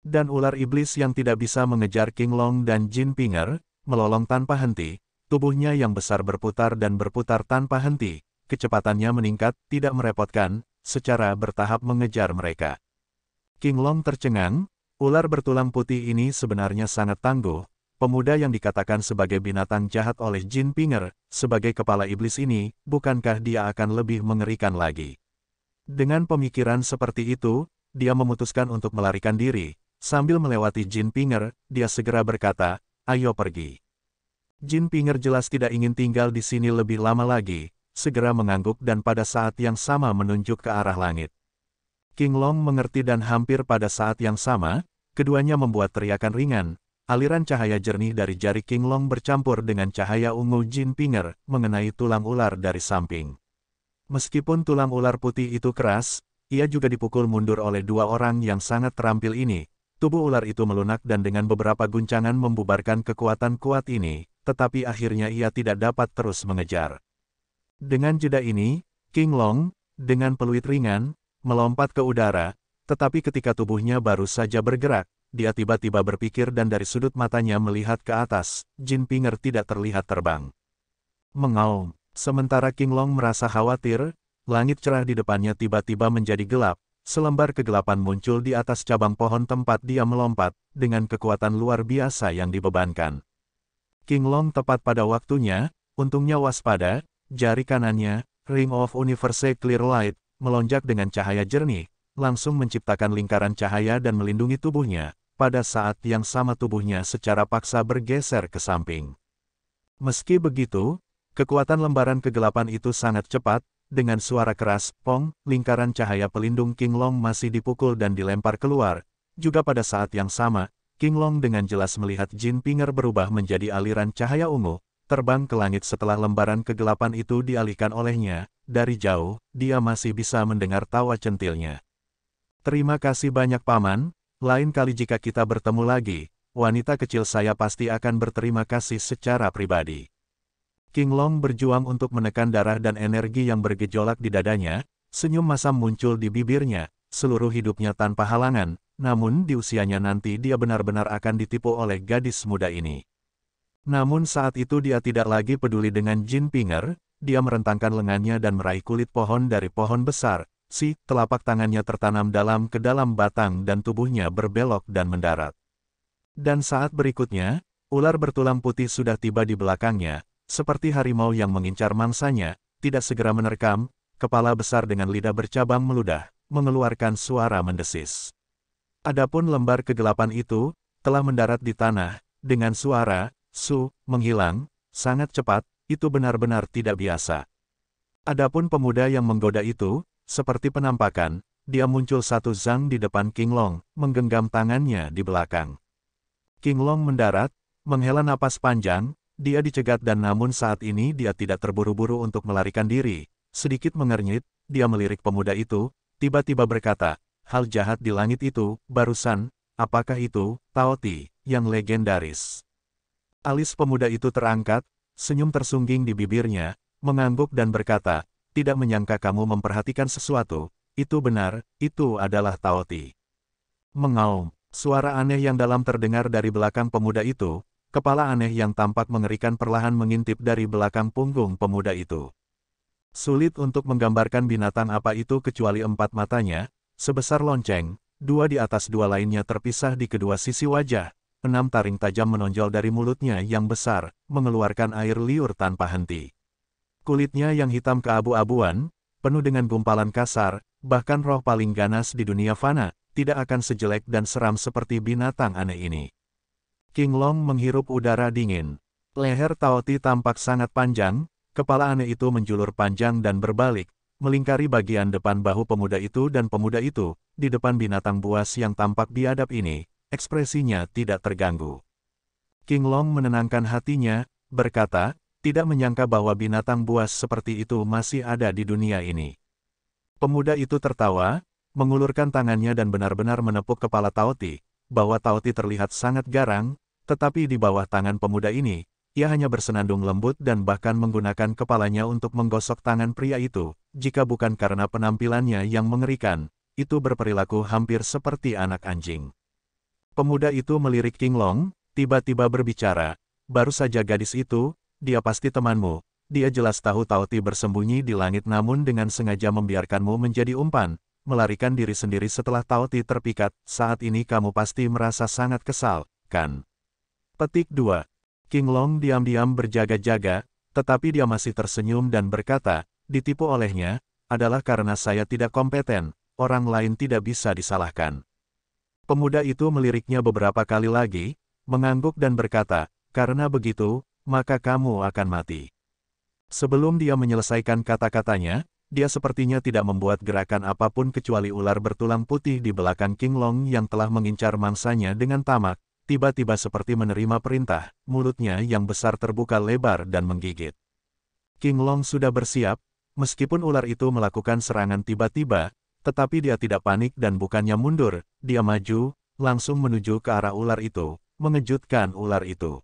Dan ular iblis yang tidak bisa mengejar King Long dan Jin Pinger, melolong tanpa henti, tubuhnya yang besar berputar dan berputar tanpa henti, kecepatannya meningkat, tidak merepotkan, secara bertahap mengejar mereka. King Long tercengang, ular bertulang putih ini sebenarnya sangat tangguh, pemuda yang dikatakan sebagai binatang jahat oleh Jin Pinger, sebagai kepala iblis ini, bukankah dia akan lebih mengerikan lagi? Dengan pemikiran seperti itu, dia memutuskan untuk melarikan diri. Sambil melewati Jin Pinger, dia segera berkata, ayo pergi. Jin Pinger jelas tidak ingin tinggal di sini lebih lama lagi, segera mengangguk dan pada saat yang sama menunjuk ke arah langit. King Long mengerti dan hampir pada saat yang sama, keduanya membuat teriakan ringan, aliran cahaya jernih dari jari King Long bercampur dengan cahaya ungu Jin Pinger, mengenai tulang ular dari samping. Meskipun tulang ular putih itu keras, ia juga dipukul mundur oleh dua orang yang sangat terampil ini. Tubuh ular itu melunak dan dengan beberapa guncangan membubarkan kekuatan kuat ini, tetapi akhirnya ia tidak dapat terus mengejar. Dengan jeda ini, King Long, dengan peluit ringan, melompat ke udara, tetapi ketika tubuhnya baru saja bergerak, dia tiba-tiba berpikir dan dari sudut matanya melihat ke atas, Jin Pinger tidak terlihat terbang. Mengaum, sementara King Long merasa khawatir, langit cerah di depannya tiba-tiba menjadi gelap. Selembar kegelapan muncul di atas cabang pohon tempat dia melompat, dengan kekuatan luar biasa yang dibebankan. King Long tepat pada waktunya, untungnya waspada, jari kanannya, Ring of Universe Clear Light, melonjak dengan cahaya jernih, langsung menciptakan lingkaran cahaya dan melindungi tubuhnya, pada saat yang sama tubuhnya secara paksa bergeser ke samping. Meski begitu, kekuatan lembaran kegelapan itu sangat cepat, dengan suara keras, pong, lingkaran cahaya pelindung King Long masih dipukul dan dilempar keluar. Juga pada saat yang sama, King Long dengan jelas melihat Jin Pinger berubah menjadi aliran cahaya ungu, terbang ke langit setelah lembaran kegelapan itu dialihkan olehnya. Dari jauh, dia masih bisa mendengar tawa centilnya. Terima kasih banyak Paman, lain kali jika kita bertemu lagi, wanita kecil saya pasti akan berterima kasih secara pribadi. King Long berjuang untuk menekan darah dan energi yang bergejolak di dadanya, senyum masam muncul di bibirnya, seluruh hidupnya tanpa halangan, namun di usianya nanti dia benar-benar akan ditipu oleh gadis muda ini. Namun saat itu dia tidak lagi peduli dengan Jin Pinger, dia merentangkan lengannya dan meraih kulit pohon dari pohon besar, telapak tangannya tertanam dalam ke dalam batang dan tubuhnya berbelok dan mendarat. Dan saat berikutnya, ular bertulang putih sudah tiba di belakangnya, seperti harimau yang mengincar mangsanya, tidak segera menerkam, kepala besar dengan lidah bercabang meludah, mengeluarkan suara mendesis. Adapun lembar kegelapan itu, telah mendarat di tanah, dengan suara, menghilang, sangat cepat, itu benar-benar tidak biasa. Adapun pemuda yang menggoda itu, seperti penampakan, dia muncul satu zang di depan King Long, menggenggam tangannya di belakang. King Long mendarat, menghela napas panjang, dia dicegat dan namun saat ini dia tidak terburu-buru untuk melarikan diri, sedikit mengernyit, dia melirik pemuda itu, tiba-tiba berkata, hal jahat di langit itu, barusan, apakah itu, Tao Ti, yang legendaris? Alis pemuda itu terangkat, senyum tersungging di bibirnya, mengangguk dan berkata, tidak menyangka kamu memperhatikan sesuatu, itu benar, itu adalah Tao Ti. Mengaum, suara aneh yang dalam terdengar dari belakang pemuda itu, kepala aneh yang tampak mengerikan perlahan mengintip dari belakang punggung pemuda itu. Sulit untuk menggambarkan binatang apa itu kecuali empat matanya, sebesar lonceng, dua di atas dua lainnya terpisah di kedua sisi wajah. 6 taring tajam menonjol dari mulutnya yang besar, mengeluarkan air liur tanpa henti. Kulitnya yang hitam keabu-abuan, penuh dengan gumpalan kasar, bahkan roh paling ganas di dunia fana, tidak akan sejelek dan seram seperti binatang aneh ini. King Long menghirup udara dingin. Leher Tao Ti tampak sangat panjang, kepala aneh itu menjulur panjang dan berbalik, melingkari bagian depan bahu pemuda itu dan pemuda itu, di depan binatang buas yang tampak biadab ini. Ekspresinya tidak terganggu. King Long menenangkan hatinya, berkata, tidak menyangka bahwa binatang buas seperti itu masih ada di dunia ini. Pemuda itu tertawa, mengulurkan tangannya dan benar-benar menepuk kepala Tao Ti, bahwa Tao Ti terlihat sangat garang, tetapi di bawah tangan pemuda ini, ia hanya bersenandung lembut dan bahkan menggunakan kepalanya untuk menggosok tangan pria itu, jika bukan karena penampilannya yang mengerikan, itu berperilaku hampir seperti anak anjing. Pemuda itu melirik King Long, tiba-tiba berbicara, baru saja gadis itu, dia pasti temanmu, dia jelas tahu Tao Ti bersembunyi di langit namun dengan sengaja membiarkanmu menjadi umpan, melarikan diri sendiri setelah Tao Ti terpikat, saat ini kamu pasti merasa sangat kesal, kan? Petik 2. King Long diam-diam berjaga-jaga, tetapi dia masih tersenyum dan berkata, ditipu olehnya, adalah karena saya tidak kompeten, orang lain tidak bisa disalahkan. Pemuda itu meliriknya beberapa kali lagi, mengangguk dan berkata, karena begitu, maka kamu akan mati. Sebelum dia menyelesaikan kata-katanya, dia sepertinya tidak membuat gerakan apapun kecuali ular bertulang putih di belakang King Long yang telah mengincar mangsanya dengan tamak, tiba-tiba seperti menerima perintah, mulutnya yang besar terbuka lebar dan menggigit. King Long sudah bersiap, meskipun ular itu melakukan serangan tiba-tiba, tetapi dia tidak panik dan bukannya mundur, dia maju, langsung menuju ke arah ular itu, mengejutkan ular itu.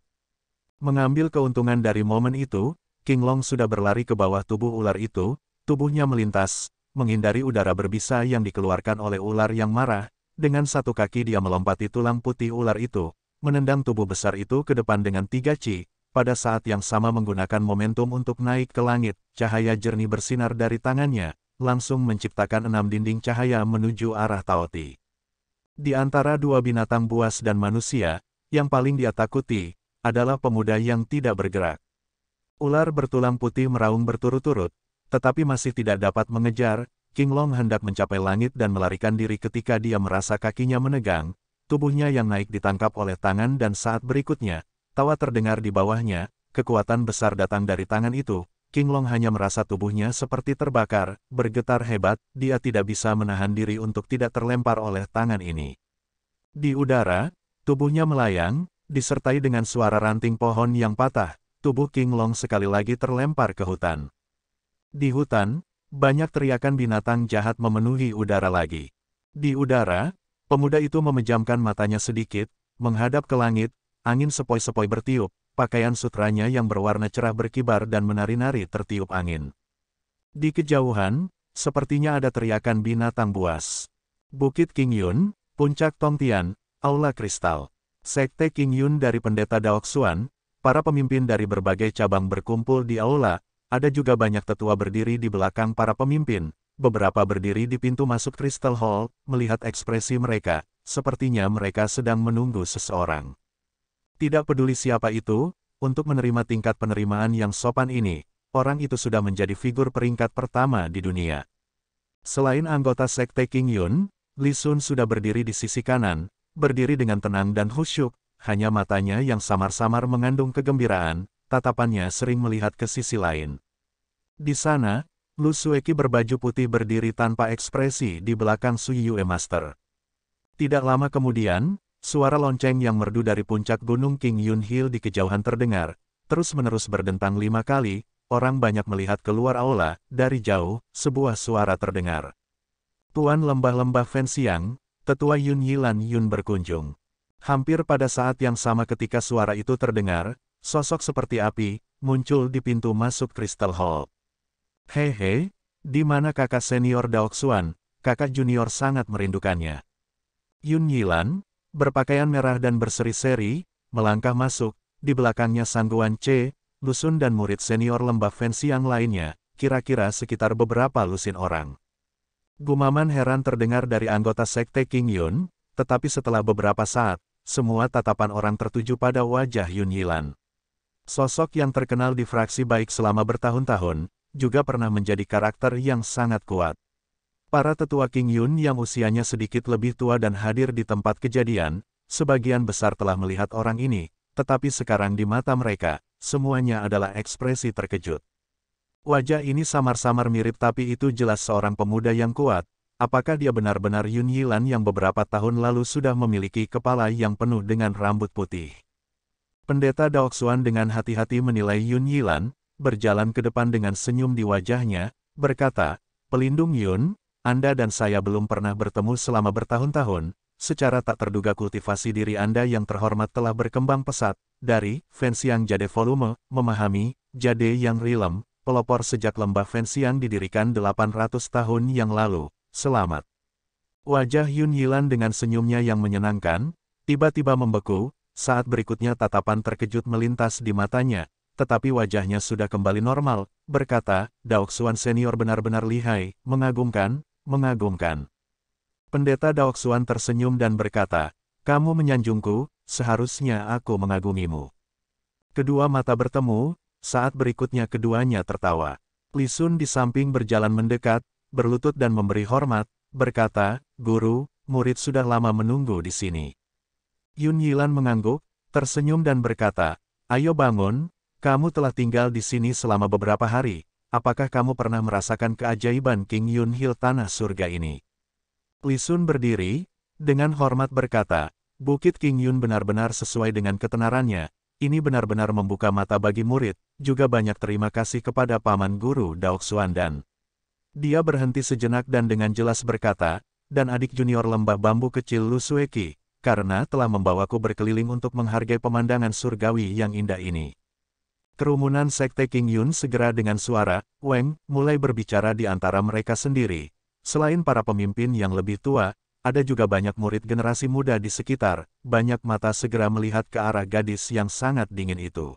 Mengambil keuntungan dari momen itu, King Long sudah berlari ke bawah tubuh ular itu, tubuhnya melintas, menghindari udara berbisa yang dikeluarkan oleh ular yang marah, dengan satu kaki dia melompati tulang putih ular itu, menendang tubuh besar itu ke depan dengan 3 ci, pada saat yang sama menggunakan momentum untuk naik ke langit, cahaya jernih bersinar dari tangannya, langsung menciptakan 6 dinding cahaya menuju arah Tao Ti. Di antara dua binatang buas dan manusia, yang paling dia takuti, adalah pemuda yang tidak bergerak. Ular bertulang putih meraung berturut-turut, tetapi masih tidak dapat mengejar. King Long hendak mencapai langit dan melarikan diri ketika dia merasa kakinya menegang, tubuhnya yang naik ditangkap oleh tangan dan saat berikutnya, tawa terdengar di bawahnya, kekuatan besar datang dari tangan itu. King Long hanya merasa tubuhnya seperti terbakar, bergetar hebat, dia tidak bisa menahan diri untuk tidak terlempar oleh tangan ini. Di udara, tubuhnya melayang, disertai dengan suara ranting pohon yang patah, tubuh King Long sekali lagi terlempar ke hutan. Di hutan, banyak teriakan binatang jahat memenuhi udara lagi. Di udara, pemuda itu memejamkan matanya sedikit, menghadap ke langit, angin sepoi-sepoi bertiup, pakaian sutranya yang berwarna cerah berkibar dan menari-nari tertiup angin. Di kejauhan, sepertinya ada teriakan binatang buas. Bukit King Yun, Puncak Tongtian, Aula Kristal. Sekte King Yun dari Pendeta Daoxuan, para pemimpin dari berbagai cabang berkumpul di aula, ada juga banyak tetua berdiri di belakang para pemimpin, beberapa berdiri di pintu masuk Crystal Hall, melihat ekspresi mereka, sepertinya mereka sedang menunggu seseorang. Tidak peduli siapa itu, untuk menerima tingkat penerimaan yang sopan ini, orang itu sudah menjadi figur peringkat pertama di dunia. Selain anggota Sekte King Yun, Li Sun sudah berdiri di sisi kanan, berdiri dengan tenang dan khusyuk, hanya matanya yang samar-samar mengandung kegembiraan, tatapannya sering melihat ke sisi lain. Di sana, Lu Sueki berbaju putih berdiri tanpa ekspresi di belakang Sui Yue Master. Tidak lama kemudian, suara lonceng yang merdu dari puncak gunung King Yun Hill di kejauhan terdengar, terus-menerus berdentang 5 kali, orang banyak melihat keluar aula, dari jauh, sebuah suara terdengar. Tuan Lembah-Lembah Fenxiang, Tetua Yun Yilan Yun berkunjung. Hampir pada saat yang sama ketika suara itu terdengar, sosok seperti api, muncul di pintu masuk Crystal Hall. Hehe, di mana kakak senior Daoxuan, kakak junior sangat merindukannya. Yun Yilan, berpakaian merah dan berseri-seri, melangkah masuk, di belakangnya Sangguan Ce, Lusun dan murid senior Lembah Fenxiang lainnya, kira-kira sekitar beberapa lusin orang. Gumaman heran terdengar dari anggota Sekte King Yun, tetapi setelah beberapa saat, semua tatapan orang tertuju pada wajah Yun Yilan. Sosok yang terkenal di fraksi baik selama bertahun-tahun, juga pernah menjadi karakter yang sangat kuat. Para tetua King Yun yang usianya sedikit lebih tua dan hadir di tempat kejadian, sebagian besar telah melihat orang ini, tetapi sekarang di mata mereka, semuanya adalah ekspresi terkejut. Wajah ini samar-samar mirip tapi itu jelas seorang pemuda yang kuat. Apakah dia benar-benar Yun Yilan yang beberapa tahun lalu sudah memiliki kepala yang penuh dengan rambut putih? Pendeta Daoxuan dengan hati-hati menilai Yun Yilan, berjalan ke depan dengan senyum di wajahnya, berkata, "Pelindung Yun, Anda dan saya belum pernah bertemu selama bertahun-tahun, secara tak terduga kultivasi diri Anda yang terhormat telah berkembang pesat, dari Fenxiang Jade Volume, memahami, Jade yang Rilem, pelopor sejak lembah Fenxiang didirikan 800 tahun yang lalu, selamat." Wajah Yun Yilan dengan senyumnya yang menyenangkan, tiba-tiba membeku, saat berikutnya tatapan terkejut melintas di matanya, tetapi wajahnya sudah kembali normal, berkata, "Daoxuan senior benar-benar lihai, mengagumkan, mengagumkan." Pendeta Daoxuan tersenyum dan berkata, "Kamu menyanjungku, seharusnya aku mengagumimu." Kedua mata bertemu, saat berikutnya keduanya tertawa. Li Sun di samping berjalan mendekat, berlutut dan memberi hormat, berkata, "Guru, murid sudah lama menunggu di sini." Yun Yilan mengangguk, tersenyum dan berkata, "Ayo bangun, kamu telah tinggal di sini selama beberapa hari, apakah kamu pernah merasakan keajaiban King Yun Hill tanah surga ini?" Li Sun berdiri, dengan hormat berkata, "Bukit King Yun benar-benar sesuai dengan ketenarannya, ini benar-benar membuka mata bagi murid, juga banyak terima kasih kepada Paman Guru Daoxuan dan..." Dia berhenti sejenak dan dengan jelas berkata, "Dan adik junior lembah bambu kecil Lu Sueki, karena telah membawaku berkeliling untuk menghargai pemandangan surgawi yang indah ini." Kerumunan Sekte King Yun segera dengan suara, "Weng," mulai berbicara di antara mereka sendiri. Selain para pemimpin yang lebih tua, ada juga banyak murid generasi muda di sekitar, banyak mata segera melihat ke arah gadis yang sangat dingin itu.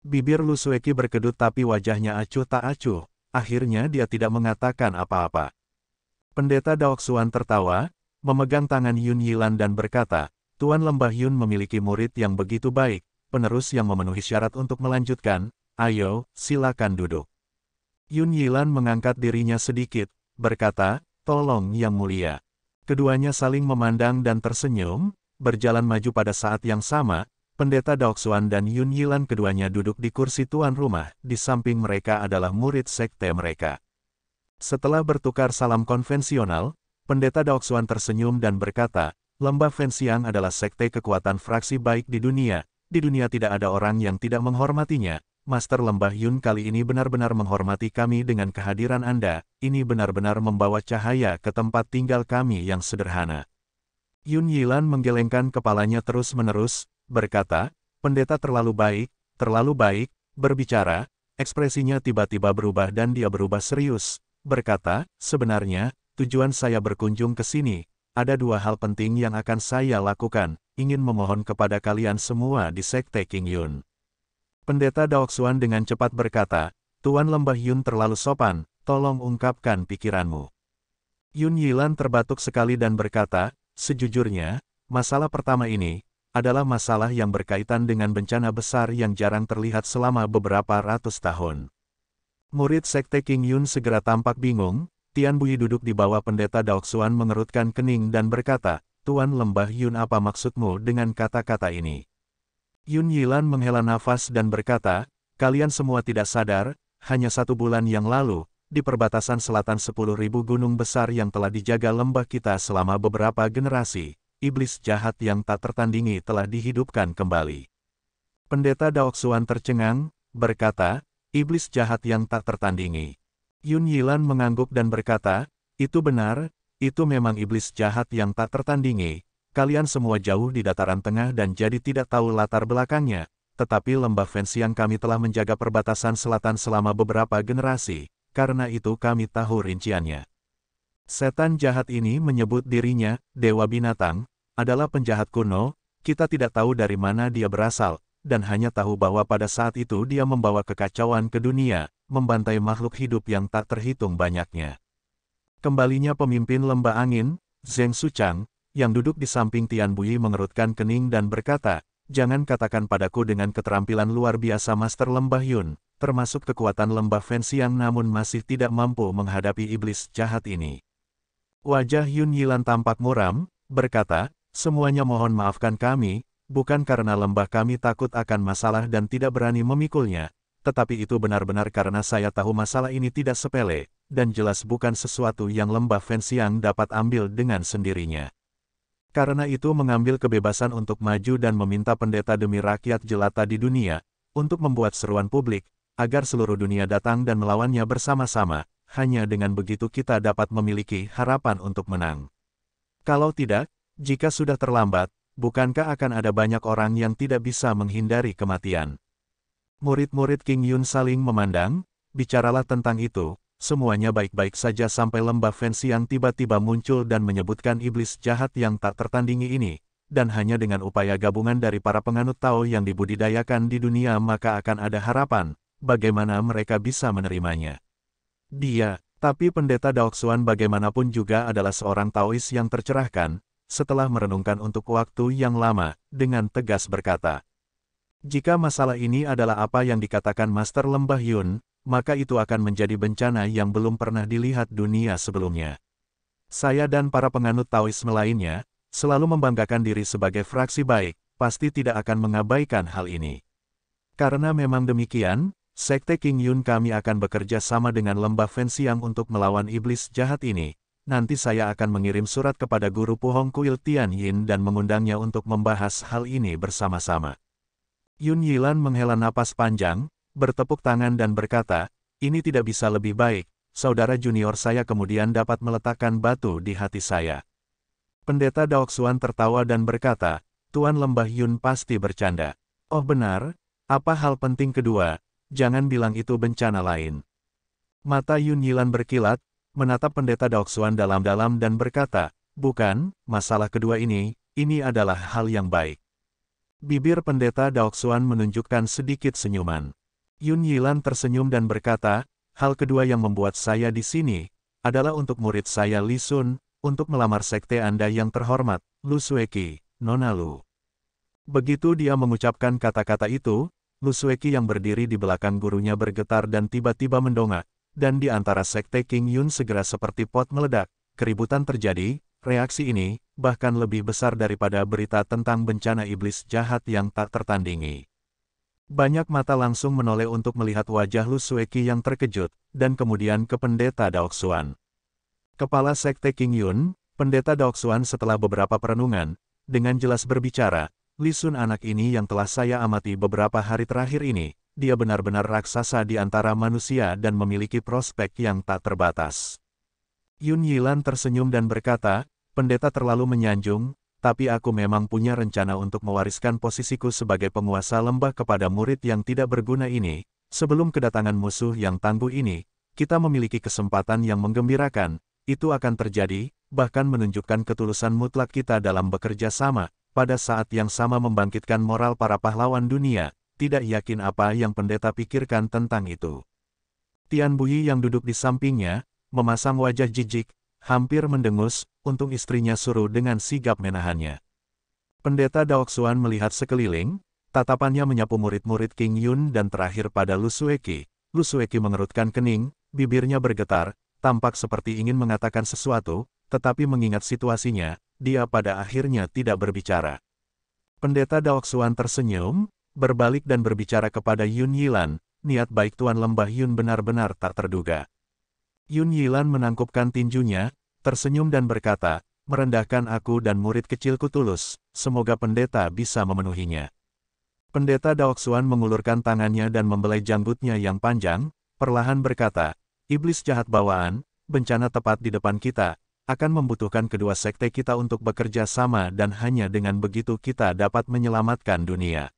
Bibir Lu Sueki berkedut tapi wajahnya acuh tak acuh, akhirnya dia tidak mengatakan apa-apa. Pendeta Daoxuan tertawa, memegang tangan Yun Yilan dan berkata, "Tuan Lembah Yun memiliki murid yang begitu baik, penerus yang memenuhi syarat untuk melanjutkan, ayo, silakan duduk." Yun Yilan mengangkat dirinya sedikit, berkata, "Tolong Yang Mulia." Keduanya saling memandang dan tersenyum, berjalan maju pada saat yang sama, Pendeta Daoxuan dan Yun Yilan keduanya duduk di kursi tuan rumah, di samping mereka adalah murid sekte mereka. Setelah bertukar salam konvensional, Pendeta Daoxuan tersenyum dan berkata, "Lembah Fenxiang adalah sekte kekuatan fraksi baik di dunia, di dunia tidak ada orang yang tidak menghormatinya. Master Lembah Yun kali ini benar-benar menghormati kami dengan kehadiran Anda, ini benar-benar membawa cahaya ke tempat tinggal kami yang sederhana. Yun Yilan menggelengkan kepalanya terus-menerus, berkata, pendeta terlalu baik, berbicara, ekspresinya tiba-tiba berubah dan dia berubah serius, berkata, sebenarnya, tujuan saya berkunjung ke sini, ada dua hal penting yang akan saya lakukan, ingin memohon kepada kalian semua di Sekte King Yun. Pendeta Daoxuan dengan cepat berkata, Tuan Lembah Yun terlalu sopan, tolong ungkapkan pikiranmu. Yun Yilan terbatuk sekali dan berkata, sejujurnya, masalah pertama ini, adalah masalah yang berkaitan dengan bencana besar yang jarang terlihat selama beberapa ratus tahun. Murid Sekte King Yun segera tampak bingung, Tian Bui duduk di bawah pendeta Daoxuan mengerutkan kening dan berkata, Tuan Lembah Yun apa maksudmu dengan kata-kata ini? Yun Yilan menghela nafas dan berkata, kalian semua tidak sadar, hanya 1 bulan yang lalu, di perbatasan selatan 10.000 gunung besar yang telah dijaga lembah kita selama beberapa generasi, iblis jahat yang tak tertandingi telah dihidupkan kembali. Pendeta Daoxuan tercengang, berkata, iblis jahat yang tak tertandingi. Yun Yilan mengangguk dan berkata, itu benar, itu memang iblis jahat yang tak tertandingi. Kalian semua jauh di dataran tengah dan jadi tidak tahu latar belakangnya, tetapi lembah Fenxiang kami telah menjaga perbatasan selatan selama beberapa generasi, karena itu kami tahu rinciannya. Setan jahat ini menyebut dirinya, Dewa Binatang, adalah penjahat kuno, kita tidak tahu dari mana dia berasal, dan hanya tahu bahwa pada saat itu dia membawa kekacauan ke dunia, membantai makhluk hidup yang tak terhitung banyaknya. Kembalinya pemimpin lembah angin, Zheng Suchang, yang duduk di samping Tian Bui mengerutkan kening dan berkata, jangan katakan padaku dengan keterampilan luar biasa Master Lembah Yun, termasuk kekuatan lembah Fenxiang namun masih tidak mampu menghadapi iblis jahat ini. Wajah Yun Yilan tampak muram, berkata, semuanya mohon maafkan kami, bukan karena lembah kami takut akan masalah dan tidak berani memikulnya, tetapi itu benar-benar karena saya tahu masalah ini tidak sepele, dan jelas bukan sesuatu yang lembah Fenxiang dapat ambil dengan sendirinya. Karena itu mengambil kebebasan untuk maju dan meminta pendeta demi rakyat jelata di dunia, untuk membuat seruan publik, agar seluruh dunia datang dan melawannya bersama-sama, hanya dengan begitu kita dapat memiliki harapan untuk menang. Kalau tidak, jika sudah terlambat, bukankah akan ada banyak orang yang tidak bisa menghindari kematian? Murid-murid King Yun saling memandang, bicaralah tentang itu. Semuanya baik-baik saja sampai lembah Fenxiang tiba-tiba muncul dan menyebutkan iblis jahat yang tak tertandingi ini, dan hanya dengan upaya gabungan dari para penganut Tao yang dibudidayakan di dunia maka akan ada harapan, bagaimana mereka bisa menerimanya. Tapi pendeta Daoxuan bagaimanapun juga adalah seorang Taois yang tercerahkan, setelah merenungkan untuk waktu yang lama, dengan tegas berkata, jika masalah ini adalah apa yang dikatakan Master Lembah Yun, maka itu akan menjadi bencana yang belum pernah dilihat dunia sebelumnya. Saya dan para penganut Taoisme lainnya, selalu membanggakan diri sebagai fraksi baik, pasti tidak akan mengabaikan hal ini. Karena memang demikian, Sekte King Yun kami akan bekerja sama dengan lembah Fenxiang untuk melawan iblis jahat ini. Nanti saya akan mengirim surat kepada Guru Puhong Kuil Tian Yin dan mengundangnya untuk membahas hal ini bersama-sama. Yun Yilan menghela napas panjang, bertepuk tangan dan berkata, ini tidak bisa lebih baik, saudara junior saya kemudian dapat meletakkan batu di hati saya. Pendeta Daoxuan tertawa dan berkata, Tuan Lembah Yun pasti bercanda. Oh benar, apa hal penting kedua, jangan bilang itu bencana lain. Mata Yun Yilan berkilat, menatap pendeta Daoxuan dalam-dalam dan berkata, bukan, masalah kedua ini adalah hal yang baik. Bibir pendeta Daoxuan menunjukkan sedikit senyuman. Yun Yilan tersenyum dan berkata, hal kedua yang membuat saya di sini, adalah untuk murid saya Li Sun, untuk melamar sekte Anda yang terhormat, Lu Sueki, Nona Lu. Begitu dia mengucapkan kata-kata itu, Lu Sueki yang berdiri di belakang gurunya bergetar dan tiba-tiba mendongak, dan di antara sekte King Yun segera seperti pot meledak, keributan terjadi, reaksi ini, bahkan lebih besar daripada berita tentang bencana iblis jahat yang tak tertandingi. Banyak mata langsung menoleh untuk melihat wajah Lu Sueki yang terkejut, dan kemudian ke pendeta Daoxuan. Kepala sekte King Yun, pendeta Daoxuan setelah beberapa perenungan, dengan jelas berbicara, Li Sun anak ini yang telah saya amati beberapa hari terakhir ini, dia benar-benar raksasa di antara manusia dan memiliki prospek yang tak terbatas. Yun Yilan tersenyum dan berkata, pendeta terlalu menyanjung, tapi aku memang punya rencana untuk mewariskan posisiku sebagai penguasa lembah kepada murid yang tidak berguna ini. Sebelum kedatangan musuh yang tangguh ini, kita memiliki kesempatan yang menggembirakan. Itu akan terjadi, bahkan menunjukkan ketulusan mutlak kita dalam bekerja sama. Pada saat yang sama membangkitkan moral para pahlawan dunia, tidak yakin apa yang pendeta pikirkan tentang itu. Tian Buyi yang duduk di sampingnya, memasang wajah jijik, hampir mendengus, untung istrinya suruh dengan sigap menahannya. Pendeta Daoxuan melihat sekeliling, tatapannya menyapu murid-murid King Yun dan terakhir pada Lu Sueki. Lu Sueki mengerutkan kening, bibirnya bergetar, tampak seperti ingin mengatakan sesuatu, tetapi mengingat situasinya, dia pada akhirnya tidak berbicara. Pendeta Daoxuan tersenyum, berbalik dan berbicara kepada Yun Yilan, niat baik Tuan Lembah Yun benar-benar tak terduga. Yun Yilan menangkupkan tinjunya, tersenyum dan berkata, merendahkan aku dan murid kecilku tulus, semoga pendeta bisa memenuhinya. Pendeta Daoxuan mengulurkan tangannya dan membelai janggutnya yang panjang, perlahan berkata, iblis jahat bawaan, bencana tepat di depan kita, akan membutuhkan kedua sekte kita untuk bekerja sama dan hanya dengan begitu kita dapat menyelamatkan dunia.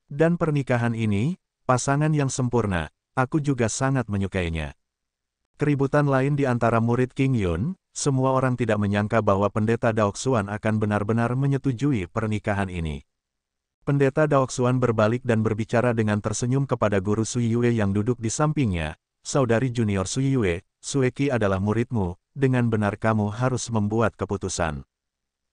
Dan pernikahan ini, pasangan yang sempurna, aku juga sangat menyukainya. Keributan lain di antara murid King Yun, semua orang tidak menyangka bahwa pendeta Daoxuan akan benar-benar menyetujui pernikahan ini. Pendeta Daoxuan berbalik dan berbicara dengan tersenyum kepada guru Sui Yue yang duduk di sampingnya, saudari junior Sui Yue, Sueki adalah muridmu, dengan benar kamu harus membuat keputusan.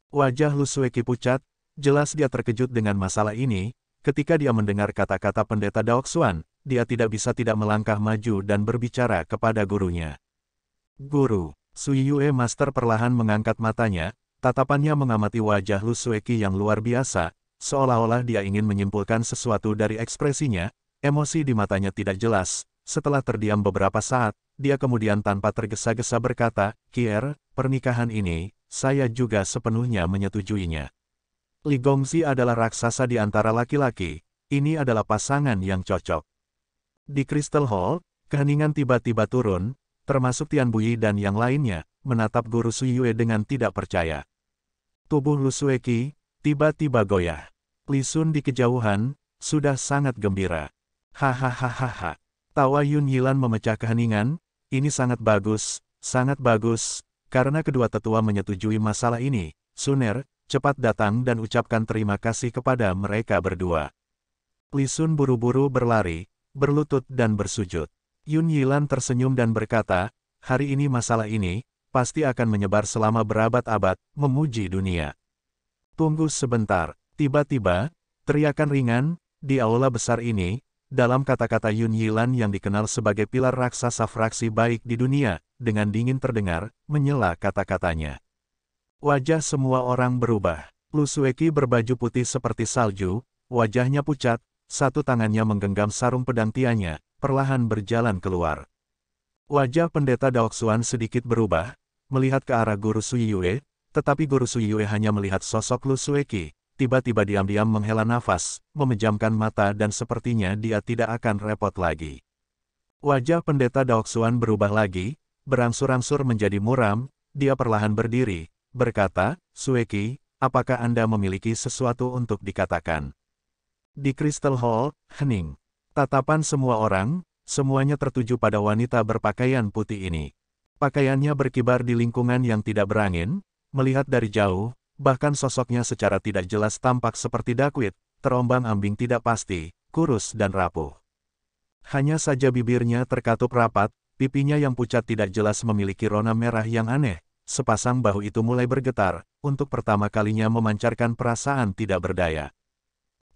Wajah Lu Sueki pucat, jelas dia terkejut dengan masalah ini, ketika dia mendengar kata-kata pendeta Daoxuan, dia tidak bisa tidak melangkah maju dan berbicara kepada gurunya. Guru, Sui Yue Master perlahan mengangkat matanya, tatapannya mengamati wajah Lu Sueki yang luar biasa, seolah-olah dia ingin menyimpulkan sesuatu dari ekspresinya, emosi di matanya tidak jelas. Setelah terdiam beberapa saat, dia kemudian tanpa tergesa-gesa berkata, Kier, pernikahan ini, saya juga sepenuhnya menyetujuinya. Li Gongzi adalah raksasa di antara laki-laki, ini adalah pasangan yang cocok. Di Crystal Hall, keheningan tiba-tiba turun, termasuk Tian Buyi dan yang lainnya, menatap guru Sui Yue dengan tidak percaya. Tubuh Lu Sueki tiba-tiba goyah. Li Sun di kejauhan, sudah sangat gembira. Hahaha. Tawa Yun Yilan memecah keheningan, ini sangat bagus, karena kedua tetua menyetujui masalah ini. Suner, cepat datang dan ucapkan terima kasih kepada mereka berdua. Li Sun buru-buru berlari, berlutut dan bersujud. Yun Yilan tersenyum dan berkata, hari ini masalah ini, pasti akan menyebar selama berabad-abad, memuji dunia. Tunggu sebentar, tiba-tiba, teriakan ringan, di aula besar ini, dalam kata-kata Yun Yilan yang dikenal sebagai pilar raksasa fraksi baik di dunia, dengan dingin terdengar, menyela kata-katanya. Wajah semua orang berubah. Lu Sueki berbaju putih seperti salju, wajahnya pucat, satu tangannya menggenggam sarung pedang tianya, perlahan berjalan keluar. Wajah pendeta Daoxuan sedikit berubah, melihat ke arah guru Sui Yue, tetapi guru Sui Yue hanya melihat sosok Lu Sueki. Tiba-tiba diam-diam menghela nafas, memejamkan mata dan sepertinya dia tidak akan repot lagi. Wajah pendeta Daoxuan berubah lagi, berangsur-angsur menjadi muram, dia perlahan berdiri, berkata, Sueki, apakah Anda memiliki sesuatu untuk dikatakan? Di Crystal Hall, hening. Tatapan semua orang, semuanya tertuju pada wanita berpakaian putih ini. Pakaiannya berkibar di lingkungan yang tidak berangin, melihat dari jauh, bahkan sosoknya secara tidak jelas tampak seperti dakwit, terombang-ambing tidak pasti, kurus dan rapuh. Hanya saja bibirnya terkatup rapat, pipinya yang pucat tidak jelas memiliki rona merah yang aneh, sepasang bahu itu mulai bergetar, untuk pertama kalinya memancarkan perasaan tidak berdaya.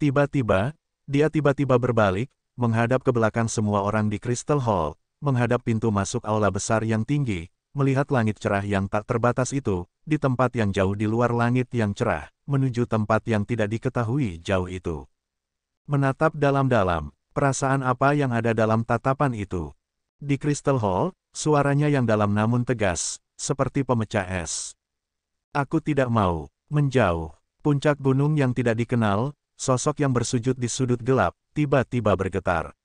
Tiba-tiba, dia tiba-tiba berbalik, menghadap ke belakang semua orang di Crystal Hall, menghadap pintu masuk aula besar yang tinggi, melihat langit cerah yang tak terbatas itu, di tempat yang jauh di luar langit yang cerah, menuju tempat yang tidak diketahui jauh itu. Menatap dalam-dalam, perasaan apa yang ada dalam tatapan itu? Di Crystal Hall, suaranya yang dalam namun tegas, seperti pemecah es. Aku tidak mau menjauh. Puncak gunung yang tidak dikenal, sosok yang bersujud di sudut gelap, tiba-tiba bergetar.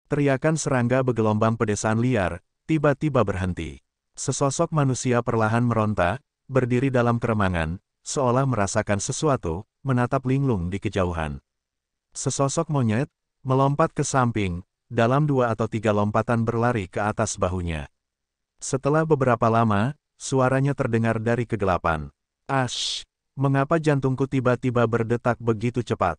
Teriakan serangga bergelombang pedesaan liar, tiba-tiba berhenti. Sesosok manusia perlahan meronta, berdiri dalam keremangan, seolah merasakan sesuatu, menatap linglung di kejauhan. Sesosok monyet, melompat ke samping, dalam 2 atau 3 lompatan berlari ke atas bahunya. Setelah beberapa lama, suaranya terdengar dari kegelapan. Ash, mengapa jantungku tiba-tiba berdetak begitu cepat?